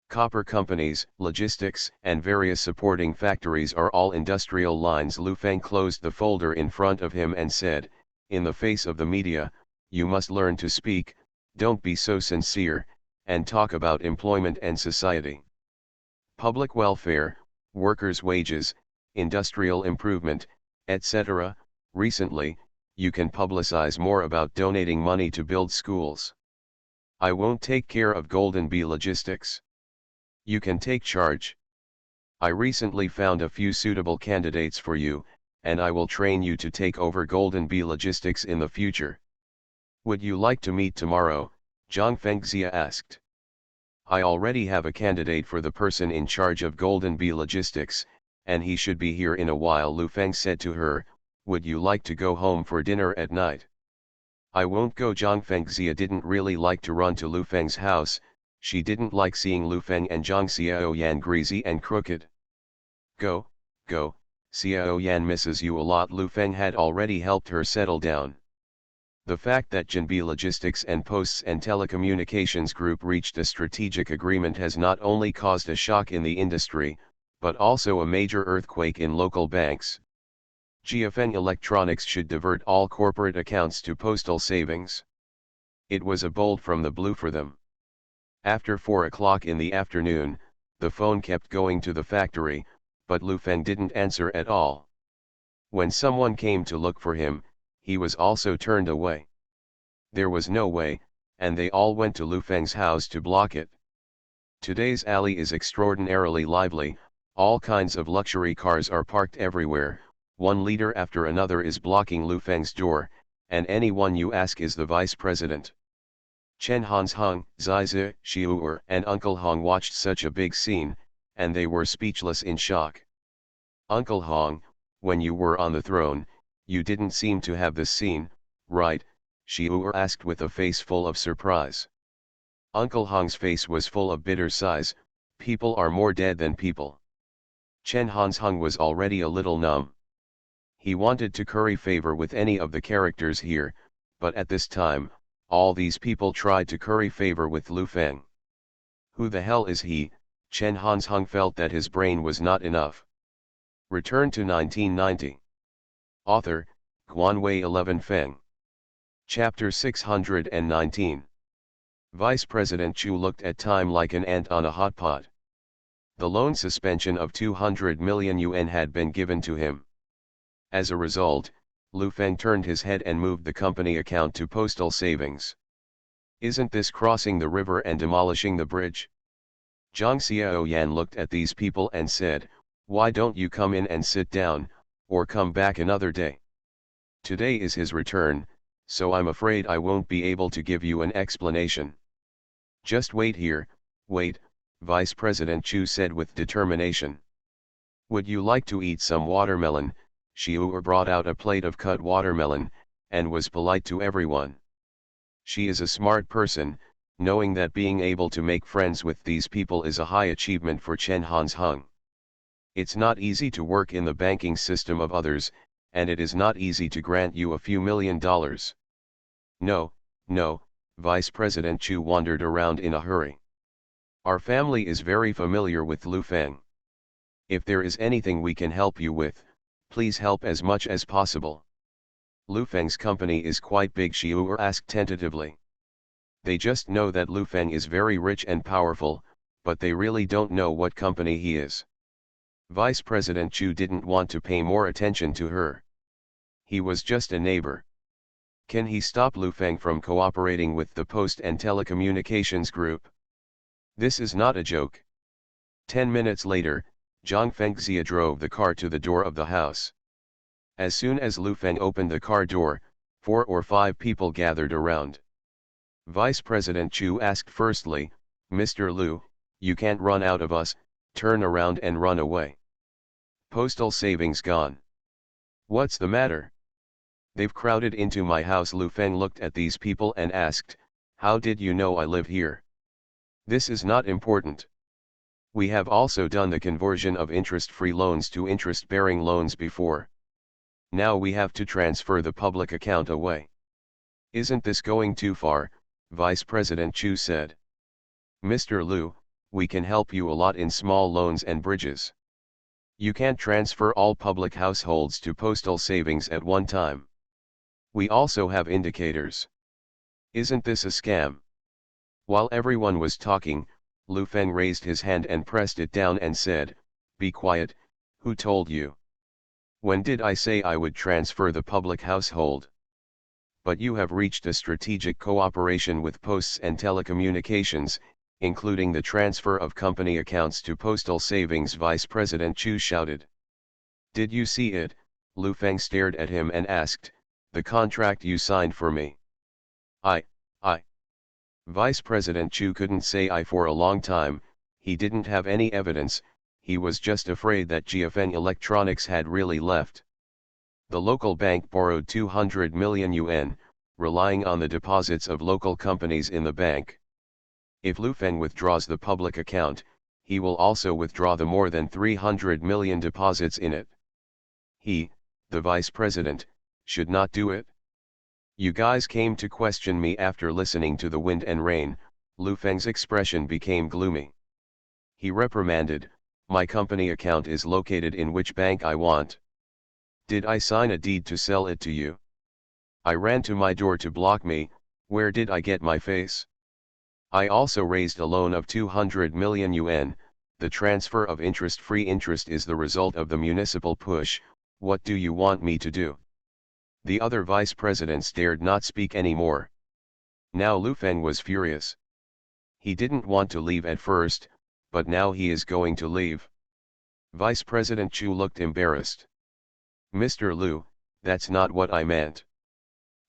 Copper companies, logistics, and various supporting factories are all industrial lines. Lu Feng closed the folder in front of him and said, "In the face of the media, you must learn to speak, don't be so sincere, and talk about employment and society. Public welfare, workers' wages, industrial improvement, etc. Recently, you can publicize more about donating money to build schools. I won't take care of Golden Bee Logistics. You can take charge. I recently found a few suitable candidates for you, and I will train you to take over Golden Bee Logistics in the future. Would you like to meet tomorrow?" Zhang Fengxia asked. "I already have a candidate for the person in charge of Golden Bee Logistics, and he should be here in a while." Lu Feng said to her, "Would you like to go home for dinner at night?" "I won't go." Zhang Fengxia didn't really like to run to Lu Feng's house. She didn't like seeing Lu Feng and Zhang Xiaoyan greasy and crooked. Go, Xiaoyan misses you a lot." Lu Feng had already helped her settle down. The fact that Jinbi Logistics and Posts and Telecommunications Group reached a strategic agreement has not only caused a shock in the industry, but also a major earthquake in local banks. GFN Electronics should divert all corporate accounts to postal savings. It was a bolt from the blue for them. After 4 o'clock in the afternoon, the phone kept going to the factory, but Lu Feng didn't answer at all. When someone came to look for him, he was also turned away. There was no way, and they all went to Lu Feng's house to block it. Today's alley is extraordinarily lively. All kinds of luxury cars are parked everywhere. One leader after another is blocking Lu Feng's door, and anyone you ask is the vice president. Chen Hansheng, Zizi, Xiu'er, and Uncle Hong watched such a big scene, and they were speechless in shock. "Uncle Hong, when you were on the throne, you didn't seem to have this scene, right?" Xiu'er asked with a face full of surprise. Uncle Hong's face was full of bitter sighs. "People are more dead than people." Chen Hansheng was already a little numb. He wanted to curry favor with any of the characters here, but at this time, all these people tried to curry favor with Lu Feng. Who the hell is he? Chen Hansheng felt that his brain was not enough. Return to 1990. Author, Guanwei 11 Feng. Chapter 619. Vice President Chu looked at time like an ant on a hot pot. The loan suspension of 200 million yuan had been given to him. As a result, Lu Feng turned his head and moved the company account to postal savings. Isn't this crossing the river and demolishing the bridge? Zhang Xiaoyan looked at these people and said, "Why don't you come in and sit down, or come back another day? Today is his return, so I'm afraid I won't be able to give you an explanation." "Just wait here, wait," Vice President Chu said with determination. "Would you like to eat some watermelon?" Xiu'er brought out a plate of cut watermelon, and was polite to everyone. She is a smart person, knowing that being able to make friends with these people is a high achievement for Chen Hansheng. It's not easy to work in the banking system of others, and it is not easy to grant you a few $1,000,000. No, no, Vice President Chu wandered around in a hurry. Our family is very familiar with Lu Feng. If there is anything we can help you with, please help as much as possible. Lu Feng's company is quite big, Xiu asked tentatively. They just know that Lu Feng is very rich and powerful, but they really don't know what company he is. Vice President Chu didn't want to pay more attention to her. He was just a neighbor. Can he stop Lu Feng from cooperating with the Post and Telecommunications Group? This is not a joke. 10 minutes later, Zhang Fengxia drove the car to the door of the house. As soon as Lu Feng opened the car door, 4 or 5 people gathered around. Vice President Chu asked firstly, "Mr. Lu, you can't run out of us, turn around and run away. Postal savings gone. What's the matter? They've crowded into my house." Lu Feng looked at these people and asked, "How did you know I live here? This is not important. We have also done the conversion of interest-free loans to interest-bearing loans before. Now we have to transfer the public account away. Isn't this going too far?" Vice President Chu said. "Mr. Lu, we can help you a lot in small loans and bridges. You can't transfer all public households to postal savings at one time. We also have indicators. Isn't this a scam?" While everyone was talking, Lu Feng raised his hand and pressed it down and said, "Be quiet, who told you? When did I say I would transfer the public household? But you have reached a strategic cooperation with Posts and Telecommunications, including the transfer of company accounts to postal savings," Vice President Chu shouted. "Did you see it?" Lu Feng stared at him and asked, "The contract you signed for me?" I. Vice President Chu couldn't say I for a long time. He didn't have any evidence, he was just afraid that GFN Electronics had really left. The local bank borrowed 200 million yuan, relying on the deposits of local companies in the bank. If Lu Feng withdraws the public account, he will also withdraw the more than 300 million deposits in it. He, the vice president, should not do it. "You guys came to question me after listening to the wind and rain." Lu Feng's expression became gloomy. He reprimanded, "My company account is located in which bank I want. Did I sign a deed to sell it to you? I ran to my door to block me, where did I get my face? I also raised a loan of 200 million yuan, the transfer of interest-free interest is the result of the municipal push, what do you want me to do?" The other vice presidents dared not speak anymore. Now Lu Feng was furious. He didn't want to leave at first, but now he is going to leave. Vice President Chu looked embarrassed. "Mr. Lu, that's not what I meant.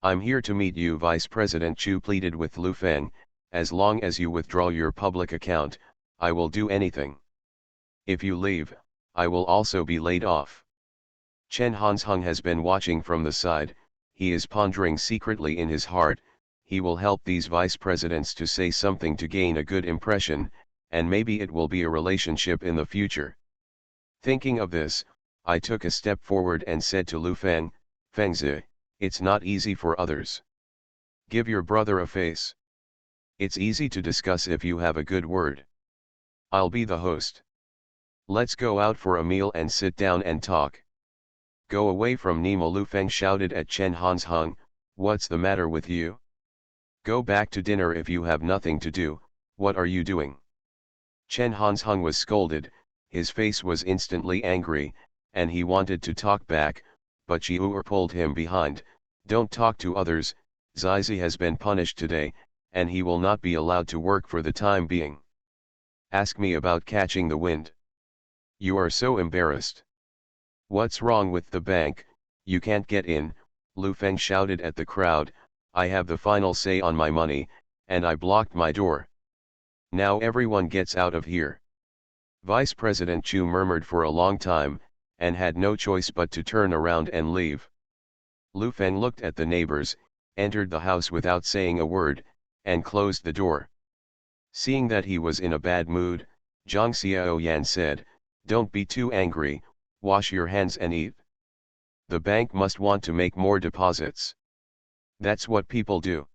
I'm here to meet you." Vice President Chu pleaded with Lu Feng, "As long as you withdraw your public account, I will do anything. If you leave, I will also be laid off." Chen Hansheng has been watching from the side. He is pondering secretly in his heart, he will help these vice presidents to say something to gain a good impression, and maybe it will be a relationship in the future. Thinking of this, I took a step forward and said to Lu Feng, "Fengzi, it's not easy for others. Give your brother a face. It's easy to discuss if you have a good word. I'll be the host. Let's go out for a meal and sit down and talk." "Go away from Nemo," Lu Feng shouted at Chen Hansheng, "what's the matter with you? Go back to dinner if you have nothing to do, what are you doing?" Chen Hansheng was scolded, his face was instantly angry, and he wanted to talk back, but Xiu pulled him behind, "Don't talk to others, Zizi has been punished today, and he will not be allowed to work for the time being. Ask me about catching the wind. You are so embarrassed. What's wrong with the bank, you can't get in?" Lu Feng shouted at the crowd, "I have the final say on my money, and I blocked my door. Now everyone gets out of here." Vice President Chu murmured for a long time, and had no choice but to turn around and leave. Lu Feng looked at the neighbors, entered the house without saying a word, and closed the door. Seeing that he was in a bad mood, Zhang Xiaoyan said, "Don't be too angry, wash your hands and eat." The bank must want to make more deposits. That's what people do.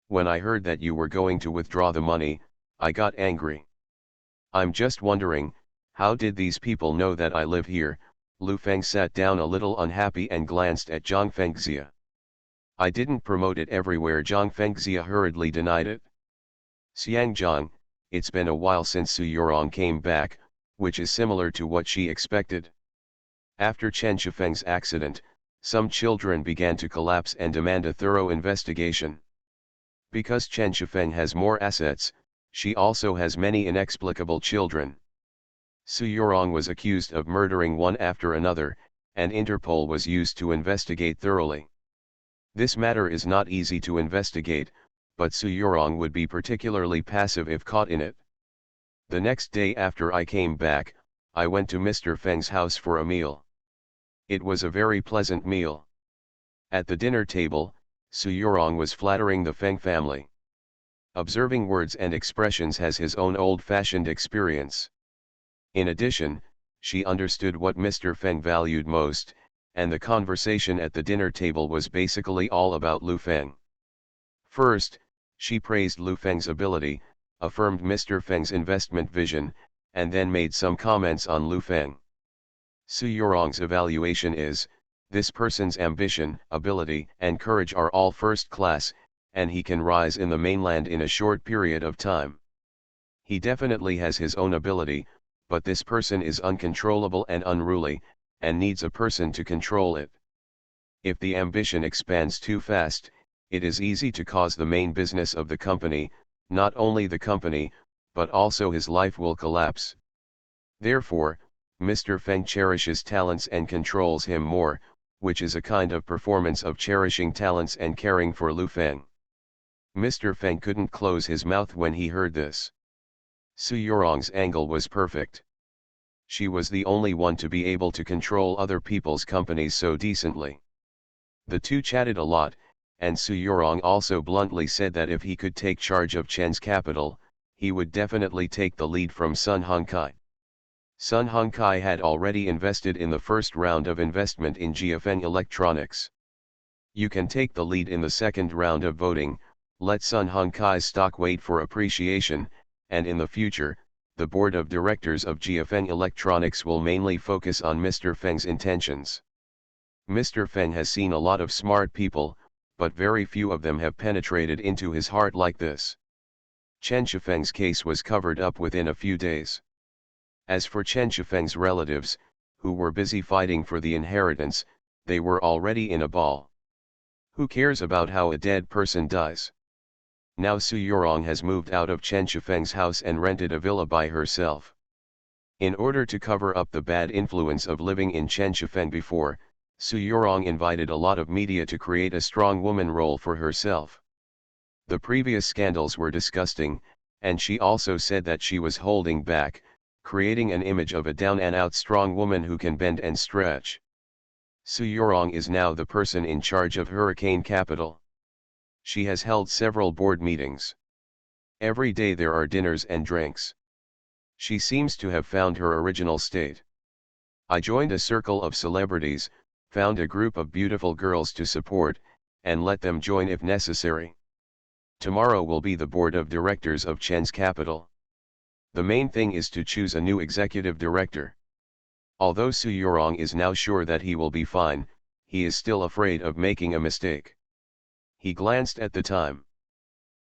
When I heard that you were going to withdraw the money, I got angry. I'm just wondering, how did these people know that I live here? Lu Feng sat down a little unhappy and glanced at Zhang Fengxia. I didn't promote it everywhere. Zhang Fengxia hurriedly denied it. Xiang Zhang, it's been a while since Su Yurong came back, which is similar to what she expected. After Chen Shifeng's accident, some children began to collapse and demand a thorough investigation. Because Chen Shifeng has more assets, she also has many inexplicable children. Su Yurong was accused of murdering one after another, and Interpol was used to investigate thoroughly. This matter is not easy to investigate, but Su Yurong would be particularly passive if caught in it. The next day after I came back, I went to Mr. Feng's house for a meal. It was a very pleasant meal. At the dinner table, Su Yurong was flattering the Feng family. Observing words and expressions has his own old-fashioned experience. In addition, she understood what Mr. Feng valued most, and the conversation at the dinner table was basically all about Lu Feng. First, she praised Lu Feng's ability, affirmed Mr. Feng's investment vision, and then made some comments on Lu Feng. Su Yurong's evaluation is, this person's ambition, ability, and courage are all first class, and he can rise in the mainland in a short period of time. He definitely has his own ability, but this person is uncontrollable and unruly, and needs a person to control it. If the ambition expands too fast, it is easy to cause the main business of the company, not only the company, but also his life will collapse. Therefore, Mr. Feng cherishes talents and controls him more, which is a kind of performance of cherishing talents and caring for Lu Feng. Mr. Feng couldn't close his mouth when he heard this. Su Yurong's angle was perfect. She was the only one to be able to control other people's companies so decently. The two chatted a lot, and Su Yurong also bluntly said that if he could take charge of Chen's capital, he would definitely take the lead from Sun Hongkai. Sun Hongkai had already invested in the first round of investment in Jiafeng Electronics. You can take the lead in the second round of voting, let Sun Hongkai's stock wait for appreciation, and in the future, the board of directors of Jiafeng Electronics will mainly focus on Mr. Feng's intentions. Mr. Feng has seen a lot of smart people, but very few of them have penetrated into his heart like this. Chen Shifeng's case was covered up within a few days. As for Chen Shifeng's relatives, who were busy fighting for the inheritance, they were already in a ball. Who cares about how a dead person dies? Now Su Yurong has moved out of Chen Shifeng's house and rented a villa by herself. In order to cover up the bad influence of living in Chen Shifeng before, Su Yurong invited a lot of media to create a strong woman role for herself. The previous scandals were disgusting, and she also said that she was holding back, creating an image of a down-and-out strong woman who can bend and stretch. Su Yurong is now the person in charge of Hurricane Capital. She has held several board meetings. Every day there are dinners and drinks. She seems to have found her original state. I joined a circle of celebrities, found a group of beautiful girls to support, and let them join if necessary. Tomorrow will be the board of directors of Chen's Capital. The main thing is to choose a new executive director. Although Su Yurong is now sure that he will be fine, he is still afraid of making a mistake. He glanced at the time.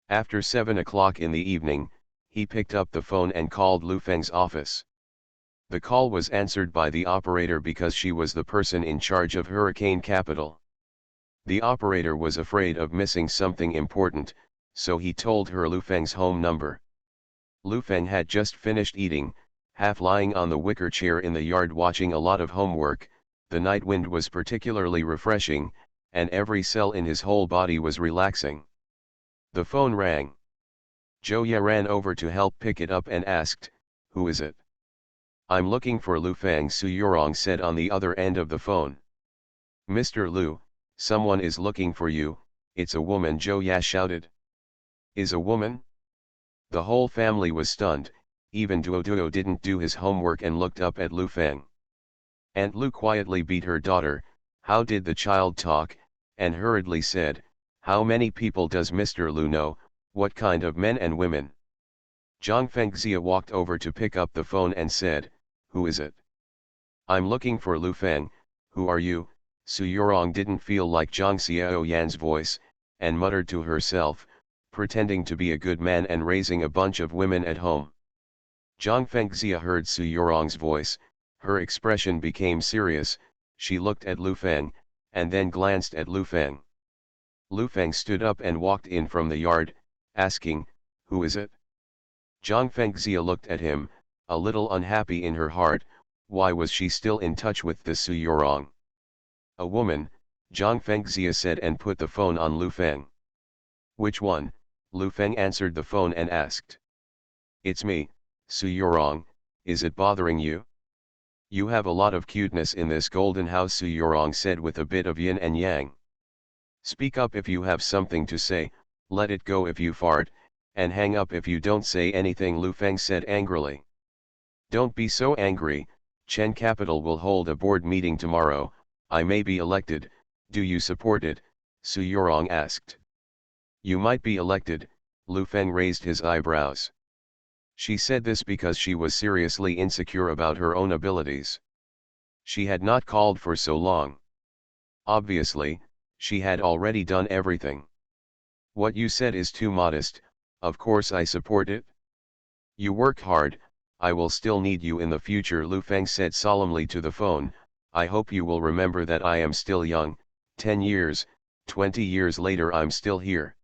After 7 o'clock in the evening, he picked up the phone and called Lu Feng's office. The call was answered by the operator because she was the person in charge of Hurricane Capital. The operator was afraid of missing something important, so he told her Lu Feng's home number. Lu Feng had just finished eating, half lying on the wicker chair in the yard watching a lot of homework. The night wind was particularly refreshing, and every cell in his whole body was relaxing. The phone rang. Zhou Ye ran over to help pick it up and asked, "Who is it?" "I'm looking for Lu Feng," Su Yurong said on the other end of the phone. "Mr. Lu, someone is looking for you, it's a woman," Zhou Ye shouted. "Is a woman?" The whole family was stunned, even Duo didn't do his homework and looked up at Lu Feng. Aunt Lu quietly beat her daughter, How did the child talk, and hurriedly said, how many people does Mr. Lu know, what kind of men and women? Zhang Fengxia walked over to pick up the phone and said, who is it? I'm looking for Lu Feng. Who are you? Su Yurong didn't feel like Zhang Xiaoyan's voice, and muttered to herself, pretending to be a good man and raising a bunch of women at home. Zhang Fengxia heard Su Yurong's voice, her expression became serious, she looked at Lu Feng, and then glanced at Lu Feng. Lu Feng stood up and walked in from the yard, asking, who is it? Zhang Fengxia looked at him, a little unhappy in her heart. Why was she still in touch with the Su Yurong? A woman, Zhang Fengxia said and put the phone on Lu Feng. Which one? Lu Feng answered the phone and asked. It's me, Su Yurong, is it bothering you? You have a lot of cuteness in this golden house, Su Yurong said with a bit of yin and yang. Speak up if you have something to say, let it go if you fart, and hang up if you don't say anything, Lu Feng said angrily. Don't be so angry, Chen Capital will hold a board meeting tomorrow, I may be elected, do you support it? Su Yurong asked. You might be elected, Lu Feng raised his eyebrows. She said this because she was seriously insecure about her own abilities. She had not called for so long. Obviously, she had already done everything. What you said is too modest, of course I support it. You work hard, I will still need you in the future, Lu Feng said solemnly to the phone. I hope you will remember that I am still young, 10 years, 20 years later I'm still here.